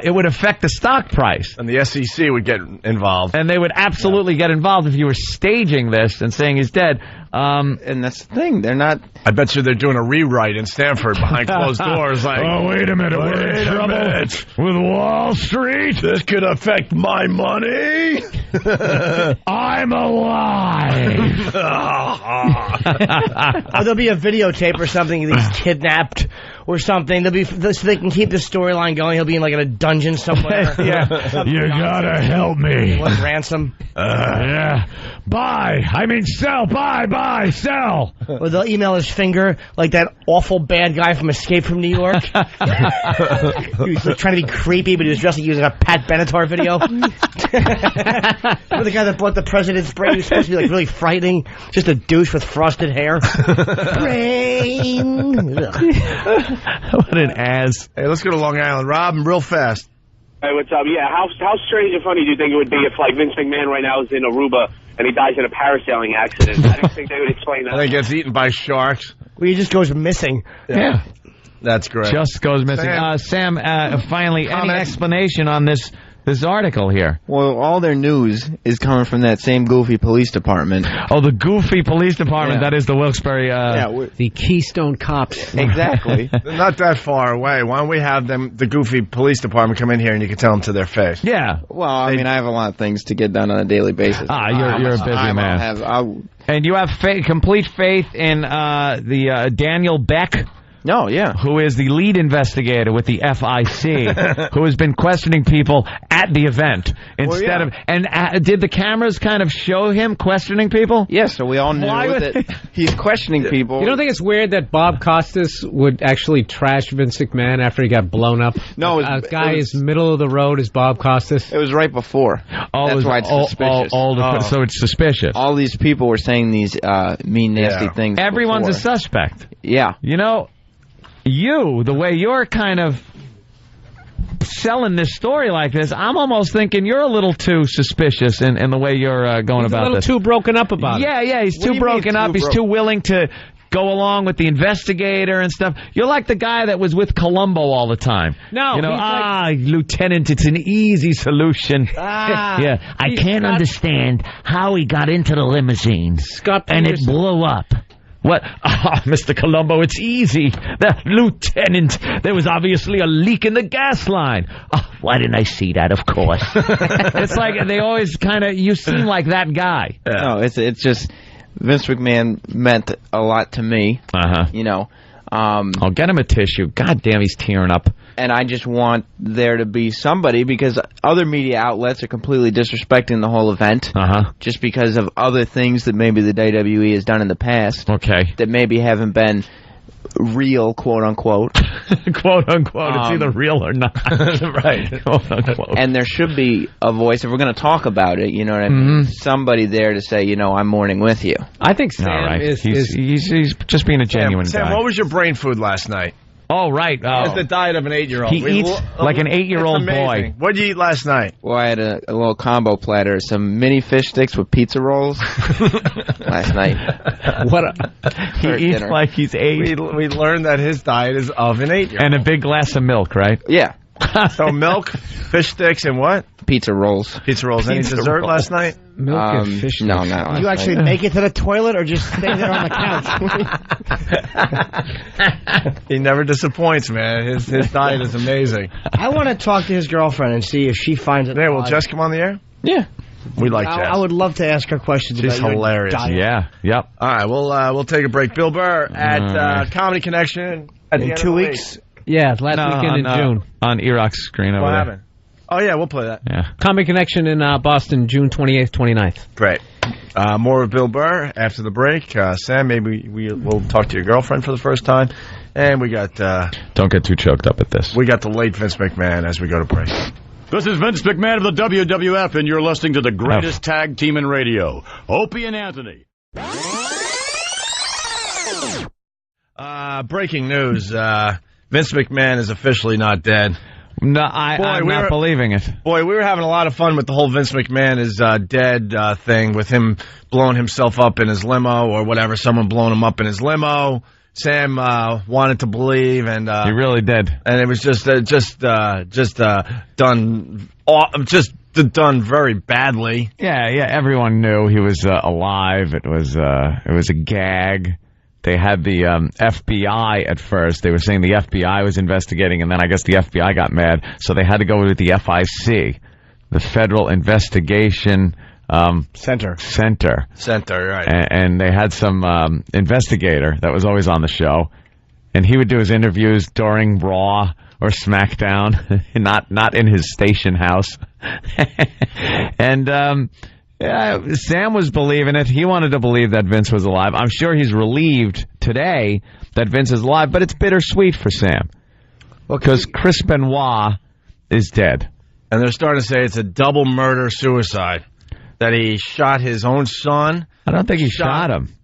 it would affect the stock price.
And the SEC would get involved.
And they would absolutely get involved if you were staging this and saying he's dead.
And that's the thing. They're not...
I bet you they're doing a rewrite in Stanford behind closed doors. Like,
oh, wait a minute. We're in trouble with Wall Street.
This could affect my money.
I'm alive.
Or there'll be a videotape or something. He's kidnapped or something. They'll be so they can keep the storyline going. He'll be in like in a dungeon somewhere.
Yeah, you gotta help me.
What ransom?
Yeah. Buy. I mean, sell. Buy. Sell.
Or they'll email his finger like that awful bad guy from Escape from New York. He was like, trying to be creepy, but he was dressed like he was in a Pat Benatar video. The guy that bought the president's brain, he was supposed to be like really frightening, just a douche with frosted hair. Brain.
What an ass.
Hey, let's go to Long Island. Rob, real fast.
Hey, what's up? Yeah, how strange and funny do you think it would be if, like, Vince McMahon right now is in Aruba and he dies in a parasailing accident? I don't think they would explain that.
And he gets eaten by sharks.
Well, he just goes missing.
Yeah.
That's great.
Just goes missing. Sam, finally, any explanation on this article here?
Well, all their news is coming from that same goofy police department.
Oh, the goofy police department. Yeah. That is the Wilkes-Barre...
the Keystone Cops.
Exactly.
They're not that far away. Why don't we have the goofy police department come in here and you can tell them to their face?
Yeah.
Well, I mean, I have a lot of things to get done on a daily basis.
You're a busy man. And you have complete faith in the Daniel Beck...
No, yeah.
Who is the lead investigator with the FIC, who has been questioning people at the event instead of... And did the cameras kind of show him questioning people?
Yes, so we all knew that he's questioning people.
You don't think it's weird that Bob Costas would actually trash Vince McMahon after he got blown up?
No,
a guy is middle of the road is Bob Costas.
It was right before. That's why it's suspicious.
So it's suspicious.
All these people were saying these mean, nasty things.
Everyone's a suspect.
Yeah.
You know... the way you're kind of selling this story like this, I'm almost thinking you're a little too suspicious in the way you're going about this.
He's a little too broken up about it.
Yeah, he's too broken up. He's too willing to go along with the investigator and stuff. You're like the guy that was with Columbo all the time.
No,
Lieutenant, it's an easy solution. Yeah, I can't understand how he got into the limousine and it blew up.
What? Mr. Columbo, it's easy. Lieutenant, there was obviously a leak in the gas line. Why didn't I see that? Of course. It's like they always kind of, you seem like that guy.
No, it's just Vince McMahon meant a lot to me. You know.
I'll get him a tissue. God damn, he's tearing up.
And I just want there to be somebody, because other media outlets are completely disrespecting the whole event. Just because of other things that maybe the WWE has done in the past.
Okay.
That maybe haven't been real, quote unquote.
Quote unquote. It's either real or not.
Right.
Quote unquote.
And there should be a voice, if we're going to talk about it, you know what I mean? Somebody there to say, you know, I'm mourning with you.
I think Sam
he's just being a genuine guy.
Sam, what was your brain food last night?
Oh, right.
It's the diet of an 8-year-old.
He eats like an 8-year-old boy.
What did you eat last night?
Well, I had a little combo platter, some mini fish sticks with pizza rolls last night.
He eats like he's 8.
We learned that his diet is of an 8-year-old.
And a big glass of milk, right?
Yeah.
So milk, fish sticks, and what?
Pizza rolls.
Pizza rolls. Any dessert last night?
Milk and fish.
Did
No, not
you
last
actually
night.
make it to the toilet or just stay there on the couch?
He never disappoints, man. His diet is amazing.
I want to talk to his girlfriend and see if she finds it.
Will Jess come on the air?
Yeah.
We like Jess.
I would love to ask her questions.
She's
about
hilarious.
Your diet.
Yeah. Yep.
All right, we'll take a break. Bill Burr at Comedy Connection at the
In
end
2
of the
weeks.
week.
Yeah, last weekend in June.
On Iraq's screen over
What
there.
happened? Oh, yeah, we'll play that.
Yeah.
Comedy Connection in Boston, June 28th, 29th.
Great. More with Bill Burr after the break. Sam, maybe we'll talk to your girlfriend for the first time. And we got...
Don't get too choked up at this.
We got the late Vince McMahon as we go to break.
This is Vince McMahon of the WWF, and you're listening to the greatest tag team in radio, Opie and Anthony.
Breaking news. Vince McMahon is officially not dead.
No, I'm not believing it.
Boy, we were having a lot of fun with the whole Vince McMahon is dead thing, with him blowing himself up in his limo or whatever, someone blowing him up in his limo. Sam wanted to believe, and
he really did,
and it was just done very badly.
Yeah. Everyone knew he was alive. It was a gag. They had the FBI at first. They were saying the FBI was investigating, and then I guess the FBI got mad, so they had to go with the FIC, the Federal Investigation
Center, right.
And they had some investigator that was always on the show, and he would do his interviews during Raw or SmackDown, not in his station house. And Sam was believing it. He wanted to believe that Vince was alive. I'm sure he's relieved today that Vince is alive, but it's bittersweet for Sam because Chris Benoit is dead.
And they're starting to say it's a double murder-suicide, that he shot his own son.
I don't think he shot him.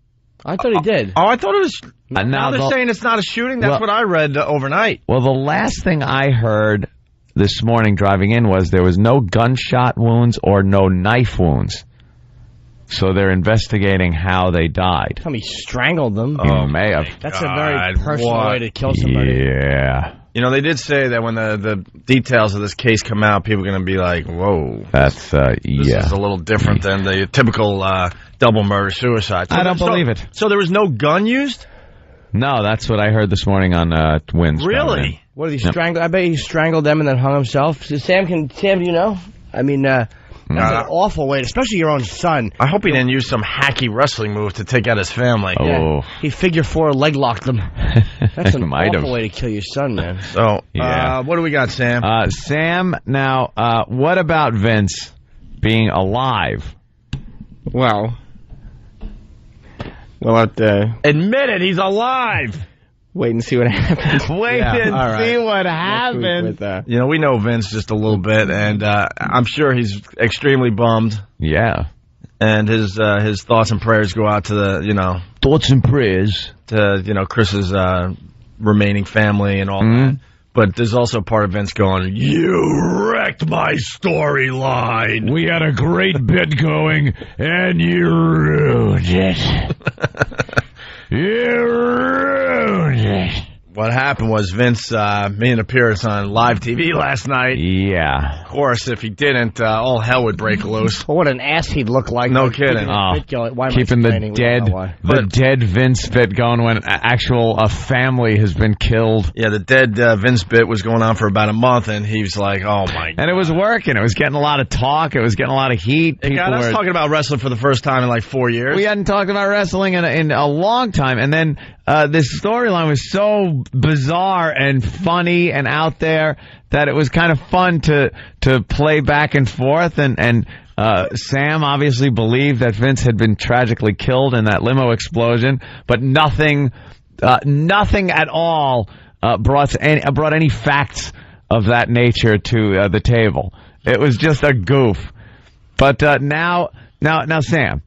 I thought he did.
Oh, I thought it was...
Now
they're saying it's not a shooting? That's what I read overnight.
Well, the last thing I heard this morning driving in was there was no gunshot wounds or no knife wounds. So they're investigating how they died.
Tell me, he strangled them.
He may have.
That's a very personal way to kill somebody.
Yeah.
You know, they did say that when the details of this case come out, people are going to be like, whoa.
That's,
This is a little different than the typical double murder-suicide. So
I don't believe it.
So there was no gun used?
No, that's what I heard this morning on Winds.
Really?
What did he strangle? I bet he strangled them and then hung himself. So Sam, do you know? I mean, that's an awful way, especially your own son.
I hope he didn't use some hacky wrestling move to take out his family.
Oh.
Yeah. He figure 4 leg locked them. That's an awful way to kill your son, man.
So, what do we got, Sam?
Sam, now, what about Vince being alive?
Well, we'll have to...
Admit it, he's alive!
Wait and see what happens.
See what happens.
You know, we know Vince just a little bit, and I'm sure he's extremely bummed.
Yeah.
And his thoughts and prayers go out to the,
thoughts and prayers
to, Chris's remaining family and all that. But there's also part of Vince going, you wrecked my storyline.
We had a great bit going, and you ruined it. You ruined it.
What happened was Vince made an appearance on live TV last night.
Yeah.
Of course, if he didn't, all hell would break loose.
Well, what an ass he'd look like.
No kidding.
Keeping the dead Vince bit going when a family has been killed.
Yeah, the dead Vince bit was going on for about a month, and he was like, oh, my God.
And it was working. It was getting a lot of talk. It was getting a lot of heat.
It got us talking about wrestling for the first time in like 4 years.
We hadn't talked about wrestling in a long time, and then this storyline was so bizarre and funny and out there that it was kind of fun to play back and forth. And Sam obviously believed that Vince had been tragically killed in that limo explosion, but nothing at all brought any facts of that nature to the table. It was just a goof. But now, Sam,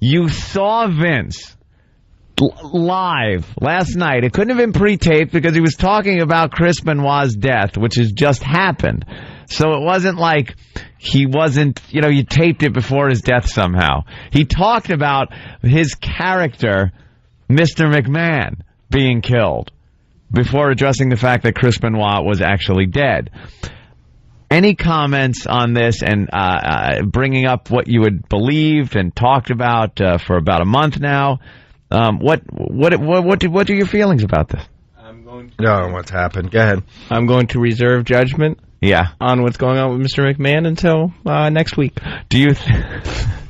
you saw Vince live last night. It couldn't have been pre-taped because he was talking about Chris Benoit's death, which has just happened. So it wasn't like he wasn't, you taped it before his death somehow. He talked about his character, Mr. McMahon, being killed before addressing the fact that Chris Benoit was actually dead. Any comments on this and bringing up what you had believed and talked about for about a month now? What are your feelings about this?
No, what's happened? Go ahead.
I'm going to reserve judgment.
Yeah.
On what's going on with Mr. McMahon until next week.
Do you?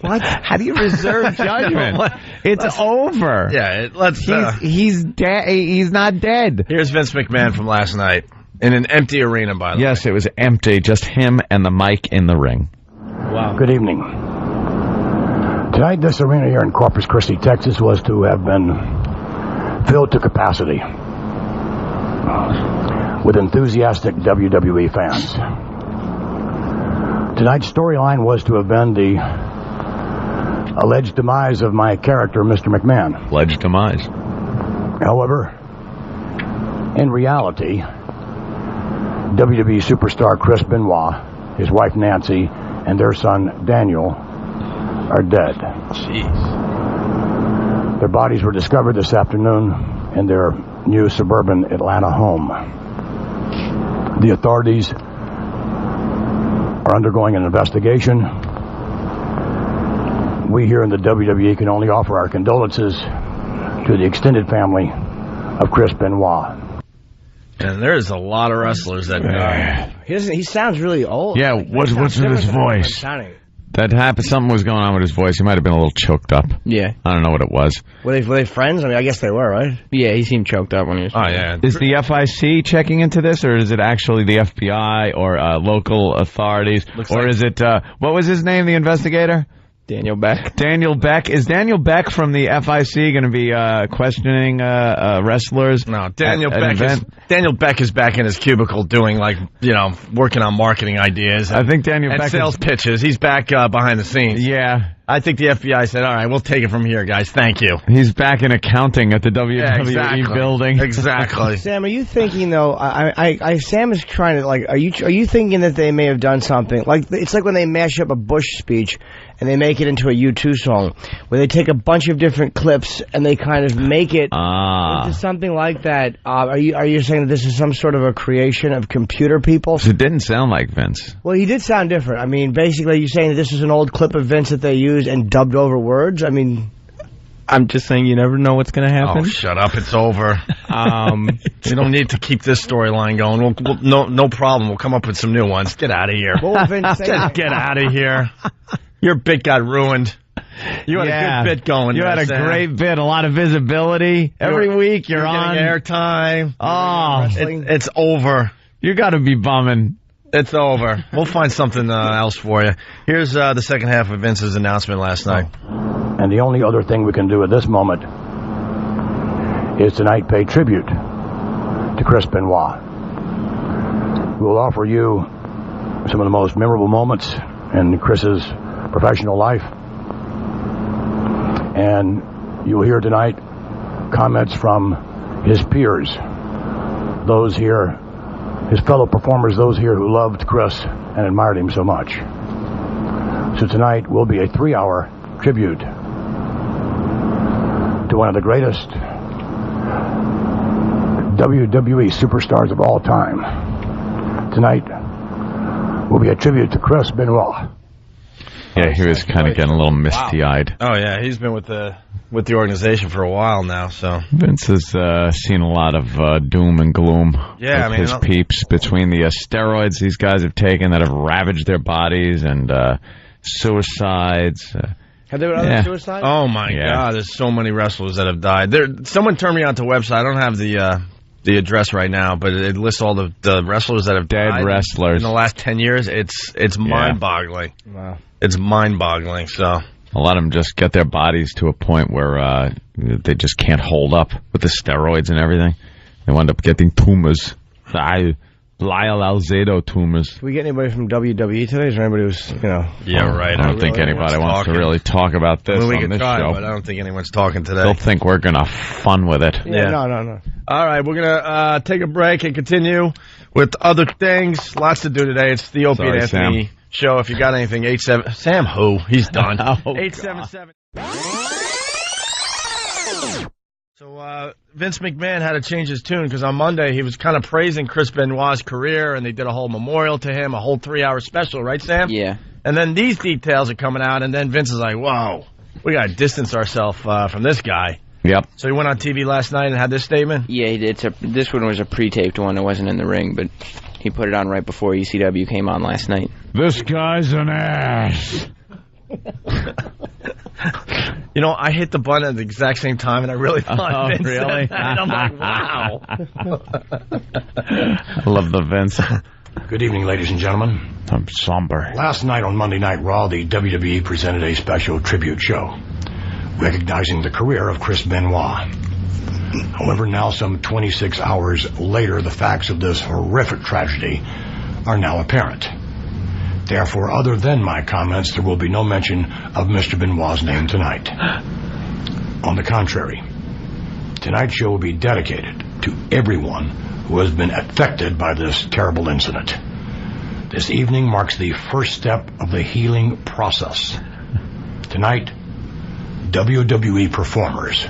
What?
How do you reserve judgment? It's over.
Yeah,
he's dead. He's not dead.
Here's Vince McMahon from last night in an empty arena. By the way,
yes, it was empty. Just him and the mic in the ring.
Wow. Good evening. Tonight, this arena here in Corpus Christi, Texas, was to have been filled to capacity with enthusiastic WWE fans. Tonight's storyline was to have been the alleged demise of my character, Mr. McMahon.
Alleged demise.
However, in reality, WWE superstar Chris Benoit, his wife Nancy, and their son Daniel are dead.
Jeez.
Their bodies were discovered this afternoon in their new suburban Atlanta home. The authorities are undergoing an investigation. We here in the WWE can only offer our condolences to the extended family of Chris Benoit.
And there's a lot of wrestlers that die.
He sounds really old.
Yeah, what's with his voice? That happened. Something was going on with his voice. He might have been a little choked up.
Yeah.
I don't know what it was.
Were they friends? I mean, I guess they were, right?
Yeah, he seemed choked up when he was...
Oh, yeah.
Is the FIC checking into this, or is it actually the FBI or local authorities? Is it... what was his name, the investigator?
Daniel Beck.
Daniel Beck. Is Daniel Beck from the FIC going to be questioning wrestlers?
No, Daniel Beck is back in his cubicle doing, working on marketing ideas.
I think Daniel Beck
sales pitches. He's back behind the scenes.
Yeah.
I think the FBI said, all right, we'll take it from here, guys. Thank you.
He's back in accounting at the WWE building.
Exactly.
Sam, are you thinking, though, Sam is trying to, are you thinking that they may have done something? It's like when they mash up a Bush speech and they make it into a U2 song, where they take a bunch of different clips and they kind of make it into something like that. Are you saying that this is some sort of a creation of computer people?
It didn't sound like Vince.
Well, he did sound different. I mean, basically, you're saying that this is an old clip of Vince that they used and dubbed over words? I mean...
I'm just saying you never know what's going to happen.
Oh, shut up. It's over. You don't need to keep this storyline going. No problem. We'll come up with some new ones. Get out of here. Get out of here. Your bit got ruined. You had a good bit going.
You had a great bit, a lot of visibility. Every week you're on.
Airtime.
Oh,
it's over.
You got to be bumming.
It's over. We'll find something else for you. Here's the second half of Vince's announcement last night.
And the only other thing we can do at this moment is tonight pay tribute to Chris Benoit. We'll offer you some of the most memorable moments in Chris's professional life. And you'll hear tonight comments from his peers, those here, his fellow performers, those here who loved Chris and admired him so much. So tonight will be a 3-hour tribute to one of the greatest WWE superstars of all time. Tonight will be a tribute to Chris Benoit.
Yeah, he was kind of getting a little misty-eyed.
Oh yeah, he's been with the organization for a while now. So
Vince has seen a lot of doom and gloom.
Yeah,
with his peeps between the steroids these guys have taken that have ravaged their bodies and suicides.
Have there been other suicides?
Oh my God, there's so many wrestlers that have died. Someone turned me on to a website. I don't have the address right now, but it lists all the wrestlers that have died
wrestlers
in the last 10 years. It's mind-boggling.
Wow.
It's mind-boggling. So
a lot of them just get their bodies to a point where they just can't hold up with the steroids and everything. They wind up getting tumors. Lyle Alzado tumors.
Did we get anybody from WWE today? Is there anybody who's,
Yeah, right.
I don't think anybody wants to really talk about this
we
on
can
this
try,
show.
but I don't think anyone's talking today.
They'll think we're going to fun with it.
No.
All right, we're going to take a break and continue with other things. Lots to do today. It's the Opie and Anthony show. If you got anything, 87... Sam who? He's done. 877... So Vince McMahon had to change his tune because on Monday he was kind of praising Chris Benoit's career, and they did a whole memorial to him, a whole 3-hour special, right, Sam?
Yeah.
And then these details are coming out, and then Vince is like, whoa, we got to distance ourselves from this guy.
Yep.
So he went on TV last night and had this statement?
Yeah, he did. This one was a pre-taped one. It wasn't in the ring, but he put it on right before ECW came on last night.
This guy's an ass.
I hit the button at the exact same time, and I really thought Vince
really?
said that. And I'm like, wow.
I love the Vince.
Good evening, ladies and gentlemen.
I'm somber.
Last night on Monday Night Raw, the WWE presented a special tribute show, recognizing the career of Chris Benoit. However, now some 26 hours later, the facts of this horrific tragedy are now apparent. Therefore, other than my comments, there will be no mention of Mr. Benoit's name tonight. On the contrary, tonight's show will be dedicated to everyone who has been affected by this terrible incident. This evening marks the first step of the healing process. Tonight, WWE performers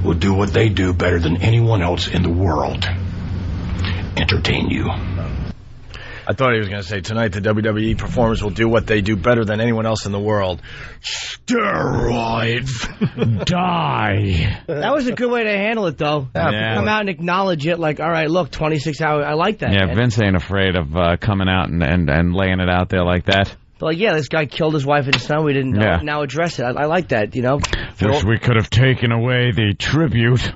will do what they do better than anyone else in the world. Entertain you.
I thought he was going to say tonight the WWE performers will do what they do better than anyone else in the world. Steroids.
Die.
That was a good way to handle it, though.
Yeah.
Come out and acknowledge it like, all right, look, 26 hours. I like that.
Yeah,
man.
Vince ain't afraid of coming out and laying it out there like that.
But like, yeah, this guy killed his wife and son. We didn't know.
Yeah.
Now address it. I like that,
Wish we could have taken away the tribute.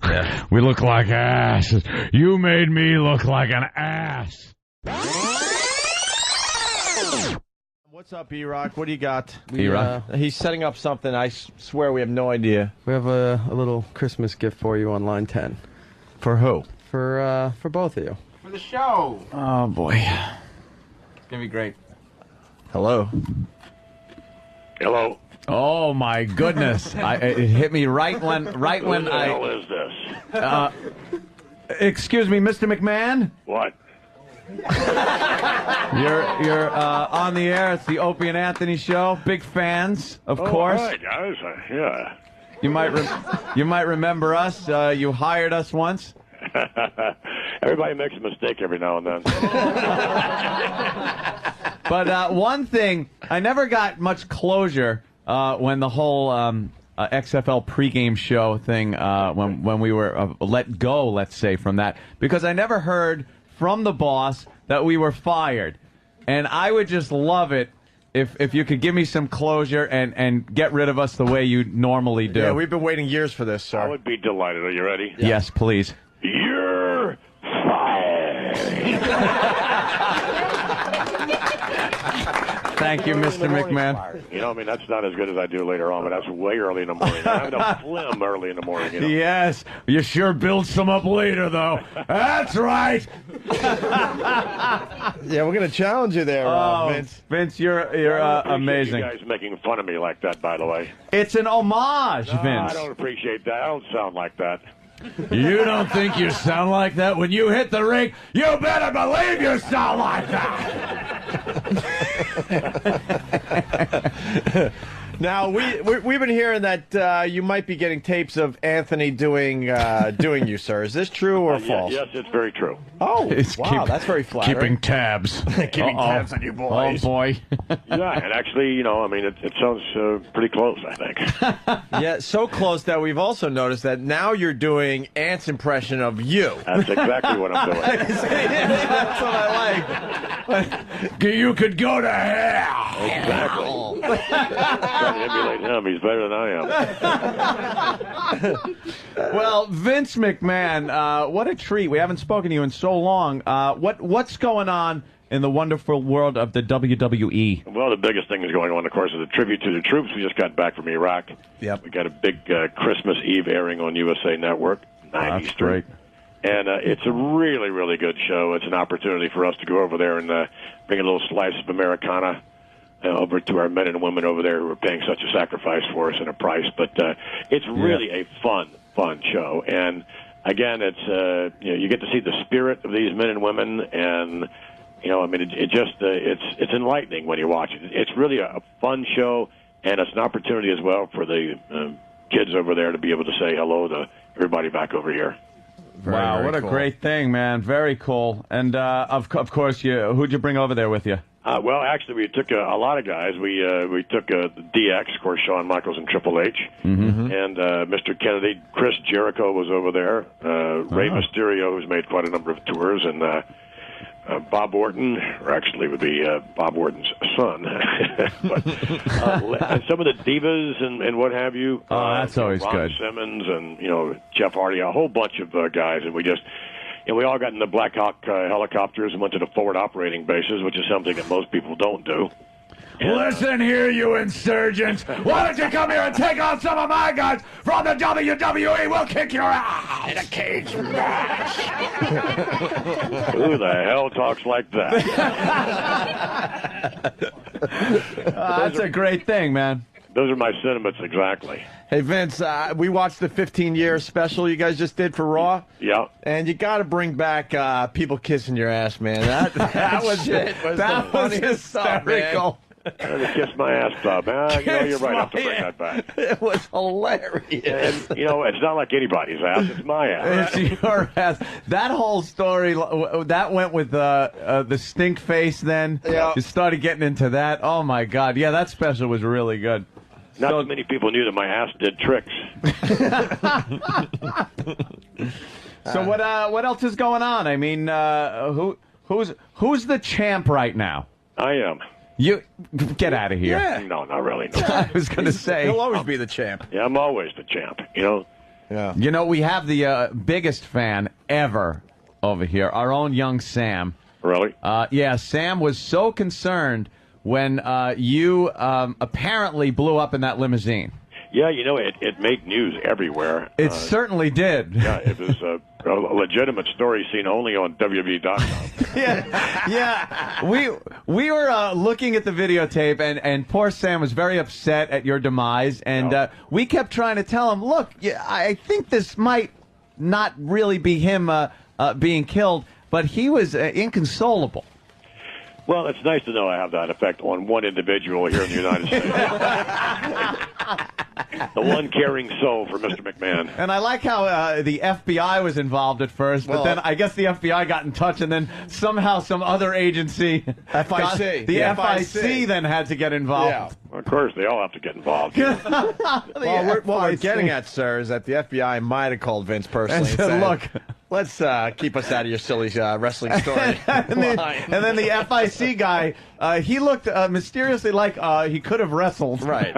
Yeah.
We look like asses. You made me look like an ass.
What's up, E-Rock? What do you got?
E-Rock?
He's setting up something. I swear we have no idea.
We have a little Christmas gift for you on line 10.
For who?
For both of you.
For the show.
Oh, boy.
It's going to be great. Hello.
Hello.
Oh, my goodness. It hit me right when
Who the hell is this?
Excuse me, Mr. McMahon?
What?
You're on the air. It's the Opie and Anthony show. Big fans, of course.
All right, guys. Yeah.
You might remember us. You hired us once.
Everybody makes a mistake every now and then.
But one thing, I never got much closure when the whole XFL pregame show thing, when we were let go, let's say, from that, because I never heard from the boss that we were fired. And I would just love it if you could give me some closure and get rid of us the way you normally do.
Yeah, we've been waiting years for this, sir.
I would be delighted. Are you ready?
Yes, please.
You're fired.
Thank you, Mr. McMahon.
That's not as good as I do later on, but that's way early in the morning. I'm having a phlegm early in the morning.
Yes, you sure build some up later, though. That's right.
Yeah, we're going to challenge you there, Vince.
Vince, you're amazing.
You guys making fun of me like that, by the way.
It's an homage,
No,
Vince.
I don't appreciate that. I don't sound like that.
You don't think you sound like that when you hit the ring? You better believe you sound like that.
Now we've been hearing that you might be getting tapes of Anthony doing you, sir. Is this true or false?
Yes, it's very true.
Oh, wow, that's very flattering.
Keeping tabs.
Keeping tabs on you boys.
Oh boy.
Yeah, and actually, I mean, it sounds pretty close, I think.
Yeah, so close that we've also noticed that now you're doing Ant's impression of you.
That's exactly what I'm doing.
That's what I like.
You could go to hell.
Exactly. Trying to emulate him. He's better than I am.
Well, Vince McMahon, what a treat. We haven't spoken to you in so long. What's going on in the wonderful world of the WWE?
Well, the biggest thing is going on, of course, is a tribute to the troops. We just got back from Iraq.
Yep.
We got a big Christmas Eve airing on USA Network, 9 Eastern.
Great.
And it's a really, really good show. It's an opportunity for us to go over there and bring a little slice of Americana over to our men and women over there who are paying such a sacrifice for us and a price. But it's really a fun show. And again, it's you get to see the spirit of these men and women, and I mean, it's enlightening when you watch it. It's really a fun show, and it's an opportunity as well for the kids over there to be able to say hello to everybody back over here.
Wow, what a great thing, man. Very cool. And, of course, who'd you bring over there with you?
Well, actually, we took a lot of guys. We took DX, of course, Shawn Michaels and Triple H, and Mr. Kennedy. Chris Jericho was over there. Rey Mysterio, who's made quite a number of tours, and Bob Orton, or actually would be Bob Orton's son. But, and some of the divas and what have you.
Oh, that's always
Ron
good.
Simmons and Jeff Hardy, a whole bunch of guys, and we all got in the Black Hawk helicopters and went to the forward operating bases, which is something that most people don't do.
Listen here, you insurgents. Why don't you come here and take on some of my guys from the WWE? We'll kick your ass in a cage match.
Who the hell talks like that?
That's a great thing, man.
Those are my sentiments, exactly.
Hey, Vince, we watched the 15-year special you guys just did for Raw.
Yeah.
And you got to bring back people kissing your ass, man. That was the funniest stuff, man.
Trying to kiss my ass club, man. You're right. I have to bring that back.
It was hilarious.
And, it's not like anybody's ass. It's my ass.
It's your ass. That whole story, that went with the stink face then.
Yeah.
You started getting into that. Oh, my God. Yeah, that special was really good.
Not too many people knew that my ass did tricks.
So what else is going on? I mean, who's the champ right now?
I am.
You get out of here.
Yeah.
No, not really. No.
I was going to say
he'll always be the champ.
Yeah, I'm always the champ.
Yeah. We have the biggest fan ever over here, our own young Sam.
Really?
Yeah. Sam was so concerned when you apparently blew up in that limousine.
Yeah, it made news everywhere.
It certainly did.
Yeah, it was a legitimate story seen only on WWE.com.
Yeah. We were looking at the videotape, and poor Sam was very upset at your demise, and we kept trying to tell him, look, I think this might not really be him being killed, but he was inconsolable.
Well, it's nice to know I have that effect on one individual here in the United States. The one caring soul for Mr. McMahon.
And I like how the FBI was involved at first, but then I guess the FBI got in touch, and then somehow some other agency,
FIC.
The FIC then had to get involved.
Yeah. Well, of course, they all have to get involved.
What we're getting at, sir, is that the FBI might have called Vince personally and said,
look,
let's keep us out of your silly wrestling story.
and then the FIC guy, he looked mysteriously like he could have wrestled.
Right.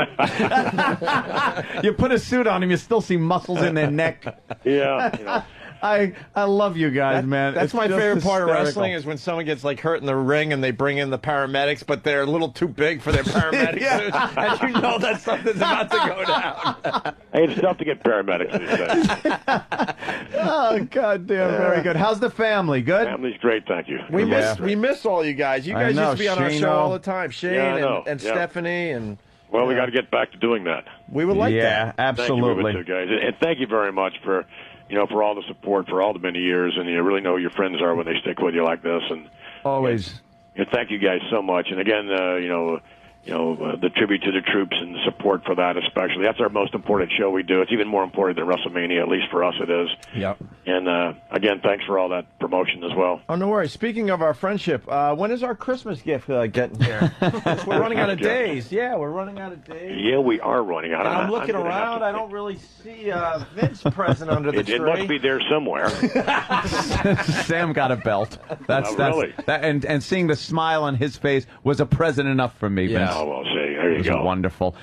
You put a suit on him, you still see muscles in their neck.
Yeah.
I love you guys, man.
That's
It's
my
just
favorite part of
hysterical.
wrestling is when someone gets hurt in the ring and they bring in the paramedics, but they're a little too big for their paramedic suits, and you know that something's about to go down.
Hey, it's tough to get paramedics these days.
Oh, goddamn, very good. How's the family? Good?
Family's great, thank you.
We miss all you guys. You guys used to be on our show all the time. Shane and Stephanie and...
Well, we got to get back to doing that.
We would like that.
Yeah, absolutely.
Thank you, guys. And thank you very much for all the support for all the many years, and you really know who your friends are when they stick with you like this. And
always.
And thank you guys so much. And again, the tribute to the troops and the support for that especially. That's our most important show we do. It's even more important than WrestleMania, at least for us it is.
Yep.
And, again, thanks for all that promotion as well.
Oh, no worries. Speaking of our friendship, when is our Christmas gift getting here? We're running out of days. Yeah, we're running out of days.
Yeah, we are running out.
And I'm looking around. I don't really see Vince present under the tree.
It must be there somewhere.
Sam got a belt.
Really?
And seeing the smile on his face was a present enough for me, Vince.
Oh, well, see, there you go.
Wonderful.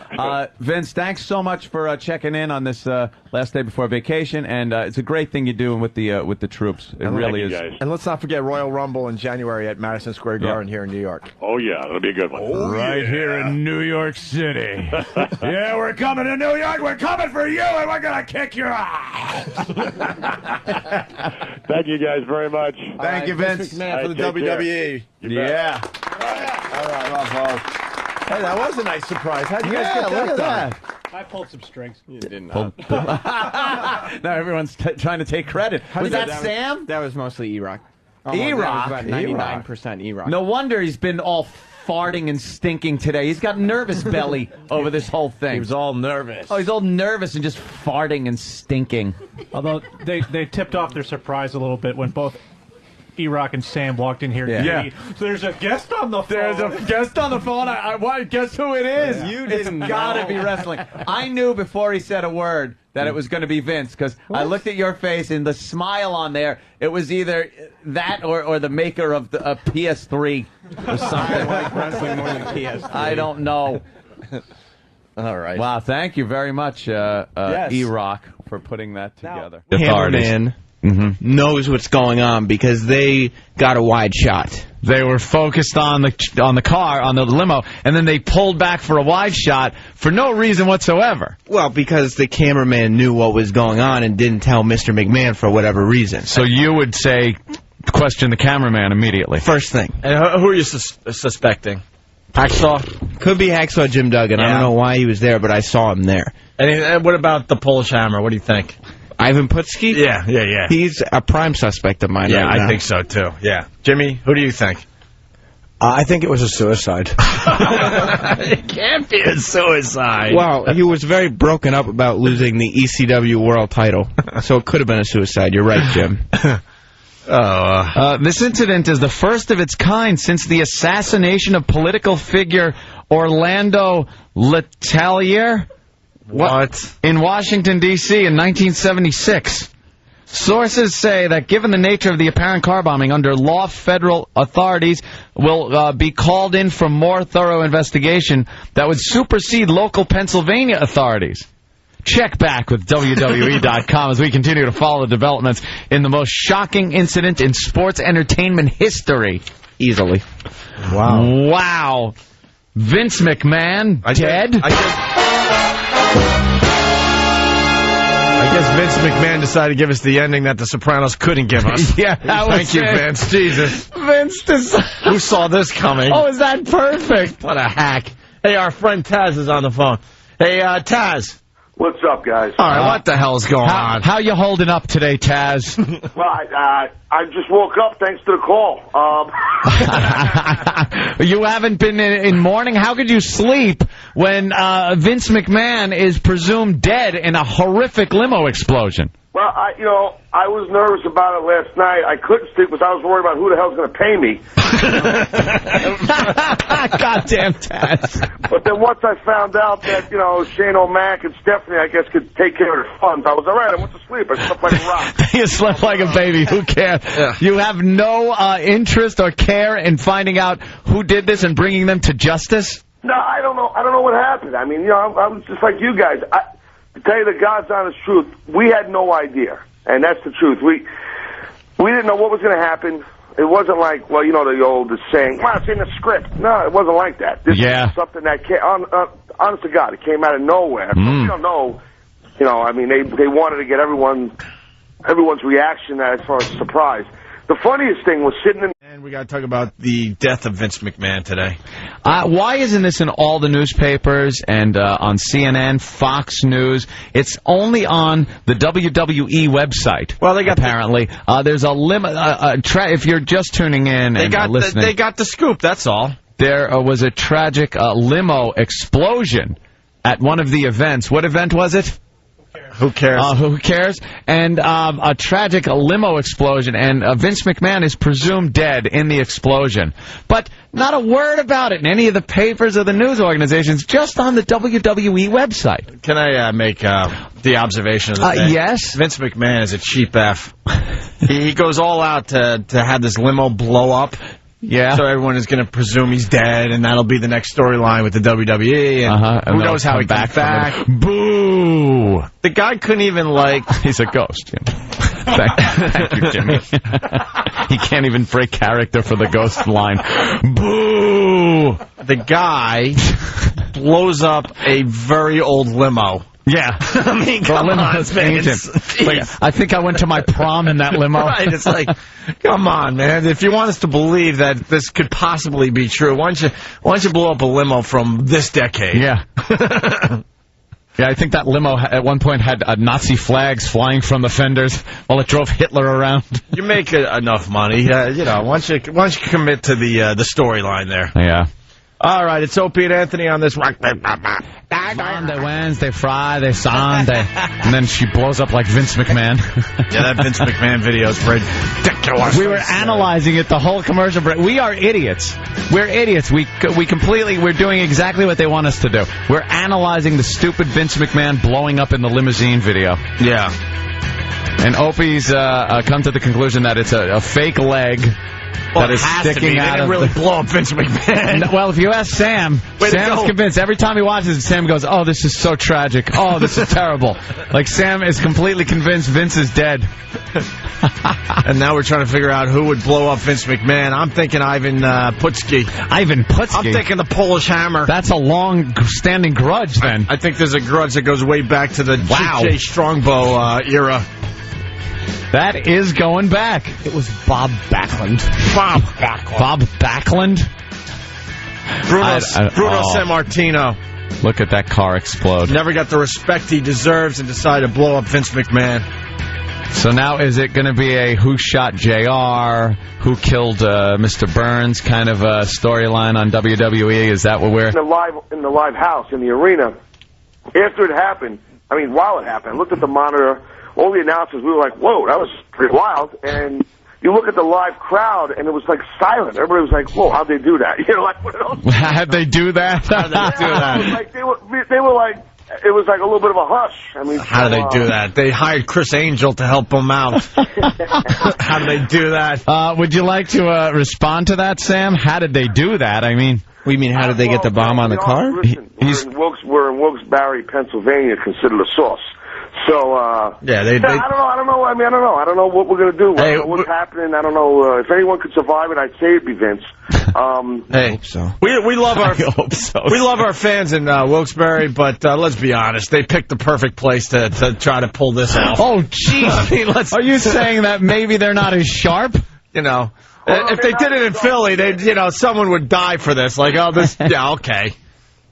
Vince, thanks so much for checking in on this last day before vacation, and it's a great thing you're doing with the troops. It really is.
Guys.
And let's not forget Royal Rumble in January at Madison Square Garden here in New York.
Oh, yeah, that'll be a good one.
Here in New York City. Yeah, we're coming to New York. We're coming for you, and we're going to kick your ass.
Thank you guys very much.
Thank you, Vince McMahon, for the WWE.
Yeah.
All right, bravo. Hey, that was a nice surprise. How'd you guys get that
look
done?
at I pulled some strings.
You did
Now everyone's trying to take credit. Was that Sam?
That was mostly E-Rock.
E-Rock?
About 99% E-Rock.
No wonder he's been all farting and stinking today. He's got nervous belly over this whole thing.
He was all nervous.
Oh, he's all nervous and just farting and stinking.
Although they tipped off their surprise a little bit when both E-Rock and Sam walked in here.
Yeah.
So there's a guest on the phone.
There's a guest on the phone. Guess who it is?
Yeah.
You didn't gotta be wrestling. I knew before he said a word that it was going to be Vince, because I looked at your face and the smile on there. It was either that or the maker of the PS3 or something.
Like wrestling more than PS3.
I don't know.
All right.
Wow, thank you very much,
Yes.
E-Rock, for putting that together.
Cameraman knows what's going on because they got a wide shot.
They were focused on the car, on the limo, and then they pulled back for a wide shot for no reason whatsoever.
Well, because the cameraman knew what was going on and didn't tell Mr. McMahon for whatever reason.
So you would say, question the cameraman immediately.
First thing.
And who are you suspecting? Hacksaw?
Could be Hacksaw Jim Duggan. I don't know why he was there, but I saw him there.
And what about the Polish Hammer? What do you think?
Ivan Putski?
Yeah.
He's a prime suspect of mine right now.
I think so, too. Yeah. Jimmy, who do you think?
I think it was a suicide.
It can't be a suicide.
Well, he was very broken up about losing the ECW world title, so it could have been a suicide. You're right, Jim.
This incident is the first of its kind since the assassination of political figure Orlando Letelier.
What?
In Washington, D.C. in 1976. Sources say that given the nature of the apparent car bombing, under law, federal authorities will be called in for more thorough investigation that would supersede local Pennsylvania authorities. Check back with WWE.com as we continue to follow developments in the most shocking incident in sports entertainment history.
Easily.
Wow. Vince McMahon dead?
I guess Vince McMahon decided to give us the ending that The Sopranos couldn't give us.
Yeah, that was
Thank you, Vince. Jesus.
Vince decided.
Who saw this coming?
Oh, is that perfect?
What a hack. Hey, our friend Taz is on the phone. Hey, Taz.
What's up, guys?
All right, what the hell's going on?
How you holding up today, Taz?
Well, I just woke up thanks to the call.
You haven't been in mourning? How could you sleep when Vince McMahon is presumed dead in a horrific limo explosion?
Well, I was nervous about it last night. I couldn't sleep because I was worried about who the hell's going to pay me.
Goddamn Taz.
But then once I found out that, Shane O'Mac and Stephanie, I guess, could take care of the funds, I was all right. I went to sleep. I slept like a rock.
You slept like a baby. Who cares? Yeah. You have no interest or care in finding out who did this and bringing them to justice?
No, I don't know. I don't know what happened. I mean, I was just like you guys. To tell you the God's honest truth, we had no idea, and that's the truth. We didn't know what was going to happen. It wasn't like, well, the old saying, well, it's in the script. No, it wasn't like that. This was something that came, honest to God, it came out of nowhere. So we don't know, I mean, they wanted to get everyone's reaction as far as surprise. The funniest thing was sitting in...
And we got to talk about the death of Vince McMahon today.
Why isn't this in all the newspapers and on CNN, Fox News? It's only on the WWE website.
Well, they got
apparently. There's a limit. If you're just tuning in and listening,
they got the scoop. That's all.
there was a tragic limo explosion at one of the events. What event was it?
Who cares?
Who cares? And a tragic limo explosion, and Vince McMahon is presumed dead in the explosion. But not a word about it in any of the papers or the news organizations, just on the WWE website.
Can I make the observation of the day?
Yes?
Vince McMahon is a cheap F. He goes all out to have this limo blow up.
Yeah.
So everyone is going to presume he's dead, and that'll be the next story-line with the WWE. And who knows how he comes back.
Boo!
The guy couldn't even,
He's a ghost, Jimmy. Thank you, Jimmy. He can't even break character for the ghost line. Boo!
The guy blows up a very old limo.
Yeah.
I mean, come on, man.
I think I went to my prom in that limo.
Right, it's like, come on, man. If you want us to believe that this could possibly be true, why don't you blow up a limo from this decade?
Yeah. Yeah, I think that limo at one point had Nazi flags flying from the fenders while it drove Hitler around.
You make enough money, why don't you commit to the storyline there?
Yeah.
All right, it's Opie and Anthony on this.
Monday, Wednesday, Friday, Sunday. And then she blows up like Vince McMahon.
Yeah, that Vince McMahon video is ridiculous.
We were analyzing it the whole commercial break. We are idiots. We're idiots. We're doing exactly what they want us to do. We're analyzing the stupid Vince McMahon blowing up in the limousine video.
Yeah.
And Opie's come to the conclusion that it's a fake leg.
Well,
that is sticking out.
They didn't really blow up Vince McMahon.
Well, if you ask Sam, Sam's convinced. Every time he watches it, Sam goes, "Oh, this is so tragic. Oh, this is terrible." Like, Sam is completely convinced Vince is dead.
And now we're trying to figure out who would blow up Vince McMahon. I'm thinking Ivan Putski.
Ivan Putski?
I'm thinking the Polish Hammer.
That's a long-standing grudge, then.
I think there's a grudge that goes way back to the J. Strongbow era.
That is going back.
It was Bob Backlund.
Bob Backlund?
Bruno Sammartino.
Look at that car explode.
Never got the respect he deserves and decided to blow up Vince McMahon.
So now is it going to be a who shot JR, who killed Mr. Burns kind of a storyline on WWE? Is that what we're...
In the live house, in the arena, after it happened, while it happened, I looked at the monitor, all the announcers, we were like, whoa, that was pretty wild. And you look at the live crowd, and it was like silent. Everybody was like, whoa, how'd they do that? Like, what else?
How'd they do that?
How'd they do that?
They were like, it was like a little bit of a hush.
How did they do that? They hired Chris Angel to help them out. How did they do that?
Would you like to respond to that, Sam? How did they do that?
We mean, how did they get the bomb on the car?
Listen, we're in Wilkes-Barre, Pennsylvania, considered a sauce. So,
I don't know.
I don't know what we're going to do. I don't know what's happening. I don't know. If anyone could survive it, I'd say it'd be Vince.
I hope so. We love our fans in Wilkes-Barre, but let's be honest. They picked the perfect place to try to pull this off.
Oh, jeez. Are you saying that maybe they're not as sharp?
If they did it in Philly, someone would die for this. Like, oh, this, yeah, okay.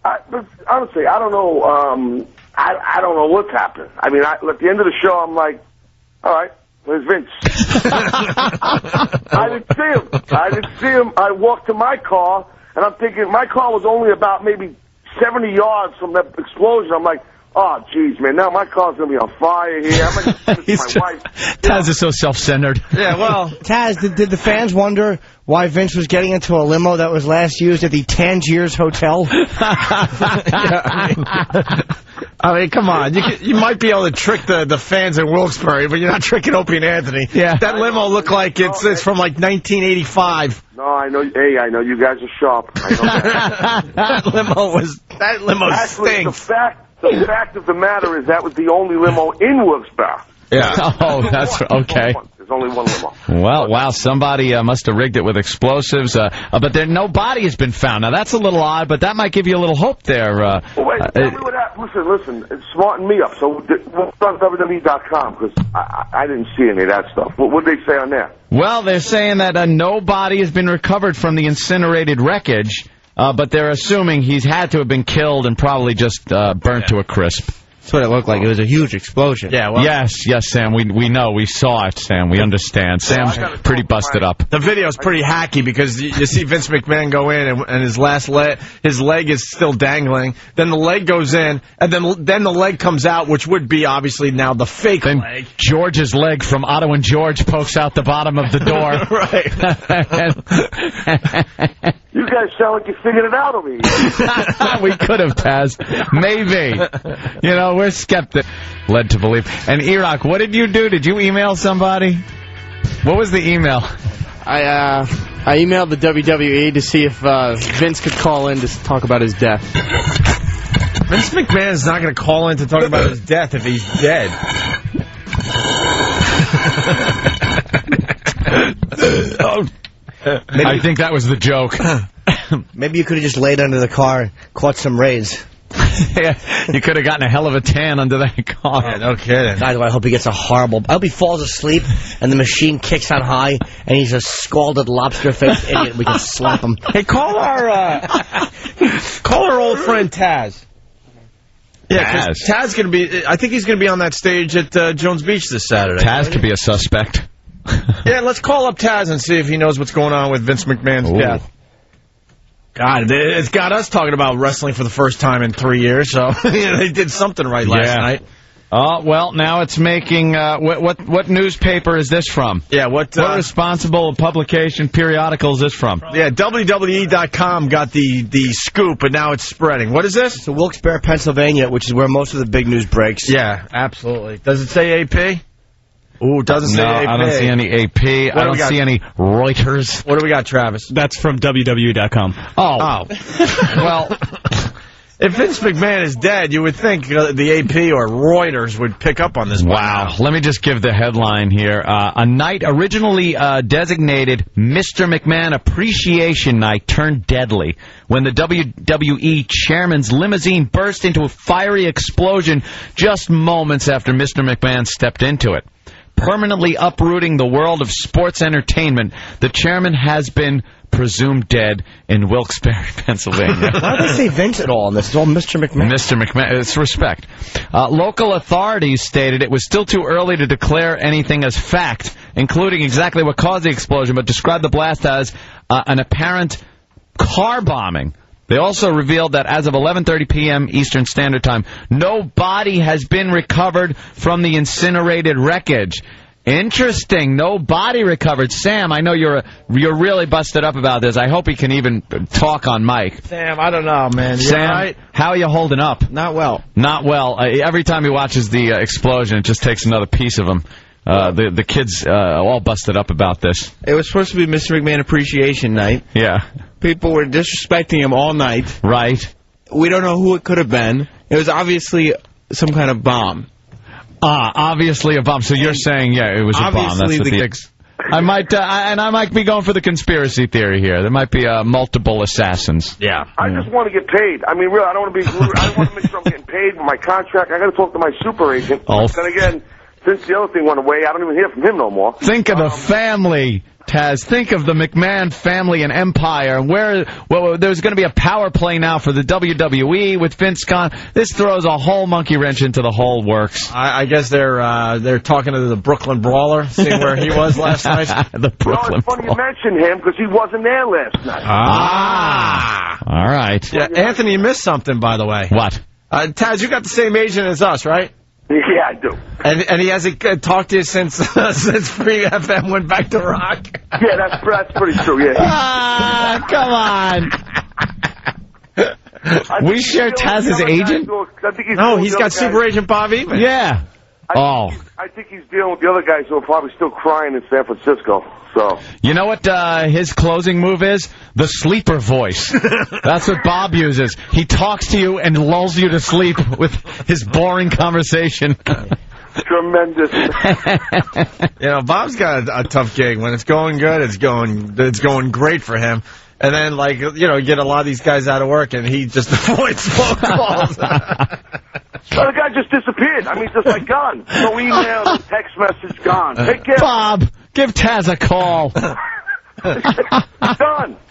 But honestly, I don't know. I don't know what's happening. At the end of the show, I'm like, all right, where's Vince? I didn't see him. I walked to my car, and I'm thinking my car was only about maybe 70 yards from that explosion. I'm like, oh, jeez, man, now my car's going to be on fire here. I'm going to my wife.
Taz is so self-centered.
Yeah, well.
Taz, did the fans wonder why Vince was getting into a limo that was last used at the Tangiers Hotel?
Come on. You might be able to trick the fans in Wilkes-Barre, but you're not tricking Opie and Anthony.
Yeah.
That limo looked like it's from like 1985.
No, I know. Hey, I know you guys are sharp. I know that.
that limo stinks.
The fact of the matter is that was the only limo in Wilkes-Barre.
Yeah. Oh, that's okay.
There's only one limo.
Well, wow, somebody must have rigged it with explosives, but no body has been found. Now, that's a little odd, but that might give you a little hope there.
Wait, tell me what happened. Listen, it's smarten me up. So, what's on WWE.com? Because I didn't see any of that stuff. What did they say on there?
Well, they're saying that no body has been recovered from the incinerated wreckage, but they're assuming he's had to have been killed and probably just burnt to a crisp.
That's what it looked like. It was a huge explosion.
Yeah, well,
yes, Sam. We know. We saw it, Sam. We understand. Sam's pretty busted up.
The video's pretty hacky because you see Vince McMahon go in and his leg is still dangling. Then the leg goes in, and then the leg comes out, which would be obviously now the fake leg.
George's leg from Otto and George pokes out the bottom of the door.
Right.
You guys sound like you figured it out over here.
We could have, Taz. Maybe. You know, we're skeptic. Led to believe. And Iraq, what did you do? Did you email somebody? What was the email?
I emailed the WWE to see if Vince could call in to talk about his death.
Vince McMahon's not going to call in to talk about his death if he's dead.
I think that was the joke.
Maybe you could have just laid under the car, caught some rays.
Yeah, you could have gotten a hell of a tan under that car.
Yeah, no kidding.
God, I hope he gets a horrible... I hope he falls asleep and the machine kicks on high and he's a scalded lobster-faced idiot. We can slap him.
Hey, call our old friend Taz. Yeah, because Taz going to be... I think he's going to be on that stage at Jones Beach this Saturday.
Taz could be a suspect.
Yeah, let's call up Taz and see if he knows what's going on with Vince McMahon's death. God, it's got us talking about wrestling for the first time in 3 years, so they did something right last night.
Oh, well, now it's making... what newspaper is this from?
Yeah, what
responsible publication periodical is this from?
Yeah, WWE.com got the scoop, but now it's spreading. What is this?
It's Wilkes-Barre, Pennsylvania, which is where most of the big news breaks.
Yeah, absolutely. Does it say AP? Ooh, it doesn't say AP.
I don't see any AP. I don't see any Reuters.
What do we got, Travis?
That's from WWE.com.
Oh. Well,
if Vince McMahon is dead, you would think the AP or Reuters would pick up on this.
Wow. Let me just give the headline here. A night originally designated Mr. McMahon Appreciation Night turned deadly when the WWE chairman's limousine burst into a fiery explosion just moments after Mr. McMahon stepped into it. Permanently uprooting the world of sports entertainment, the chairman has been presumed dead in Wilkes-Barre, Pennsylvania.
Why do they say Vince at all in this? It's all Mr. McMahon.
Mr. McMahon, it's respect. Local authorities stated it was still too early to declare anything as fact, including exactly what caused the explosion, but described the blast as an apparent car bombing. They also revealed that as of 11:30 p.m. Eastern Standard Time, no body has been recovered from the incinerated wreckage. Interesting. No body recovered. Sam, I know you're really busted up about this. I hope he can even talk on mic.
Sam, I don't know, man.
Sam,
right?
How are you holding up?
Not well.
Not well. Every time he watches the explosion, it just takes another piece of him. The kids all busted up about this.
It was supposed to be Mr. McMahon Appreciation Night.
Yeah.
People were disrespecting him all night.
Right.
We don't know who it could have been. It was obviously some kind of bomb.
Obviously a bomb. So you're saying, yeah, it was a bomb. That's what I might be going for the conspiracy theory here. There might be multiple assassins.
Yeah.
I just want to get paid. I mean, really, I don't want to be rude. I want to make sure I'm getting paid with my contract. I got to talk to my super agent.
Oh.
Then again, since the other thing went away, I don't even hear from him no more.
Think of the family, Taz. Think of the McMahon family and empire. There's going to be a power play now for the WWE with Vince gone. This throws a whole monkey wrench into the whole works.
I guess they're talking to the Brooklyn Brawler, seeing where he was last night.
The Brooklyn
It's funny you mentioned him because he wasn't there last night.
All right.
Yeah, Anthony, you missed something, by the way.
What?
Taz, you got the same agent as us, right?
Yeah, I do.
And he hasn't talked to you since Free FM went back to rock.
Yeah, that's pretty true. Yeah.
Come on. We share Taz's agent?
No, he's got Super Agent Bob Even.
Yeah.
I think he's dealing with the other guys who are probably still crying in San Francisco. So
you know what his closing move is? The sleeper voice. That's what Bob uses. He talks to you and lulls you to sleep with his boring conversation.
Tremendous.
Bob's got a tough gig. When it's going good, it's going great for him. And then, you get a lot of these guys out of work, and he just avoids phone calls.
Well, the guy just disappeared. I mean, just like gone. No email, no text message, gone. Take care.
Bob, give Taz a call.
Done.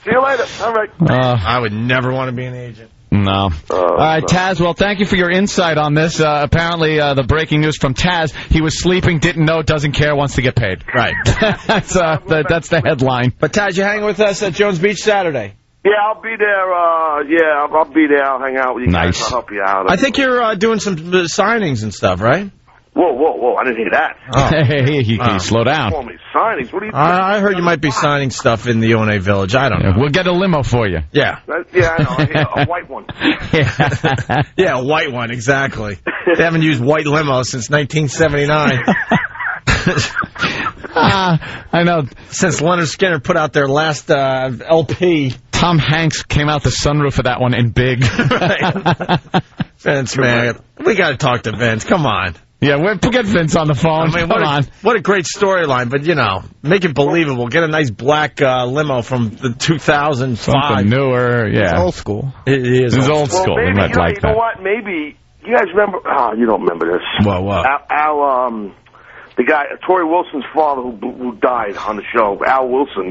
See you later. All right.
I would never want to be an agent.
No. All right, Taz, well, thank you for your insight on this. Apparently, the breaking news from Taz, he was sleeping, didn't know, doesn't care, wants to get paid.
Right.
That's the headline.
But, Taz, you hanging with us at Jones Beach Saturday?
Yeah, I'll be there. I'll be there. I'll hang out with you guys. I'll help you out.
I think you're doing some signings and stuff, right?
Whoa. I didn't hear that.
Oh. Hey, slow down.
Call me signings. What are you doing?
I heard you might be signing stuff in the One Village. I don't know.
We'll get a limo for you.
Yeah.
Yeah, I know. A white one.
Yeah, a white one, exactly. They haven't used white limos since 1979.
I know.
Since Leonard Skinner put out their last LP.
Tom Hanks came out the sunroof of that one in big.
Right. Vince, man. We got to talk to Vince. Come on.
Yeah, we'll get Vince on the phone.
I mean,
Come on.
What a great storyline, but, make it believable. Get a nice black limo from the 2005.
Something newer, yeah.
It's old school.
It is
old school.
Maybe,
we might like
you know what? Maybe, you guys remember, you don't remember this.
What?
Al, the guy, Tori Wilson's father who died on the show, Al Wilson,